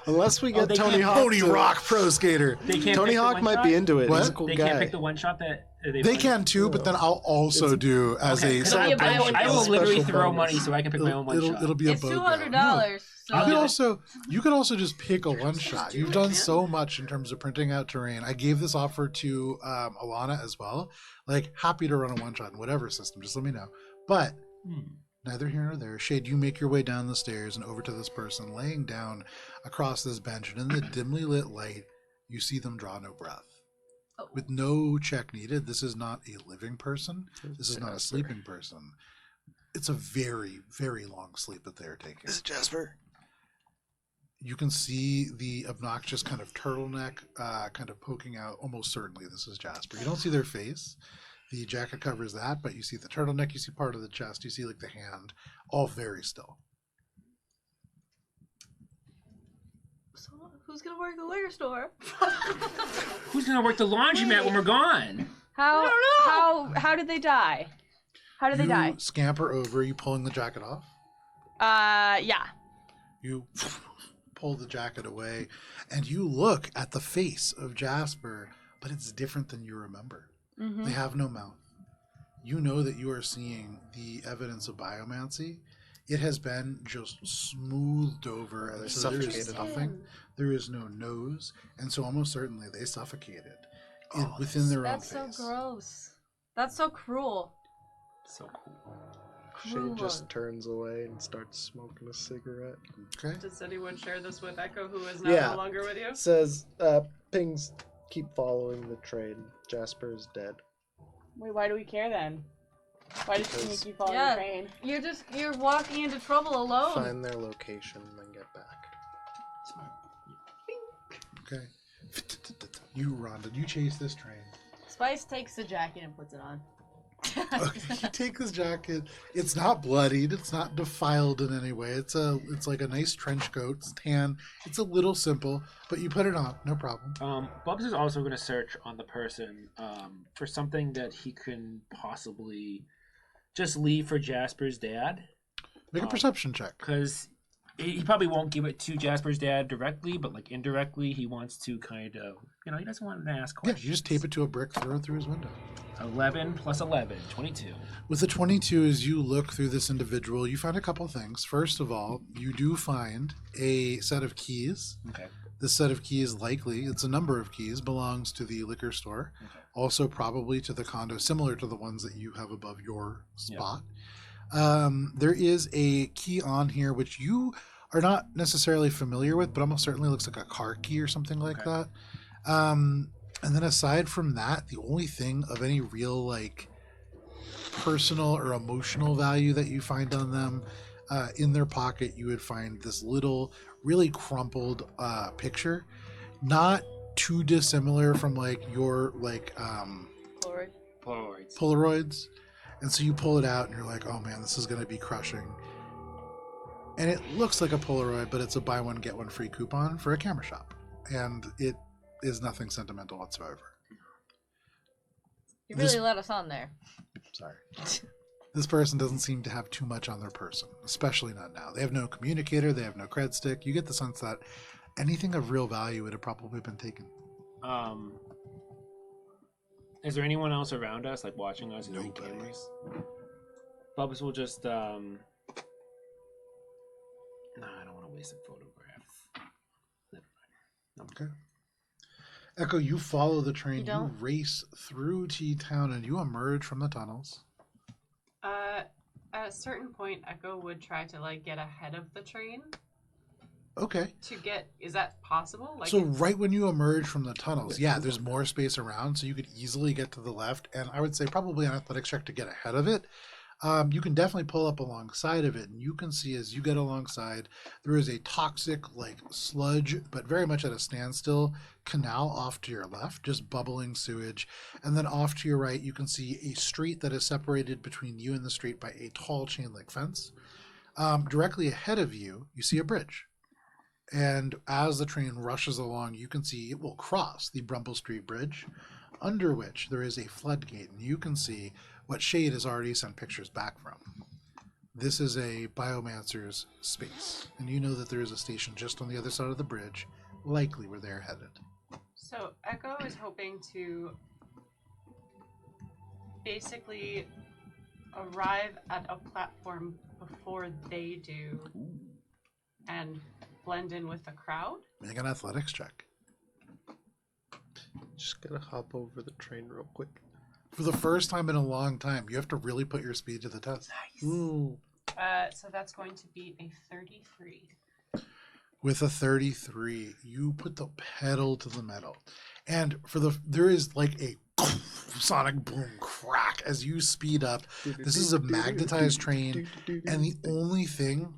Unless we get they Tony can't- Hawk. Tony to- Rock Pro Skater. They can't Tony pick the Hawk one might shot? be into it. What? He's a cool They guy. can't pick the one shot that They can too, but then I'll also do as Okay, a 'cause side I will- bonus. I will Special literally throw bonus. money so I can pick my own one shot. It'll be a It's BOGO. $200. No. So You could also just pick a one shot. You've done so much in terms of printing out terrain. I gave this offer to Alana as well. Like, happy to run a one shot in whatever system. Just let me know. But neither here nor there. Shade, you make your way down the stairs and over to this person laying down across this bench, and in the dimly lit light, you see them draw no breath. With no check needed, this is not a living person. This is not a sleeping person. It's a very, very long sleep that they're taking. Is it Jasper? You can see the obnoxious kind of turtleneck kind of poking out. Almost certainly this is Jasper. You don't see their face. The jacket covers that, but you see the turtleneck, you see part of the chest, you see like the hand, all very still. So who's gonna work the liquor store? Who's gonna work the laundromat when we're gone? How did they die? How did they You die? scamper over, you pulling the jacket off. Yeah. You pull the jacket away, and you look at the face of Jasper, but it's different than you remember. Mm-hmm. They have no mouth. You know that you are seeing the evidence of biomancy. It has been just smoothed over, and They so there is suffocated. nothing. There is no nose, and so almost certainly they suffocated Oh, within their own That's face. so gross. That's so cruel. So cool. Shane just turns away and starts smoking a cigarette. Okay. Does anyone share this with Echo, who is now Yeah. no longer with you? Says, pings keep following the train. Jasper is dead. Wait, why do we care then? Why did she Because- make you follow Yeah. the train? You're walking into trouble alone. Find their location and then get back. Okay. You, Rhonda, you chase this train. Spice takes the jacket and puts it on. Okay, you take this jacket. It's not bloodied. It's not defiled in any way. It's like a nice trench coat. It's tan. It's a little simple, but you put it on, no problem. Bubs is also going to search on the person for something that he can possibly just leave for Jasper's dad. Make a perception check. Because he probably won't give it to Jasper's dad directly, but like indirectly, he wants to kind of, he doesn't want to ask Yeah, questions. you just tape it to a brick, throw it through his window. 11 plus 11, 22. With the 22, as you look through this individual, you find a couple things. First of all, you do find a set of keys. Okay. This set of keys likely, it's a number of keys, belongs to the liquor store. Okay. Also probably to the condo, similar to the ones that you have above your spot. There is a key on here which you are not necessarily familiar with, but almost certainly looks like a car key or something like Okay. that. And then aside from that, the only thing of any real like personal or emotional value that you find on them, in their pocket, you would find this little, really crumpled picture, not too dissimilar from like your Lord. Polaroids. Polaroids. And so you pull it out and you're like, oh man, this is going to be crushing. And it looks like a Polaroid, but it's a buy one, get one free coupon for a camera shop. And it is nothing sentimental whatsoever. You This- really let us on there. Sorry. This person doesn't seem to have too much on their person, especially not now. They have no communicator, they have no cred stick. You get the sense that anything of real value would have probably been taken. Is there anyone else around us, like watching us? Is there any Nobody. cameras? Bubs will just, Nah, I don't want to waste a photograph. Okay. Echo, you follow the train, You you don't? race through T-Town, and you emerge from the tunnels. At a certain point, Echo would try to get ahead of the train Okay. to get. Is that possible? So right when you emerge from the tunnels, yeah, there's more space around, so you could easily get to the left, and I would say probably an athletics check to get ahead of it. You can definitely pull up alongside of it, and you can see as you get alongside, there is a toxic, sludge, but very much at a standstill, canal off to your left, just bubbling sewage. And then off to your right, you can see a street that is separated between you and the street by a tall chain link fence. Directly ahead of you, you see a bridge. And as the train rushes along, you can see it will cross the Brumple Street Bridge, under which there is a floodgate, and you can see what Shade has already sent pictures back from. This is a biomancer's space, and you know that there is a station just on the other side of the bridge, likely where they're headed. So Echo is hoping to basically arrive at a platform before they do and blend in with the crowd. Make an athletics check. Just gotta hop over the train real quick. For the first time in a long time, you have to really put your speed to the test. Ooh. So that's going to be a 33. With a 33, you put the pedal to the metal. And there is like a sonic boom crack as you speed up. This is a magnetized train, and the only thing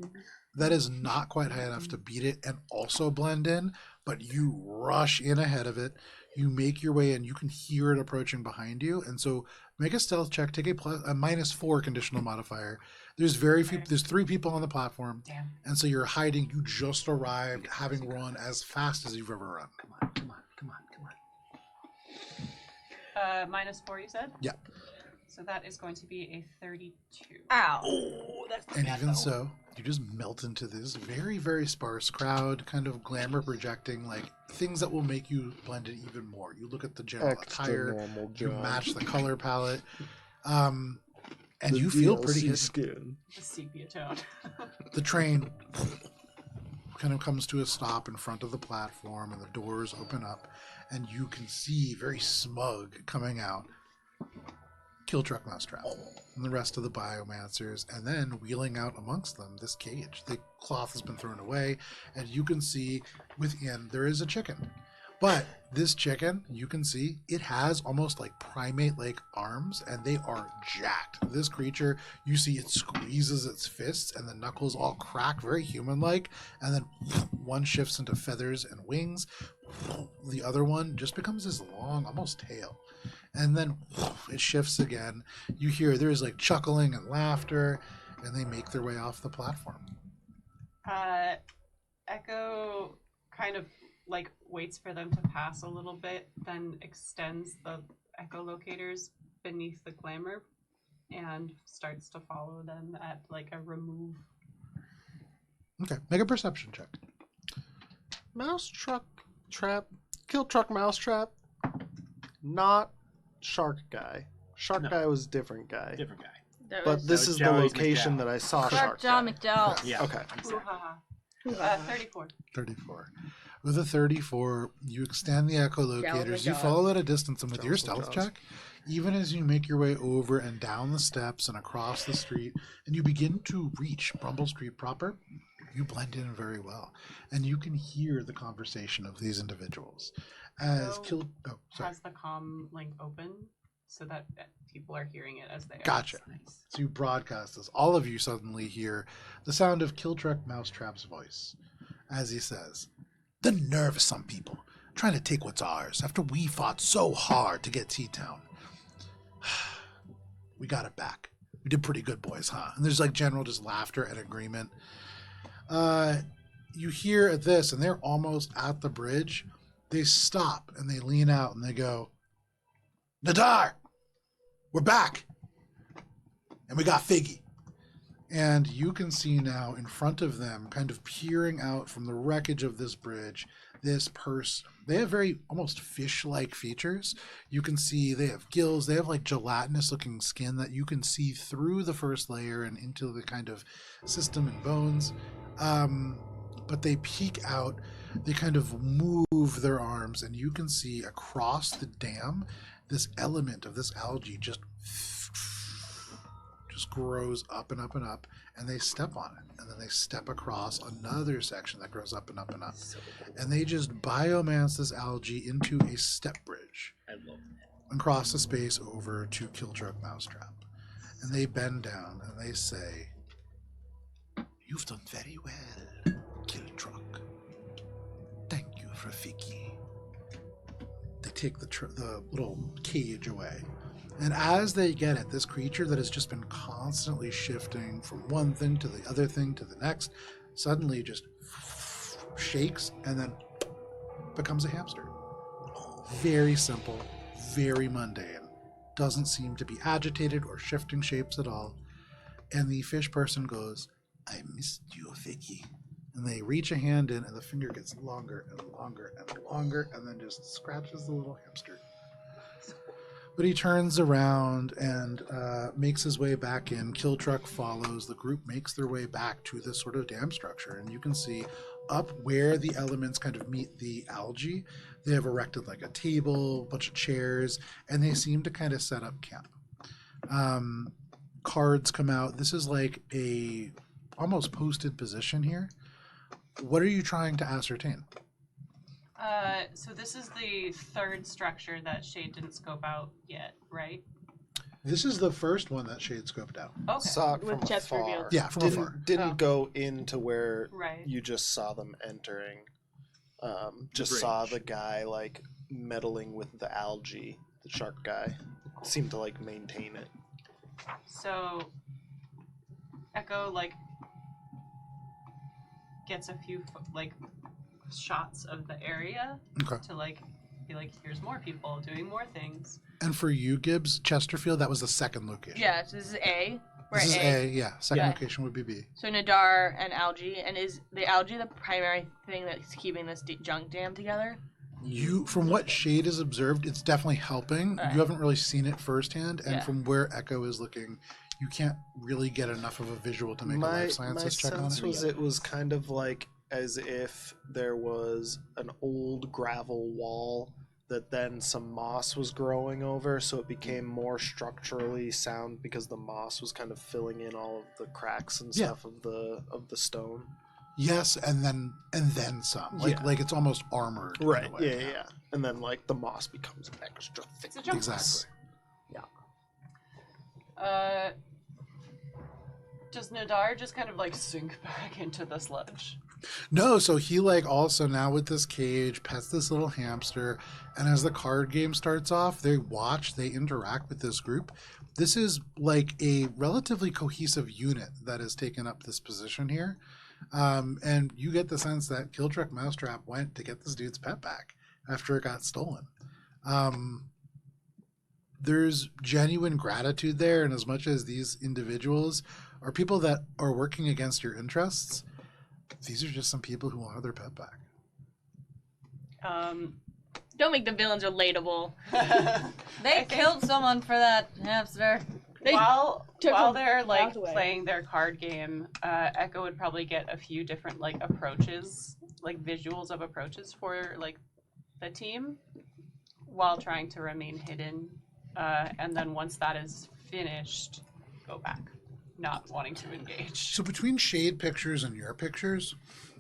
that is not quite high enough to beat it and also blend in, but you rush in ahead of it. You make your way in. You can hear it approaching behind you, and so make a stealth check. Take a -4 conditional modifier. There's There's 3 people on the platform, Damn. and so you're hiding. You just arrived, having run as fast as you've ever run. Come on. -4, you said? Yeah. So that is going to be a 32. Ow. Oh, that's And even so, you just melt into this very, very sparse crowd, kind of glamour projecting, things that will make you blend in even more. You look at the general attire, normal you job. match the color palette. And The you feel DLC pretty good. skin. The sepia tone. The train kind of comes to a stop in front of the platform, and the doors open up, and you can see, very smug, coming out, Kill Truck Mousetrap and the rest of the biomancers, and then wheeling out amongst them this cage. The cloth has been thrown away, and you can see within there is a chicken. But this chicken, you can see, it has almost like primate-like arms, and they are jacked. This creature, you see it squeezes its fists, and the knuckles all crack, very human-like, and then one shifts into feathers and wings. The other one just becomes this long, almost tail. And then it shifts again. You hear there's like chuckling and laughter, and they make their way off the platform. Echo kind of like waits for them to pass a little bit, then extends the echolocators beneath the clamor and starts to follow them at like a remove. Okay, make a perception check. Kill truck mousetrap. Not shark guy. Shark No. guy was a different guy. Different guy. That But was this So is the Joey's location McDowell. that I saw Shark shark Jaw guy. McDowell. Yeah. Okay. Hoo-ha-ha. 34. 34. With a 34, you extend the echolocators. You Jones. follow at a distance, and with your Jones and stealth Jones. check, even as you make your way over and down the steps and across the street, and you begin to reach Brumble Street proper, you blend in very well. And you can hear the conversation of these individuals. As So, sorry. Has the comm link open so that people are hearing it as they are. Gotcha. Nice. So you broadcast this. All of you suddenly hear the sound of Killtruck Mousetrap's voice as he says, "The nerve of some people trying to take what's ours after we fought so hard to get T-Town. We got it back. We did pretty good, boys, huh?" And there's like general just laughter and agreement. You hear at this, and they're almost at the bridge. They stop and they lean out and they go, "Nadar, we're back. And we got Figgy." And you can see now in front of them, kind of peering out from the wreckage of this bridge, this purse. They have very almost fish-like features. You can see they have gills. They have like gelatinous-looking skin that you can see through the first layer and into the kind of system and bones. But they peek out. They kind of move their arms, and you can see across the dam this element of this algae just grows up and up and up, and they step on it, and then they step across another section that grows up and up and up, and they just biomance this algae into a step bridge I love that. and cross the space over to Killtruck Mousetrap. And they bend down and they say, "You've done very well, Killtruck. Thank you for Fiki." They take the little cage away. And as they get it, this creature that has just been constantly shifting from one thing to the other thing to the next, suddenly just shakes and then becomes a hamster. Very simple, very mundane. Doesn't seem to be agitated or shifting shapes at all. And the fish person goes, "I missed you, Vicky." And they reach a hand in, and the finger gets longer and longer and longer, and then just scratches the little hamster. But he turns around and makes his way back in. Killtruck follows. The group makes their way back to this sort of dam structure. And you can see up where the elements kind of meet the algae, they have erected like a table, a bunch of chairs, and they seem to kind of set up camp. Cards come out. This is like a almost posted position here. What are you trying to ascertain? So this is the third structure that Shade didn't scope out yet, right? This is the first one that Shade scoped out. Okay. Saw it With from chest afar. revealed. Yeah, from afar. Didn't Oh. go into where Right. you just saw them entering. Just bridge. saw the guy like meddling with the algae. The shark guy seemed to like maintain it. So Echo like gets a few like shots of the area Okay. to like be like, here's more people doing more things. And for you, Gibbs, Chesterfield, that was the second location. Yeah, so this is A. We're This is at A, yeah. Second Yeah. location would be B. So Nadar and algae, and is the algae the primary thing that's keeping this junk dam together? From what Shade has observed, it's definitely helping. Alright. You haven't really seen it firsthand, and Yeah. from where Echo is looking, you can't really get enough of a visual to make a life sciences check on sense it. was it was kind of like as if there was an old gravel wall that then some moss was growing over, so it became more structurally sound because the moss was kind of filling in all of the cracks and Yeah. stuff of the stone. Yes, and then some. Yeah. Like it's almost armored. in a Right. way. Yeah. And then like the moss becomes extra thick. It's a jump. Exactly. Does Nadar just kind of like sink back into the sludge? No, so he like also now with this cage pets this little hamster, and as the card game starts off, they interact with this group. This is like a relatively cohesive unit that has taken up this position here, and you get the sense that Killtruck Mousetrap went to get this dude's pet back after it got stolen. There's genuine gratitude there, and as much as these individuals are people that are working against your interests, these are just some people who want their pet back. Don't make the villains relatable. They killed someone for that hamster. They while took they're him like out away. playing their card game, Echo would probably get a few different like approaches, like visuals of approaches for like the team, while trying to remain hidden. And then once that is finished, go back, not wanting to engage. So between Shade pictures and your pictures,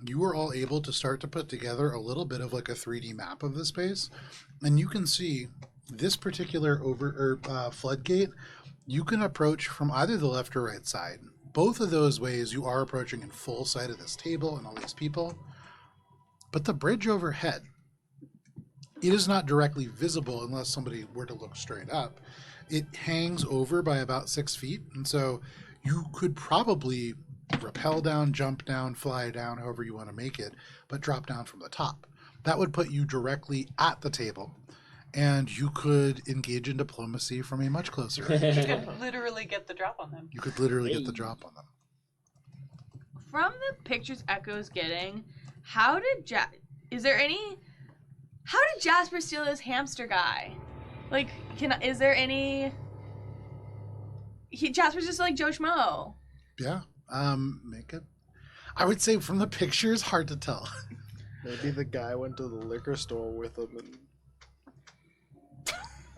you were all able to start to put together a little bit of like a 3D map of the space, and you can see this particular floodgate. You can approach from either the left or right side. Both of those ways, you are approaching in full sight of this table and all these people. But the bridge overhead, it is not directly visible unless somebody were to look straight up. It hangs over by about 6 feet, and so you could probably rappel down, jump down, fly down, however you want to make it, but drop down from the top. That would put you directly at the table, and you could engage in diplomacy from a much closer range. You could literally get the drop on them. You could literally get the drop on them. From the pictures Echo's getting, how did Jasper steal his hamster guy? Like, is there any? Jasper's just like Joe Schmo. Yeah. Make it. I would say from the pictures, hard to tell. Maybe the guy went to the liquor store with him and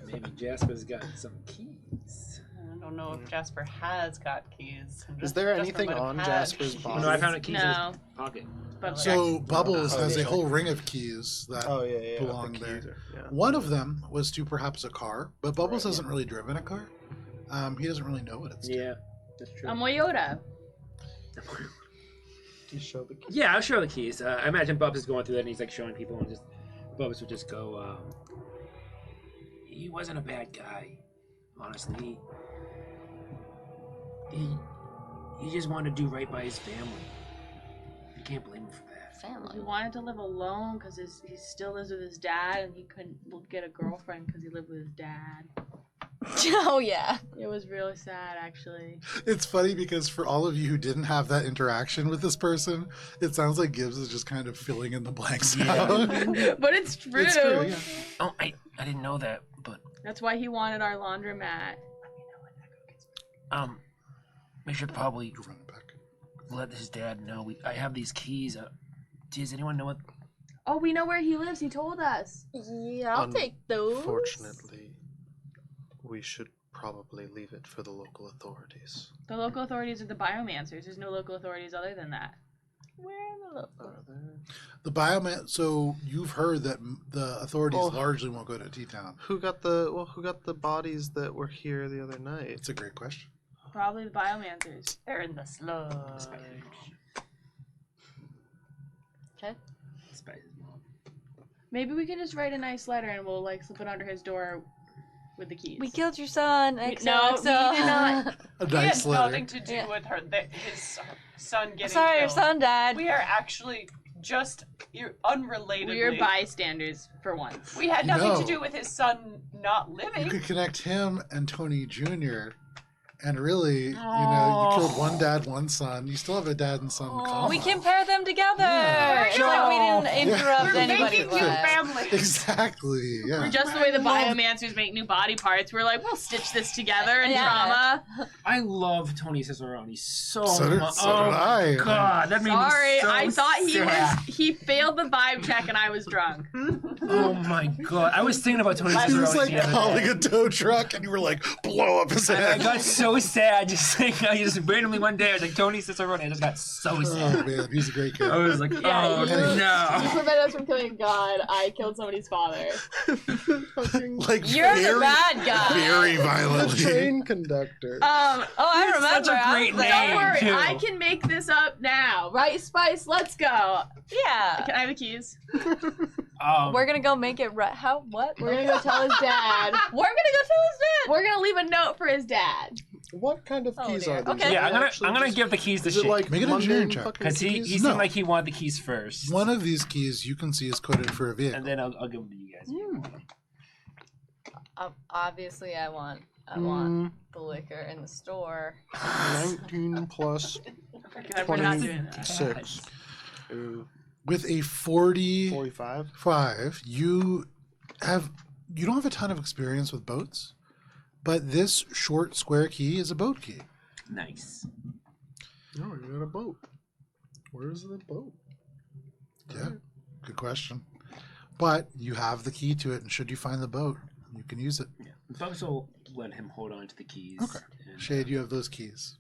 Maybe Jasper's got some keys. I don't know if Jasper has got keys. Is there Jasper anything might have on had Jasper's keys. body? No, I found a keys in No. his pocket. But So Bubbles Oh, has a yeah. whole ring of keys that yeah. belong the there. keys yeah. One of them was to perhaps a car, but Bubbles Right, hasn't really driven a car. He doesn't really know what it's to. Yeah, that's true. I'm Yoda. You show the keys. Yeah, I'll show the keys. I imagine Bubs is going through that and he's like showing people and just Bubs would just go, he wasn't a bad guy, honestly. He just wanted to do right by his family. You can't blame him for that. He Family. wanted to live alone because he still lives with his dad, and he couldn't get a girlfriend because he lived with his dad. Oh yeah. It was really sad, actually. It's funny because for all of you who didn't have that interaction with this person, it sounds like Gibbs is just kind of filling in the blanks now. But it's true. It's true, yeah. Oh, I didn't know that, but That's why he wanted our laundromat. we should probably You run it back. let his dad know. I have these keys. Does anyone know what? Oh, we know where he lives. He told us. Yeah, I'll take those. Unfortunately, we should probably leave it for the local authorities. The local authorities are the biomancers. There's no local authorities other than that. Where in the local? Are there? The bioman. So you've heard that the authorities Oh. largely won't go to T-Town. Who got the bodies that were here the other night? It's a great question. Probably the biomancers. They're in the sludge. Okay. Spice's mom. Maybe we can just write a nice letter and we'll like slip it under his door with the keys. We killed your son. No, XOXO. we did not. A He nice had letter. nothing to do Yeah. with his son getting Sorry, your killed. son died. We are actually just unrelatedly. We are bystanders for once. We had nothing No. to do with his son not living. You could connect him and Tony Jr. And really, you killed one dad, one son. You still have a dad and son combo. We can pair them together. Yeah. It's like we didn't interrupt We're anybody's making new life. families. Exactly. Yeah. We're just the way the biomancers make new body parts. We're like, we'll stitch this together in Yeah. trauma. I love Tony Cicerone so So did much. I. God, that made Sorry, me so I thought sad. he failed the vibe check and I was drunk. Oh my god, I was thinking about Tony He Cicerone was like the other calling day. a tow truck, and you were like, blow up his And I head. got so sad just like I just randomly one day I was like Tony Cicerone. I just got so sad. Oh man, he's a great I character. was like, Yeah, oh you no. prevented us from killing God. I killed somebody's father. Like You're very, the bad guy. very The violently. train conductor. Oh, I remember. Such a great I was like, name. Don't worry, too. I can make this up now. Right, Spice? Let's go. Yeah. Can I have the keys? We're gonna go make it right. How? What? We're gonna go tell his dad. We're gonna go tell his dad. We're gonna leave a note for his dad. What kind of Oh, keys dear. are these? Okay. Yeah, Are they actually I'm gonna just- give the keys to Is it Shane. like Make an engineering mundane check. fucking Because he keys? No. seemed like he wanted the keys first. One of these keys you can see is coded for a vehicle. And then I'll give them to you guys. Obviously, I want the liquor in the store. 19 plus God, we're not doing that. 6. Ooh, With a 45, 45. you don't have a ton of experience with boats, but this short square key is a boat key. Nice. Oh, you got a boat. Where's the boat? Yeah, good question. But you have the key to it, and should you find the boat, you can use it. Yeah. Bugs will let him hold on to the keys. Okay. And, Shade, you have those keys.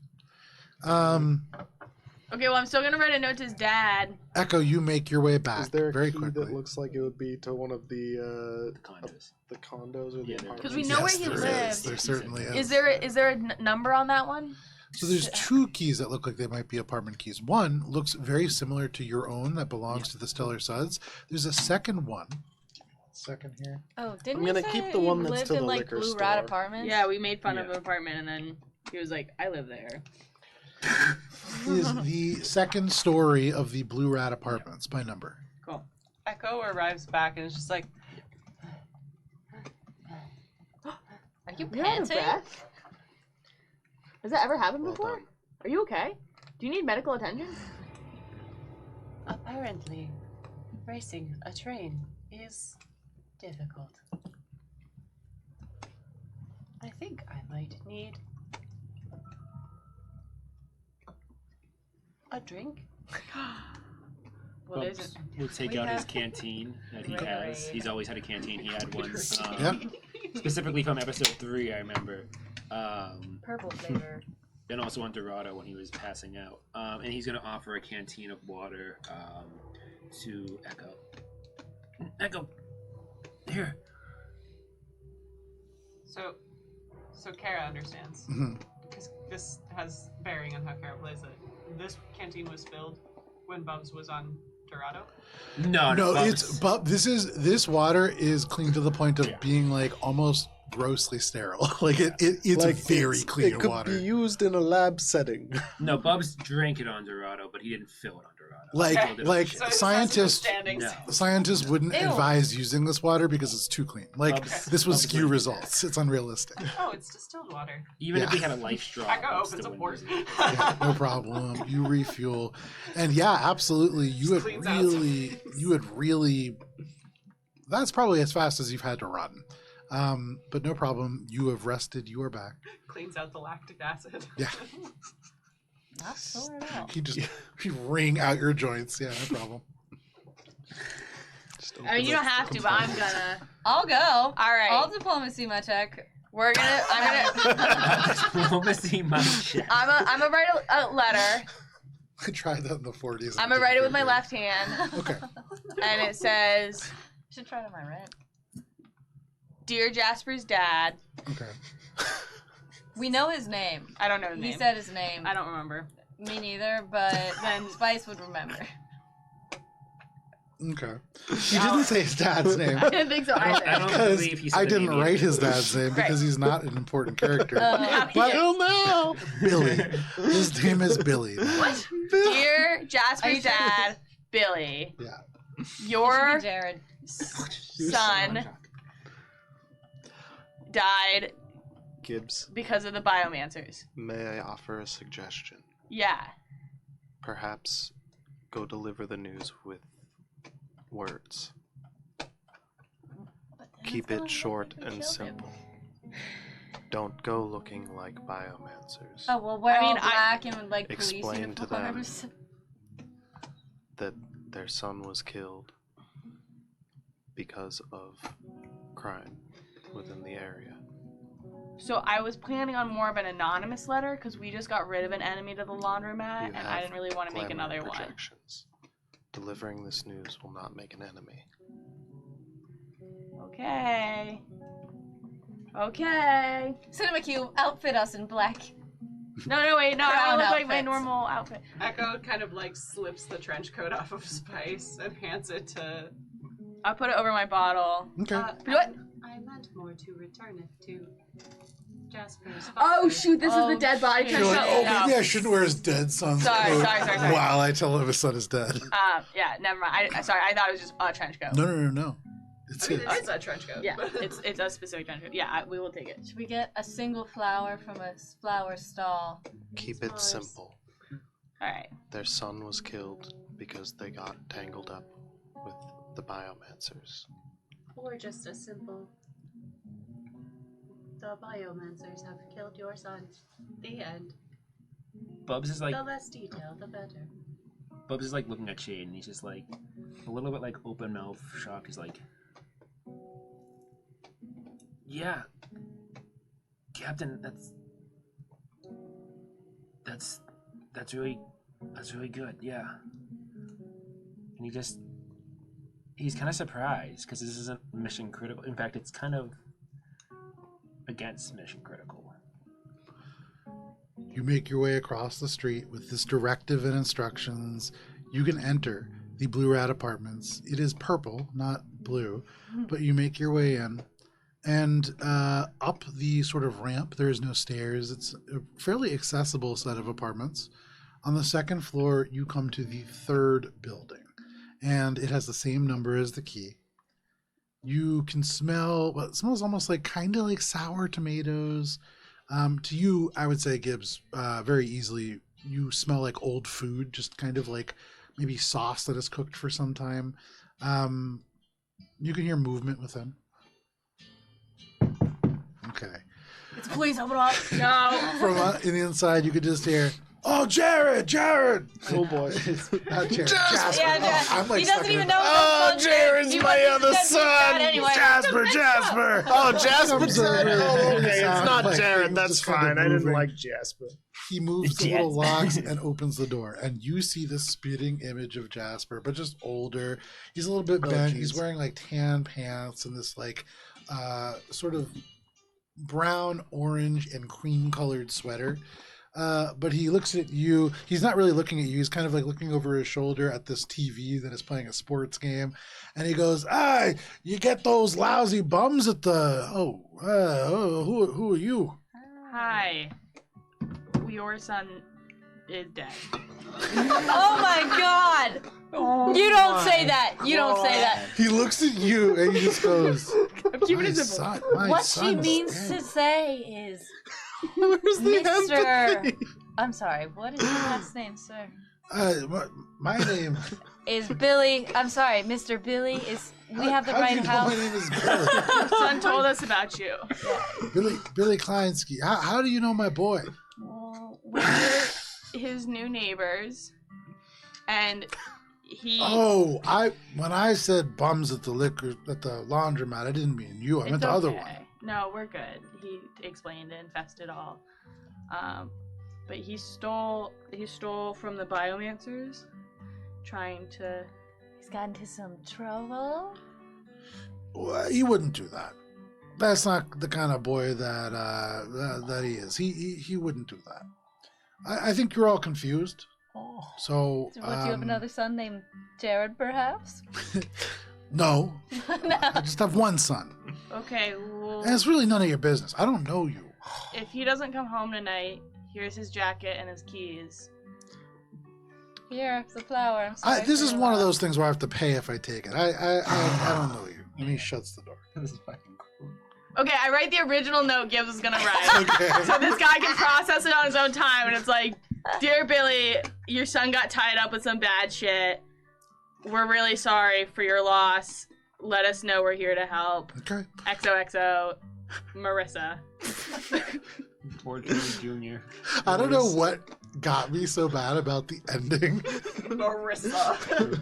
Okay, well, I'm still gonna write a note to his dad. Echo, you make your way back Is there a very key quickly. that looks like it would be to one of the the condos. condos or the Yeah, apartments? 'Cause we know where he there lives. is. There certainly is. Is there a number on that one? So there's two keys that look like they might be apartment keys. One looks very similar to your own that belongs to the Stellar Suds. There's a second one. Second here. Oh, didn't I'm you gonna say keep the you one that's lived to in the like liquor Blue Rat store. Apartments? Yeah, we made fun of Yeah. an apartment, and then he was like, "I live there." Is the second story of the Blue Rat Apartments by number. Cool. Echo arrives back and is just like, Are you You're out of panting? breath. Has that ever happened Well before? done. Are you okay? Do you need medical attention? Apparently, racing a train is difficult. I think I might need a drink. Well, there's Bubs will take we out his have- canteen that he has. He's always had a canteen. He had one Yeah. specifically from episode 3, I remember. Purple flavor. And also on Dorado when he was passing out. And he's going to offer a canteen of water to Echo. Echo, here. so Kara understands. Mhm. Because this has bearing on how Kara plays it. This canteen was filled when Bubs was on Dorado. No, Bubs. it's but this water is clean to the point of Yeah. being like almost grossly sterile. Like it's Like, very clean It could water. be used in a lab setting. No, Bubs drank it on Dorado, but he didn't fill it on Dorado. Like Okay. like So it's scientists misunderstandings. No. scientists wouldn't Ew. advise using this water because it's too clean. Like Bubs- this would Bubs skew wouldn't do results. It's unrealistic. Oh, it's distilled water. Even if Yeah. he had a life straw, Echo Bubs opens still a wouldn't port. use it. Yeah, no problem. You refuel, and yeah, absolutely. You Cleans would really. That's probably as fast as you've had to run, but no problem. You have rested. You are back. Cleans out the lactic acid. Yeah. Not sort it out. You wring out your joints. Yeah, no problem. I mean, you don't have to, but I'm gonna. I'll go. All right. I'll diplomacy my check. I'm gonna. Diplomacy, my shit. I'm gonna write a letter. I tried that in the 40s. I'm gonna write it with my left hand, Okay. and it says, Should try it on my right. "Dear Jasper's dad." Okay. We know his name. I don't know his He name. said his name. I don't remember. Me neither, but then Spice would remember. Okay. He didn't say his dad's name. I didn't think so I either. don't Because believe he said I the didn't name write either. his dad's name because he's not an important character. Now he But is. no, Billy. His name is Billy. Dear Are Jasper's you sure? dad, Billy, Yeah. It should your be Jared. son died Gibbs, because of the biomancers. may I offer a suggestion? Yeah. Perhaps go deliver the news with words. Keep it short and simple. Don't go looking like biomancers. Oh well, we're I mean, all black and like police Explain to them uniforms. that their son was killed because of crime within the area. So I was planning on more of an anonymous letter because we just got rid of an enemy to the laundromat, You and I have didn't really want to make glamour another one. projections. Delivering this news will not make an enemy. Okay. Okay. Cinema Cube, outfit us in black. No, wait, no, I Crown look like my outfits. normal outfit. Echo kind of like slips the trench coat off of Spice and hands it to. I'll put it over my bottle. Okay. What? I meant more to return it to Jasper's. Oh father. shoot, this is the dead body shoot. You're trench like, coat. oh, No. maybe I shouldn't wear his dead son's Sorry, coat. sorry. While I tell him his son is dead. Yeah, never mind. Sorry, I thought it was just a trench coat. No. It's I mean, his. it's a trench coat. Yeah, it's a specific trench coat. Yeah, we will take it. Should we get a single flower from a flower stall? Keep it Flowers. simple. All right. Their son was killed because they got tangled up with the biomancers. Or just a simple. The biomancers have killed your son. The end. Bubs is like The less detail, the better. Bubs is like looking at Shade, and he's just like a little bit like open mouth shock. He's like, "Yeah, Captain, that's really good. Yeah." And he's kind of surprised because this isn't mission critical. In fact, it's kind of against mission critical. You make your way across the street with this directive and instructions. You can enter the Blue Rat Apartments. It is purple, not blue, but you make your way in. And up the sort of ramp, there is no stairs. It's a fairly accessible set of apartments. On the second floor, you come to the third building, and it has the same number as the key. You can smell what smells almost like kind of like sour tomatoes. To you, I would say, Gibbs, very easily, you smell like old food, just kind of like maybe sauce that is cooked for some time. You can hear movement within. Okay. It's police. Open up. No. From in the inside, you could just hear, "Oh, Jared! Oh boy. Not Jared, Jasper. Jasper. Yeah, Oh, I'm like he stuck doesn't in even it. know. Oh, his son's Jared's dead. my He other said he's dead son! Anyway. Jasper! Oh, Jasper Comes said, over oh, and okay, it's sounds not like Jared, things that's just kind of fine. I didn't moving. like Jasper. He moves the little Yes. locks and opens the door, and you see the spitting image of Jasper, but just older. He's a little bit Oh, bent. geez. He's wearing like tan pants and this like sort of brown, orange, and cream colored sweater. But he looks at you. He's not really looking at you. He's kind of like looking over his shoulder at this TV that is playing a sports game. And he goes, you get those lousy bums at the... who are you? Hi. Your son is dead. Oh my god! You don't say that. You don't say that. He looks at you and he just goes, I'm keeping my it simple. son, my What she son's means dead." to say is, Where's the Mr. empathy? I'm sorry, what is your last name, sir? My name... Is Billy. I'm sorry, Mr. Billy is. We have the How do right you know house. my name is Billy? Your son told us about you. Billy Kleinsky. How do you know my boy? Well, we're his new neighbors, and he. Oh, when I said bums at the laundromat, I didn't mean you. I meant It's the other okay. one. No, we're good. He explained and fessed it all. But he stole from the biomancers, trying to. He's got into some trouble. Well, he wouldn't do that. That's not the kind of boy that he is. He wouldn't do that. I think you're all confused. Oh. So, So what, do you have another son named Jared, perhaps? no, No. I just have one son, Okay, well, and it's really none of your business. I don't know you. if he doesn't come home tonight, here's his jacket and his keys. Here, it's a flower. I'm sorry. This for is your one of loss. those things where I have to pay if I take it. I don't know you. And he shuts the door. This is fucking cool. Okay, I write the original note Gibbs is gonna write. Okay. So this guy can process it on his own time, and it's like, Dear Billy, your son got tied up with some bad shit. We're really sorry for your loss. Let us know we're here to help. Okay. XOXO, Marissa. Poor Jimmy Jr. I don't know what got me so bad about the ending. Marissa.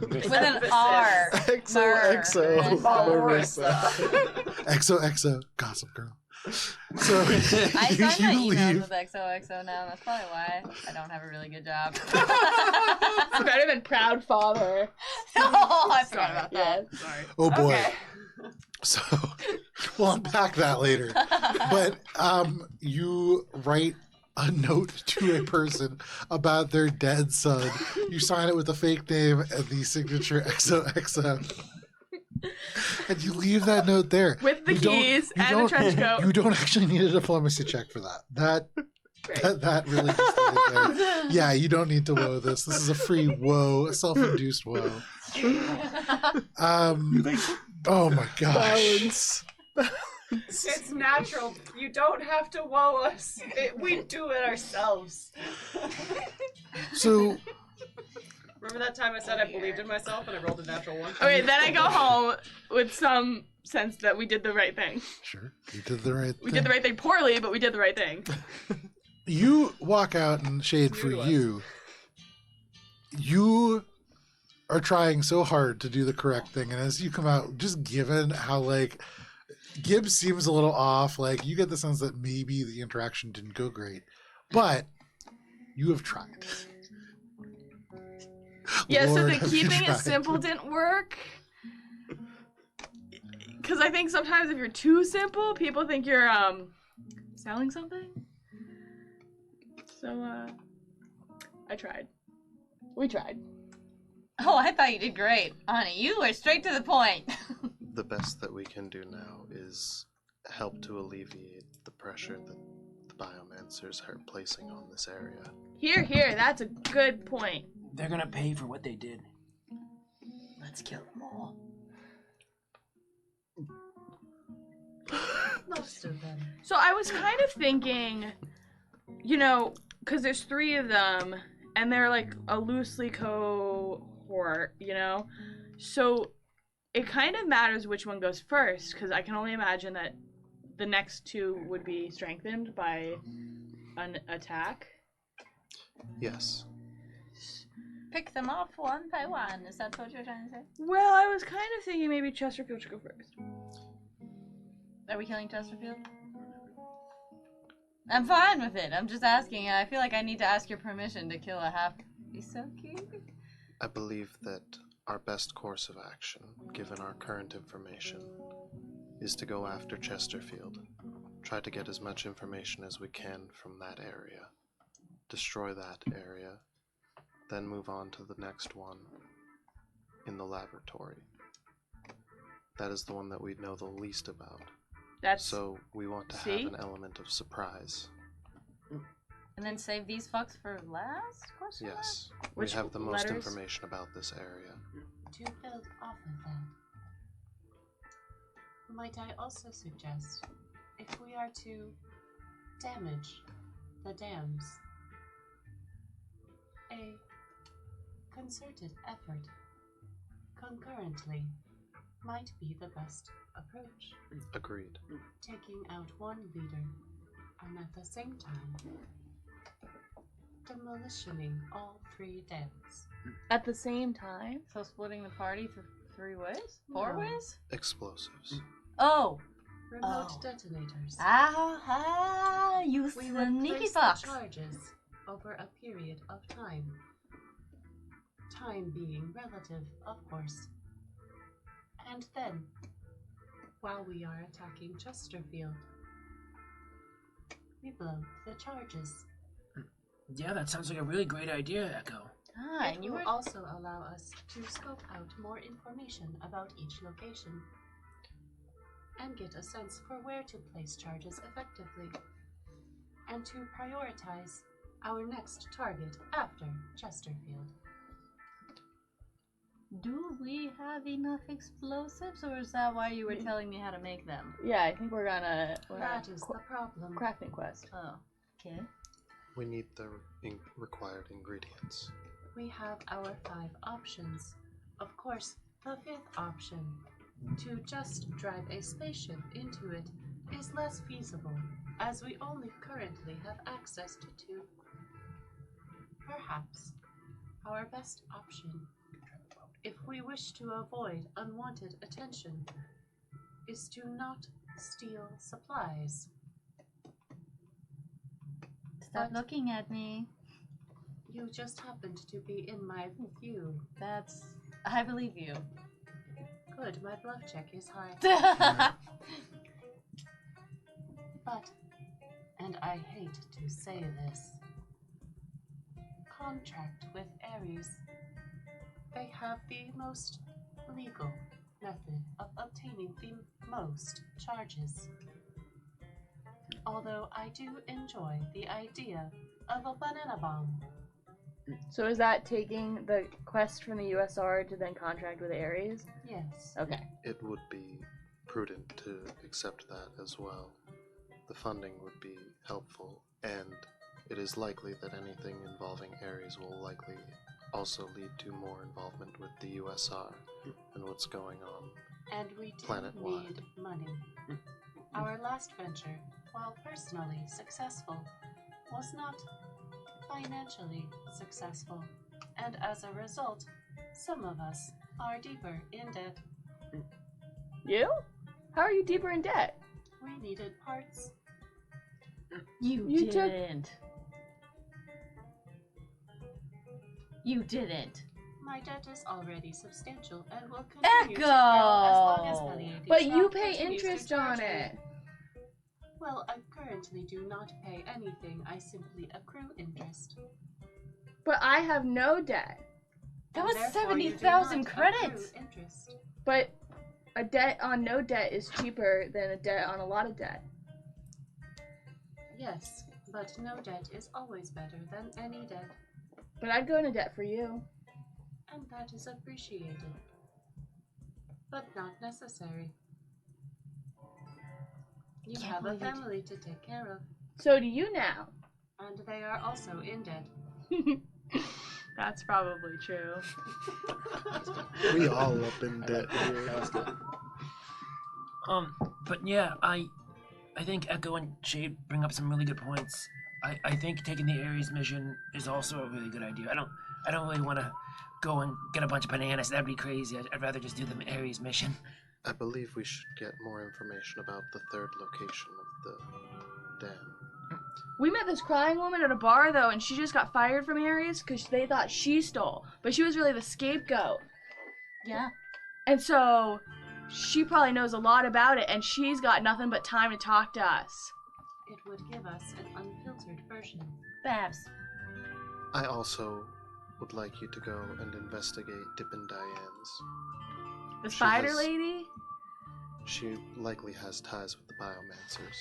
With an R. XOXO. Marissa. XOXO, Gossip Girl. So I signed my you emails leave. with XOXO now. That's probably why I don't have a really good job. It's better than Proud Father. Oh, I forgot about Yeah, that. sorry. Oh boy. Okay. So we'll unpack that later. But you write a note to a person about their dead son. You sign it with a fake name and the signature XOXO. And you leave that note there. With the You don't- keys you and the don't- trench coat. You don't actually need a diplomacy check for that. Great. That really just stays there. Yeah, you don't need to woe this. This is a free woe, a self-induced woe. Oh my gosh. It's natural. You don't have to woe us. We do it ourselves. So Remember that time I said I believed in myself and I rolled a natural one? Okay, then I go home with some sense that we did the right thing. sure, you did the right thing. We did the right thing poorly, but we did the right thing. You walk out, and Shade, for New to us. you are trying so hard to do the correct thing, and as you come out, just given how like Gibbs seems a little off, like you get the sense that maybe the interaction didn't go great, but you have tried. Yeah, so Lord, the have you keeping it tried. simple didn't work. Because I think sometimes if you're too simple, people think you're selling something. So I tried. We tried. Oh, I thought you did great. Honey, you were straight to the point. The best that we can do now is help to alleviate the pressure that the biomancers are placing on this area. Here, that's a good point. They're gonna pay for what they did. Let's kill them all. Most of them. So I was kind of thinking, you know, because there's 3 of them, and they're like a loosely cohort, you know? So it kind of matters which one goes first, because I can only imagine that the next 2 would be strengthened by an attack. Yes. Pick them off one by one. Is that what you're trying to say? Well, I was kind of thinking maybe Chesterfield should go first. Are we killing Chesterfield? I'm fine with it. I'm just asking. I feel like I need to ask your permission to kill a half. He's so cute. I believe that our best course of action, given our current information, is to go after Chesterfield. Try to get as much information as we can from that area. Destroy that area. Then move on to the next one in the laboratory. That is the one that we know the least about. That's So we want to See? have an element of surprise. And then save these fucks for last? Question mark? Yes. Which we have the most letters? information about this area. To build off of that, might I also suggest, if we are to damage the dams, a concerted effort concurrently might be the best approach. Agreed. Taking out one leader and at the same time demolishing all 3 dams. at the same time. So splitting the party 3 ways? 4 No. ways? Explosives. Oh. Remote Oh. detonators. Ah, you We would sneaky place the fox. charges over a period of time. Time being relative, of course. And then, while we are attacking Chesterfield, we blow the charges. Yeah, that sounds like a really great idea, Echo. Ah, It and you will were. also allow us to scope out more information about each location and get a sense for where to place charges effectively and to prioritize our next target after Chesterfield. Do we have enough explosives, or is that why you were telling me how to make them? Yeah, I think we're gonna That is the problem. crafting quest. Oh, okay. We need the required ingredients. We have our 5 options. Of course, the 5th option, to just drive a spaceship into it, is less feasible, as we only currently have access to 2. Perhaps our best option, if we wish to avoid unwanted attention, is to not steal supplies. Stop looking at me. You just happened to be in my view. I believe you. Good, my bluff check is high. But, and I hate to say this, contract with Ares. They have the most legal method of obtaining the most charges. Although I do enjoy the idea of a banana bomb. So is that taking the quest from the USR to then contract with Ares? Yes. Okay. It would be prudent to accept that as well. The funding would be helpful, and it is likely that anything involving Ares will likely also lead to more involvement with the USR and what's going on. And we do Planet-wide. need money. Our last venture, while personally successful, was not financially successful, and as a result, some of us are deeper in debt. You? How are you deeper in debt? We needed parts. You took- didn't. You didn't. My debt is already substantial and will continue to grow as long as Honey But you Shop pay continues to interest charge on me. it. Well, I currently do not pay anything. I simply accrue interest. But I have no debt. That And was therefore you do 70,000 not credits. accrue interest. But a debt on no debt is cheaper than a debt on a lot of debt. Yes, but no debt is always better than any debt, But I'd go into debt for you. and that is appreciated. But not necessary. You Can't have a believe you family to take care of, So do you now. and they are also in debt. That's probably true. We all up in debt here. But yeah, I think Echo and Shade bring up some really good points. I think taking the Ares mission is also a really good idea. I don't really want to go and get a bunch of bananas. That'd be crazy. I'd rather just do the Ares mission. I believe we should get more information about the 3rd location of the dam. We met this crying woman at a bar, though, and she just got fired from Ares because they thought she stole. But she was really the scapegoat. Yeah. And so she probably knows a lot about it, and she's got nothing but time to talk to us. It would give us an unfiltered version. Babs. I also would like you to go and investigate Dippin' Diane's. The She spider has- lady? She likely has ties with the biomancers.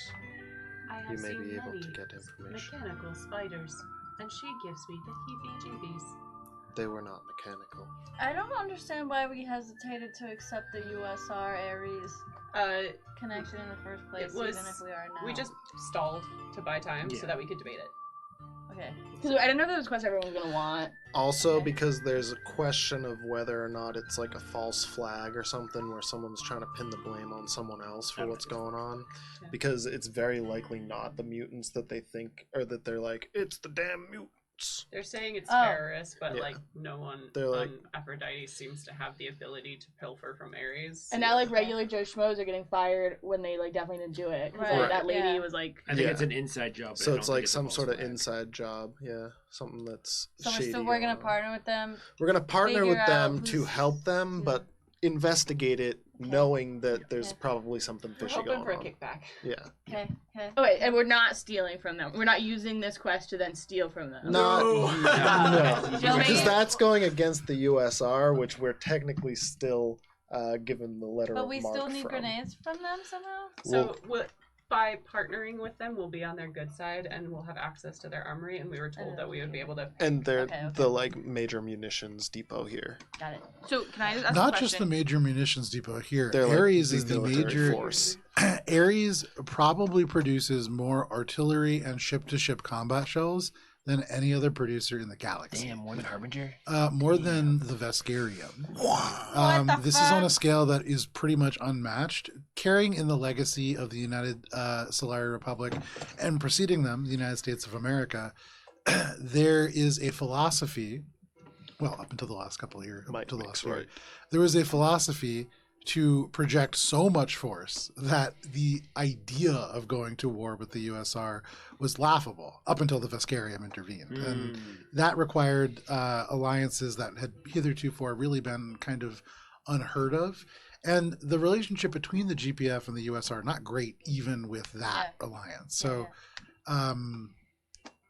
I have You may seen be able to many get information. mechanical spiders, and she gives me the heebie-jeebies. They were not mechanical. I don't understand why we hesitated to accept the USR Ares connection in the first place, was- even if we are now. We just stalled to buy time Yeah. so that we could debate it. Okay. Because I didn't know that was a quest everyone was going to want. Also, Okay. because there's a question of whether or not it's like a false flag or something where someone's trying to pin the blame on someone else for what's going on. Yeah. Because it's very likely not the mutants that they think, or that they're like, it's the damn mutants. They're saying it's Oh. terrorists, but Yeah. like no one They're like- on Aphrodite seems to have the ability to pilfer from Ares. And now, like, regular Joe Schmoes are getting fired when they, like, definitely didn't do it. 'Cause, like, Right, that lady yeah. was like, I think Yeah. it's an inside job. but I So don't it's think like a some false sort of flag. inside job, yeah. Something that's So shady. we're gonna going on. partner with them. We're gonna partner with figure out them to who's- help them, yeah. but investigate it, Okay. knowing that there's Okay. probably something We're fishy hoping going for a on. kickback. Yeah. Okay. Okay. oh, wait, and we're not stealing from them. We're not using this quest to then steal from them. Not no, Joe because made- that's going against the USR, which we're technically still given the letter But of we marque still need from. grenades from them somehow. So Well- what by partnering with them, we'll be on their good side and we'll have access to their armory. And we were told that we would be able to. And they're Okay. the like major munitions depot here. Got it. So can I just ask a Not question? just the major munitions depot here. They're like Ares the is the military major force. Ares probably produces more artillery and ship-to-ship combat shells than any other producer in the galaxy. Damn, more than Harbinger. More than the Veskarium. the This is on a fuck? scale that is pretty much unmatched, carrying in the legacy of the United Solari Republic and preceding them, the United States of America. There is a philosophy, well, up until the last couple of years, up until the last year, right. there was a philosophy to project so much force that the idea of going to war with the USR was laughable up until the Veskarium intervened. And that required alliances that had hitherto really been kind of unheard of. And the relationship between the GPF and the USR not great even with that alliance. So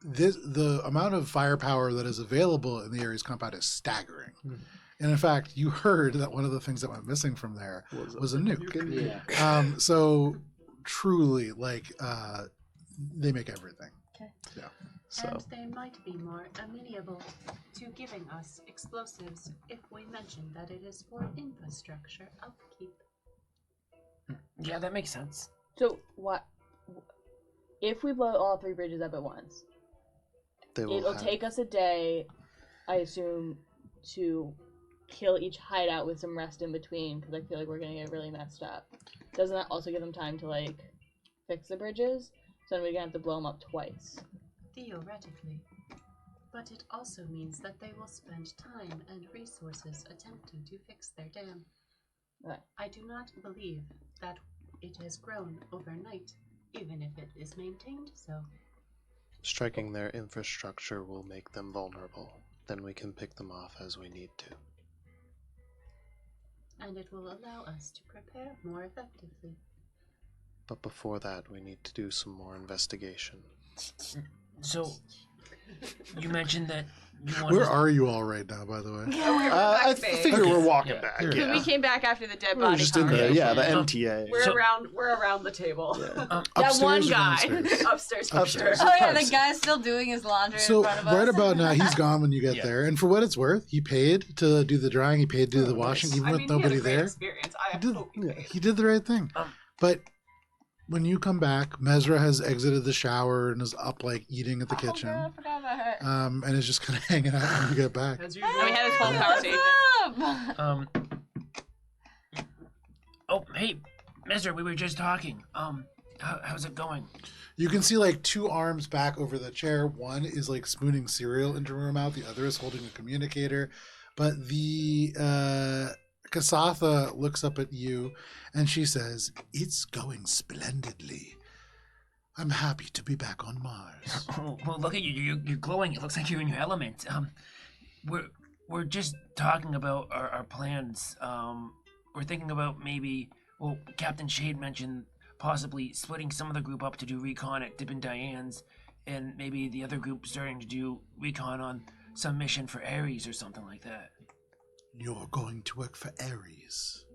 the amount of firepower that is available in the Ares compound is staggering. And in fact, you heard that one of the things that went missing from there was a nuke. Yeah. So truly, like, they make everything. Okay. Yeah. So And they might be more amenable to giving us explosives if we mention that it is for infrastructure upkeep. Yeah, that makes sense. So what? If we blow all 3 bridges up at once, they will it'll have, take us a day, I assume, to kill each hideout with some rest in between, because I feel like we're gonna get really messed up. Doesn't that also give them time to like fix the bridges? So then we're gonna have to blow them up twice. Theoretically. But it also means that they will spend time and resources attempting to fix their dam. Right. I do not believe that it has grown overnight, even if it is maintained so. striking their infrastructure will make them vulnerable. Then we can pick them off as we need to. And it will allow us to prepare more effectively. But before that, we need to do some more investigation. So, you mentioned that you wanted. Where are you all right now, by the way? I figure we're walking Yeah. back. Here. Yeah. We came back after the dead We were body. just in the conversation. MTA. We're So- around the table. That Upstairs one or guy. downstairs? Upstairs for Upstairs. sure. Oh yeah, the Parts. guy's still doing his laundry So in front of us. right about now, he's gone when you get Yeah. there. And for what it's worth, he paid to do the drying. He paid to do the washing, even I with mean, nobody he had a great there. experience. He did, hope he yeah, paid. he did the right thing. But when you come back, Mesra has exited the shower and is up, like, eating at the kitchen. Oh, girl, I forgot about her. And is just kind of hanging out when you get back. As usual. And we had this whole conversation. Up? Oh, hey, Messer, we were just talking. How's it going? You can see, like, 2 arms back over the chair. One is, like, spooning cereal into her mouth. The other is holding a communicator. But the Kasatha looks up at you and she says, "It's going splendidly. I'm happy to be back on Mars." Oh, well, look at you. You're glowing. It looks like you're in your element. We're just talking about our plans. We're thinking about maybe. Well, Captain Shade mentioned possibly splitting some of the group up to do recon at Dip and Diane's, and maybe the other group starting to do recon on some mission for Ares or something like that. You're going to work for Ares.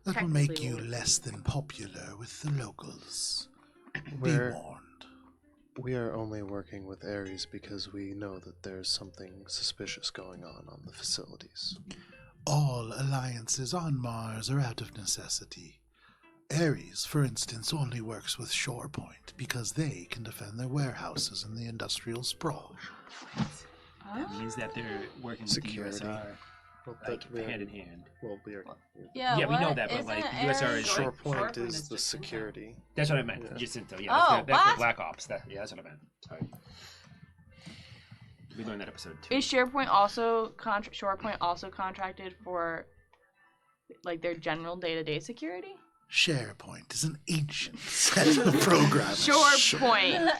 That will make you Technically, less than popular with the locals. Be We're- warned. We are only working with Ares because we know that there's something suspicious going on the facilities. All alliances on Mars are out of necessity. Ares, for instance, only works with Shorepoint because they can defend their warehouses in the industrial sprawl. That means that they're working Security. with the USR, Well, like that we hand in hand. Well, we are. Yeah, Yeah, we know what? that, but, Isn't like, it the USR Aaron? is Shore- Shorepoint Shorepoint is is the just in town. security. That's what I meant. Yeah. Jacinto. Yeah, Oh, that's what? the Black Ops. Yeah, that's what I meant. Sorry. We learned that episode 2. Is SharePoint also ShorePoint also contracted for like their general day-to-day security? SharePoint is an ancient set of programming. ShorePoint.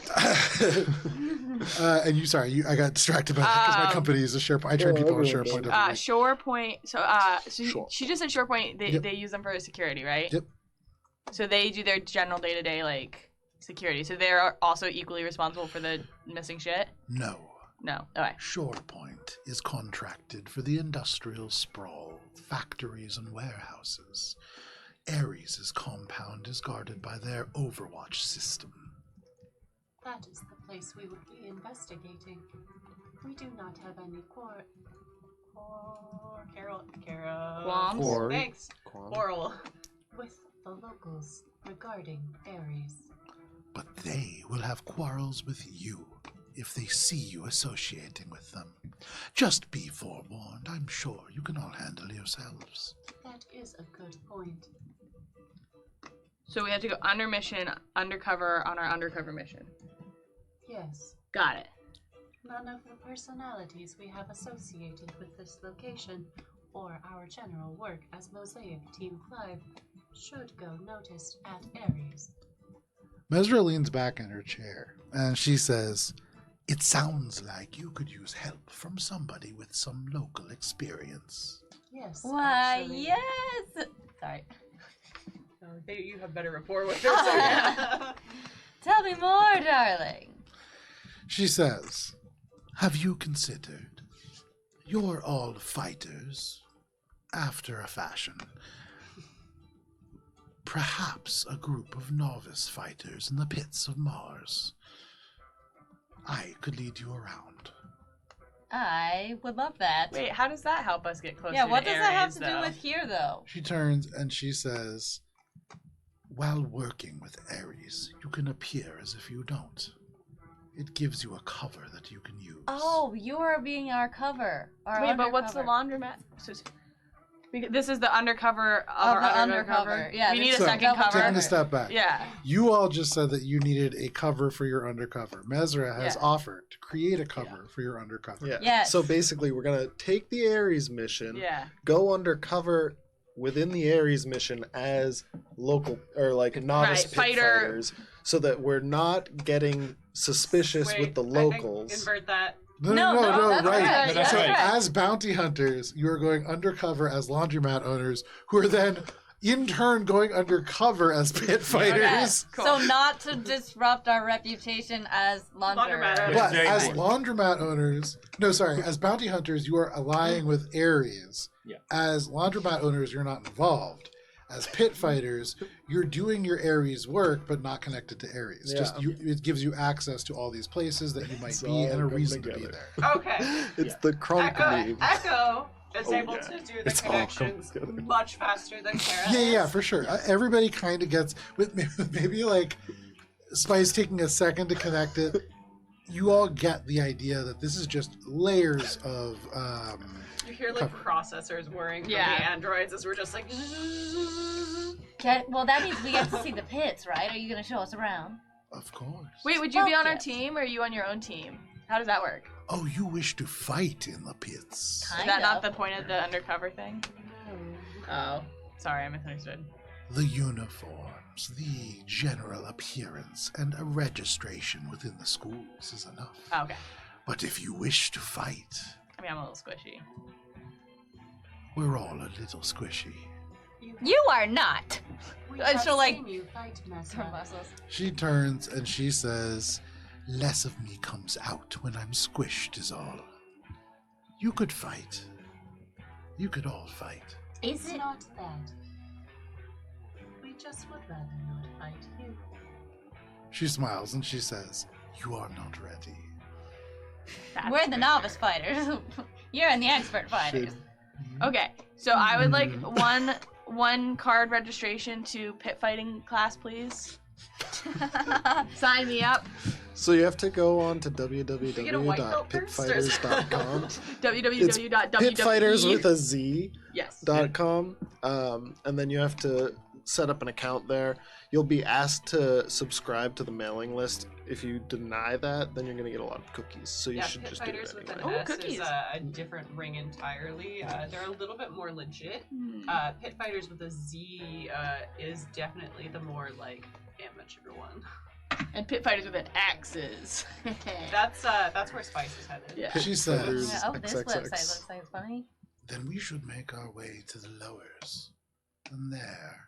And I got distracted by that because my company is a SharePoint. I train people on SharePoint every week. ShorePoint. So, Sure. she just said ShorePoint. Yep. They use them for security, right? Yep. So they do their general day-to-day like security. So they're also equally responsible for the missing shit. No. No. Okay. ShorePoint is contracted for the industrial sprawl, factories and warehouses. Ares' compound is guarded by their Overwatch system. That is the place we would be investigating. We do not have any Carol. Qualms? Quarry. Thanks. Qualm. Quarrel. with the locals regarding Ares. But they will have quarrels with you if they see you associating with them. Just be forewarned. I'm sure you can all handle yourselves. That is a good point. So we have to go undercover on our undercover mission. Yes. Got it. None of the personalities we have associated with this location or our general work as Mosaic Team 5 should go noticed at Ares. Mesra leans back in her chair and she says, "It sounds like you could use help from somebody with some local experience." Yes. Why, actually. yes! Sorry. You have better rapport with her. So yeah. Tell me more, darling. She says, "Have you considered? You're all fighters, after a fashion. Perhaps a group of novice fighters in the pits of Mars. I could lead you around." I would love that. Wait, how does that help us get closer yeah, what to does that have Ares, to do though? with here, though? She turns and she says, "While working with Ares, you can appear as if you don't. It gives you a cover that you can use." Oh, you're being our cover. Our Wait, but what's the undercover. laundromat? This is the undercover of Of our the undercover. undercover. Yeah, we this need a So, second cover. Taking a step back. Yeah. You all just said that you needed a cover for your undercover. Mesra has Yeah. offered to create a cover for your undercover. Yeah. Yes. So basically, we're gonna take the Ares mission, Yeah. go undercover within the Ares mission as local or like novice Right, pit fighter. fighters, so that we're not getting suspicious Wait, with the I think locals. invert that. No, No, right. that's right, No, that's So right. as bounty hunters, you are going undercover as laundromat owners, who are then in turn going undercover as pit fighters. Yes. Cool. So not to disrupt our reputation as Laundromat laundromat. But Very as important. laundromat owners, as bounty hunters, you are allying with Ares. Yeah. As laundromat owners, you're not involved. As pit fighters, you're doing your Ares work, but not connected to Ares. Yeah. It gives you access to all these places that you might It's be all and a come reason to be together. there. Okay. It's Yeah. the crunk meme. Echo is Oh, able yeah. to do the It's all come connections together. much faster than Kara. Yeah, is. for sure. Everybody kind of gets with maybe like Spice taking a second to connect it. You all get the idea that this is just layers of. You hear like Cover. processors whirring from Yeah. the androids as we're just like. Well, that means we get to see the pits, right? Are you going to show us around? Of course. Wait, would you be Fuck on our yes. team or are you on your own team? How does that work? Oh, you wish to fight in the pits? Is Kind that not of. the point of the undercover thing? Oh. Sorry, I misunderstood. The uniforms, the general appearance, and a registration within the schools is enough. Oh, okay. But if you wish to fight, I mean, I'm a little squishy. we're all a little squishy. You are not. We And have she'll, like, seen you fight, Mesra. Turn muscles. She turns and she says, "Less of me comes out when I'm squished is all. You could fight. You could all fight." Is It's not that. We just would rather not fight you. She smiles and she says, "You are not ready." That's We're the fair. novice fighters. You're in the expert fighters. Okay, so I would like one card registration to pit fighting class, please. Sign me up. So you have to go on to get a white belt first, or- www.pitfighters.com. www.wwe. Pitfighters with a Z.com. Yes. And then you have to set up an account there. You'll be asked to subscribe to the mailing list. If you deny that, then you're going to get a lot of cookies. So you Yeah, should Pit just do Fighters it with anyway. an Oh, S cookies. is a different ring entirely. They're a little bit more legit. Hmm. Pit Fighters with a Z is definitely the more like amateur one. And pit fighters with an axes. That's where Spice is headed. Yeah. She Fighters. says, Yeah, oh, this XXX. website looks like it's funny. "Then we should make our way to the lowers. And there,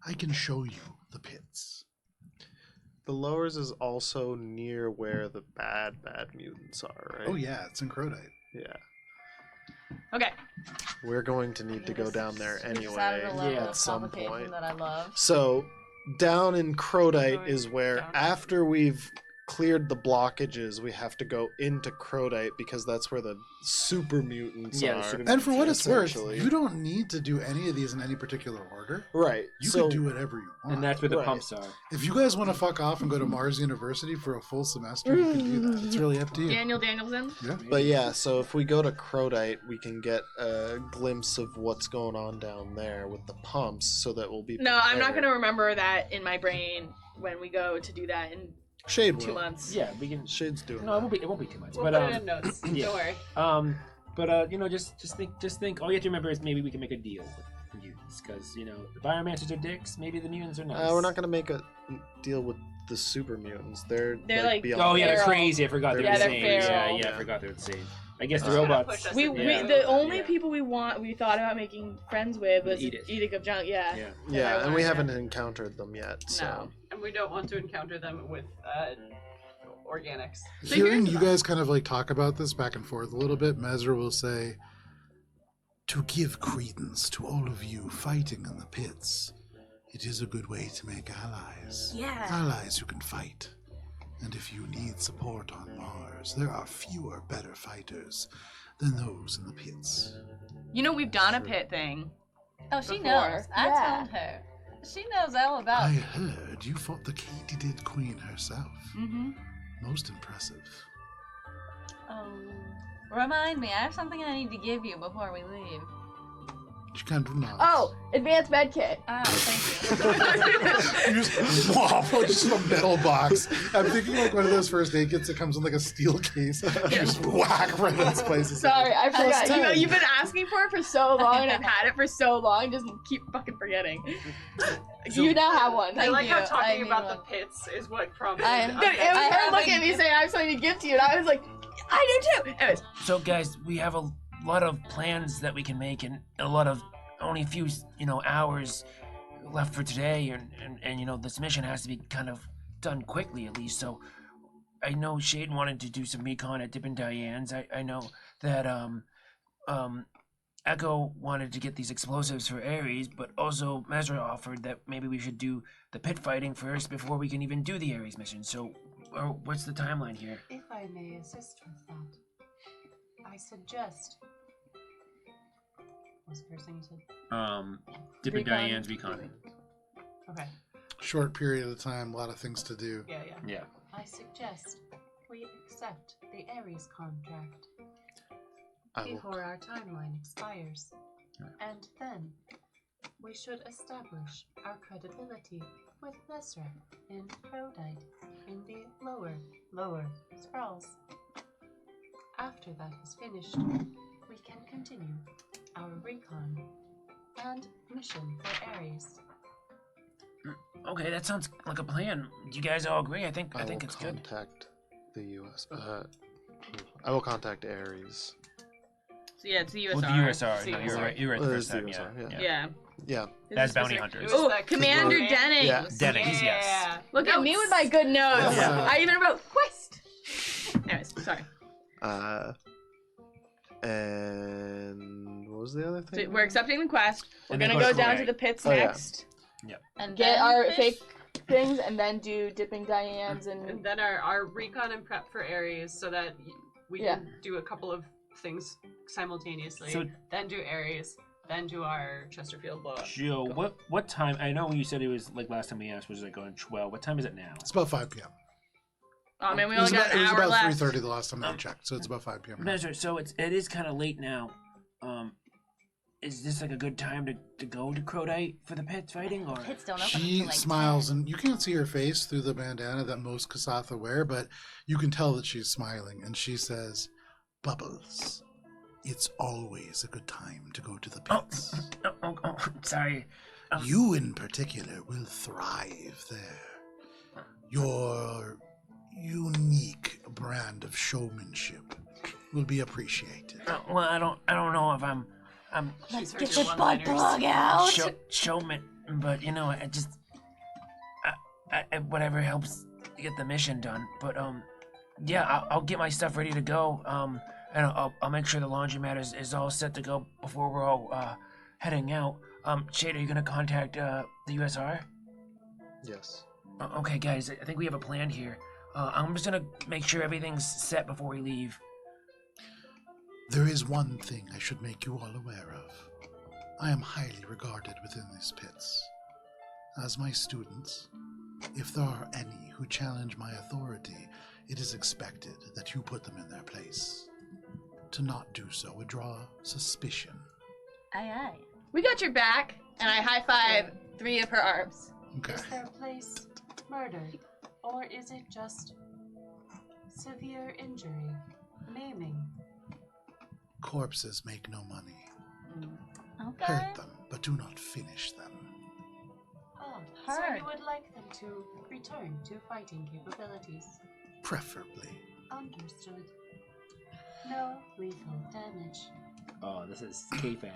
I can show you the pits." The lowers is also near where the bad mutants are, right? Oh yeah, it's in Crowdite. Yeah. Okay. We're going to need to go down there We just anyway added a level yeah, of at some complication point. that I love. So, down in Crowdite Going is where, down. after we've cleared the blockages, we have to go into Crowdite because that's where the super mutants Yeah, the are. super And for what it's worth, essentially. you don't need to do any of these in any particular order. Right. You so, could do whatever you want. And that's where the Right. pumps are. If you guys want to fuck off and go to Mars University for a full semester, you can do that. It's really up to you. Daniel Danielson. Yeah. But yeah, so if we go to Crowdite, we can get a glimpse of what's going on down there with the pumps, so that we'll be. No, I'm not prepared. gonna remember that in my brain when we go to do that in Shade 2 will. months. Yeah, we can. Shade's doing No, that. it won't be too much. We'll but put it in notes. yeah. Don't worry. You know, just think. All you have to remember is maybe we can make a deal with mutants, because you know the biomancers are dicks. Maybe the mutants are nice. We're not gonna make a deal with the super mutants. They're like- beyond. Oh yeah, they're Feral. crazy. I forgot they're Yeah, they're insane. feral. Yeah, I forgot they're insane. I guess the Just gonna robots. push us We, into we it. the only Yeah. people we thought about making friends with was Edith. Edict of Junk. Yeah. Yeah. Yeah, I and we wanna- haven't encountered them yet. So. No. And we don't want to encounter them with organics. So Hearing here's- you guys kind of like talk about this back and forth a little bit, Mesra will say, "To give credence to all of you fighting in the pits, it is a good way to make allies. Yeah. Allies who can fight. And if you need support on Mars, there are fewer better fighters than those in the pits." You know, we've done a pit thing. Oh, she Before. knows. I Yeah. told her. She knows all about I it. heard you fought the katydid queen herself. Mm-hmm. Most impressive. Oh. Remind me, I have something I need to give you before we leave. She kind of nods. Oh, advanced med kit. Oh, thank you. You just whop, just a metal box. I'm thinking like one of those first aid kits that comes in like a steel case. You just whack right in its place. Sorry, I forgot. Plus 10. You've been asking for it for so long, and I've had it for so long, just keep fucking forgetting. You now have one. I Thank like how you. I talking need about one. the pits is what prompted. I- us Dude, it was I her haven't- looking at me saying I have something to give to you, and I was like, I do too. Anyways, So, guys, we have a lot of plans that we can make, and a lot of only a few, hours left for today, and you know, this mission has to be kind of done quickly at least. So, I know Shade wanted to do some recon at Dippin' Diane's. I know that Echo wanted to get these explosives for Ares, but also Mesra offered that maybe we should do the pit fighting first before we can even do the Ares mission. So, what's the timeline here? If I may assist with that, I suggest. What's the first thing you said? Dippin' Recon. Diane's recon. Okay. Short period of time, a lot of things to do. Yeah, yeah. Yeah. I suggest we accept the Ares contract I will before our timeline expires. And then we should establish our credibility with Mesra in Crowdite in the lower sprawls. After that is finished, we can continue our recon and mission for Ares. Okay, that sounds like a plan. Do you guys all agree? I think will it's good. contact the U.S. I will contact Ares. so yeah, it's the USR. Well, the USR. No, CSR. you're right. You're right the Well, first it's the time. Yeah. USR, Yeah. Yeah. As bounty It hunters. was Oh, that Commander command- Dennings. Yeah. Dennings, yes. Yeah. Look at me Notes. with my good notes. Yeah. I even wrote quest. Anyways, sorry. And what was the other So thing? we're accepting the quest. We're And then gonna go go to down Crowdite. to the pits Oh, yeah. next. And Get then our fish? fake things, and then do Dipping Diane's And and then our recon and prep for Ares so that we Yeah. can do a couple of things simultaneously. So- then do Ares, then do our Chesterfield blow up. Joe, what time? I know you said it was like last time we asked was like on 12. What time is it now? It's about 5 p.m. oh man, we It was only got about, an it was hour about left. 3:30 the last time I checked, so it's about 5 p.m. now. Mesra, so it is kind of late now. Is this like a good time to go to Crowdite for the pits fighting, or? Pits don't open She until like smiles, 10. and you can't see her face through the bandana that most Kasatha wear, but you can tell that she's smiling, and she says, "Bubbles, it's always a good time to go to the pits. Sorry. You in particular will thrive there. Your unique brand of showmanship will be appreciated." Well, I don't know if I'm Let's She's get heard the your butt one-liners. plug out. showman, but you know, I whatever helps get the mission done. But yeah, I'll get my stuff ready to go. and I'll make sure the laundromat is all set to go before we're all heading out. Shade, are you gonna contact the USR? Yes. Okay, guys, I think we have a plan here. I'm just gonna make sure everything's set before we leave. There is one thing I should make you all aware of. I am highly regarded within these pits. As my students, if there are any who challenge my authority, it is expected that you put them in their place. To not do so would draw suspicion. Aye, aye. We got your back, and I high five 3 of her arms. Okay. Is their place murdered? Or is it just severe injury? Maiming? Corpses make no money. Okay. Hurt them, but do not finish them. Oh, so Hard. you would like them to return to fighting capabilities. Preferably. Understood. No lethal damage. Oh, this is kayfabe.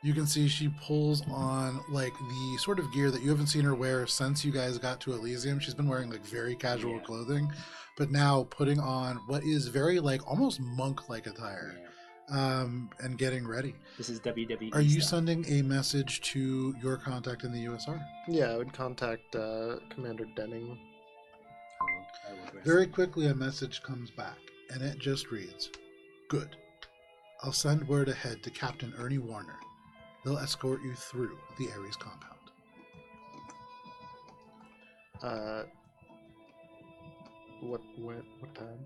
You can see she pulls on like the sort of gear that you haven't seen her wear since you guys got to Elysium. She's been wearing like very casual clothing, but now putting on what is very like almost monk-like attire, and getting ready. This is WWE. Are you stuff. sending a message to your contact in the USR? Yeah, I would contact Commander Denning. I will rest. Very quickly, a message comes back, and it just reads, "Good. I'll send word ahead to Captain Ernie Warner. They'll escort you through the Ares compound." What time?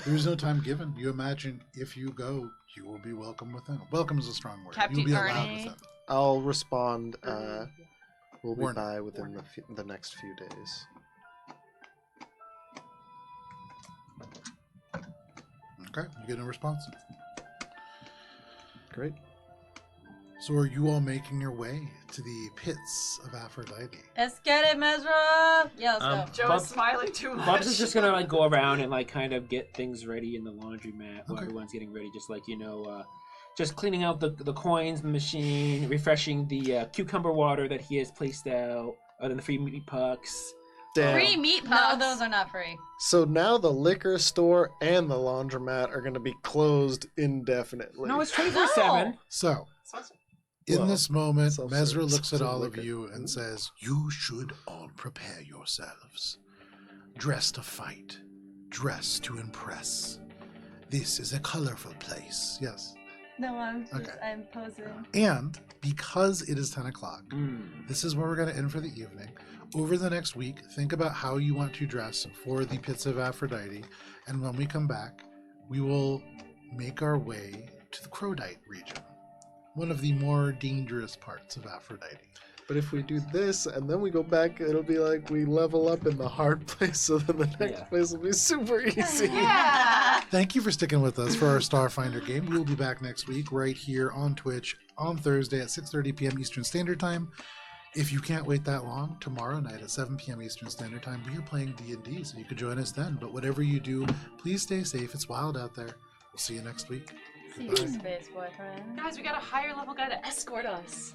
There's no time given. You imagine if you go, you will be welcome within. Welcome is a strong word. Captain You'll be allowed Ernie. within. I'll respond. We'll be Warner. by within the next few days. Okay, you get a response. Great. So are you all making your way to the pits of Aphrodite? Let's get it, Mesra! Yeah, let's go. Joe Bubs- is smiling too much. Bubs is just gonna like go around and like kind of get things ready in the laundromat while Okay. everyone's getting ready, just like just cleaning out the coins, the machine, refreshing the cucumber water that he has placed out, and the free meat pucks. Damn. Free meat No, pucks. those are not free. So now the liquor store and the laundromat are going to be closed indefinitely. No, it's 24/7. So, Sounds- in Well, this moment, some Mesra sort- looks at some all of liquor. you and says, "You should all prepare yourselves. Dress to fight. Dress to impress. This is a colorful place." Yes. No, Okay. I'm posing. And because it is 10 o'clock, Mm. this is where we're going to end for the evening. Over the next week, think about how you want to dress for the Pits of Aphrodite. And when we come back, we will make our way to the Crowdite region, one of the more dangerous parts of Aphrodite. But if we do this and then we go back, it'll be like we level up in the hard place, so then the next Yeah. place will be super easy. Yeah! Thank you for sticking with us for our Starfinder game. We will be back next week right here on Twitch on Thursday at 6:30 p.m. Eastern Standard Time. If you can't wait that long, tomorrow night at 7 p.m. Eastern Standard Time, we are playing D&D, so you could join us then. But whatever you do, please stay safe. It's wild out there. We'll see you next week. See you, Goodbye. space boyfriend. Guys, we got a higher level guy to escort us.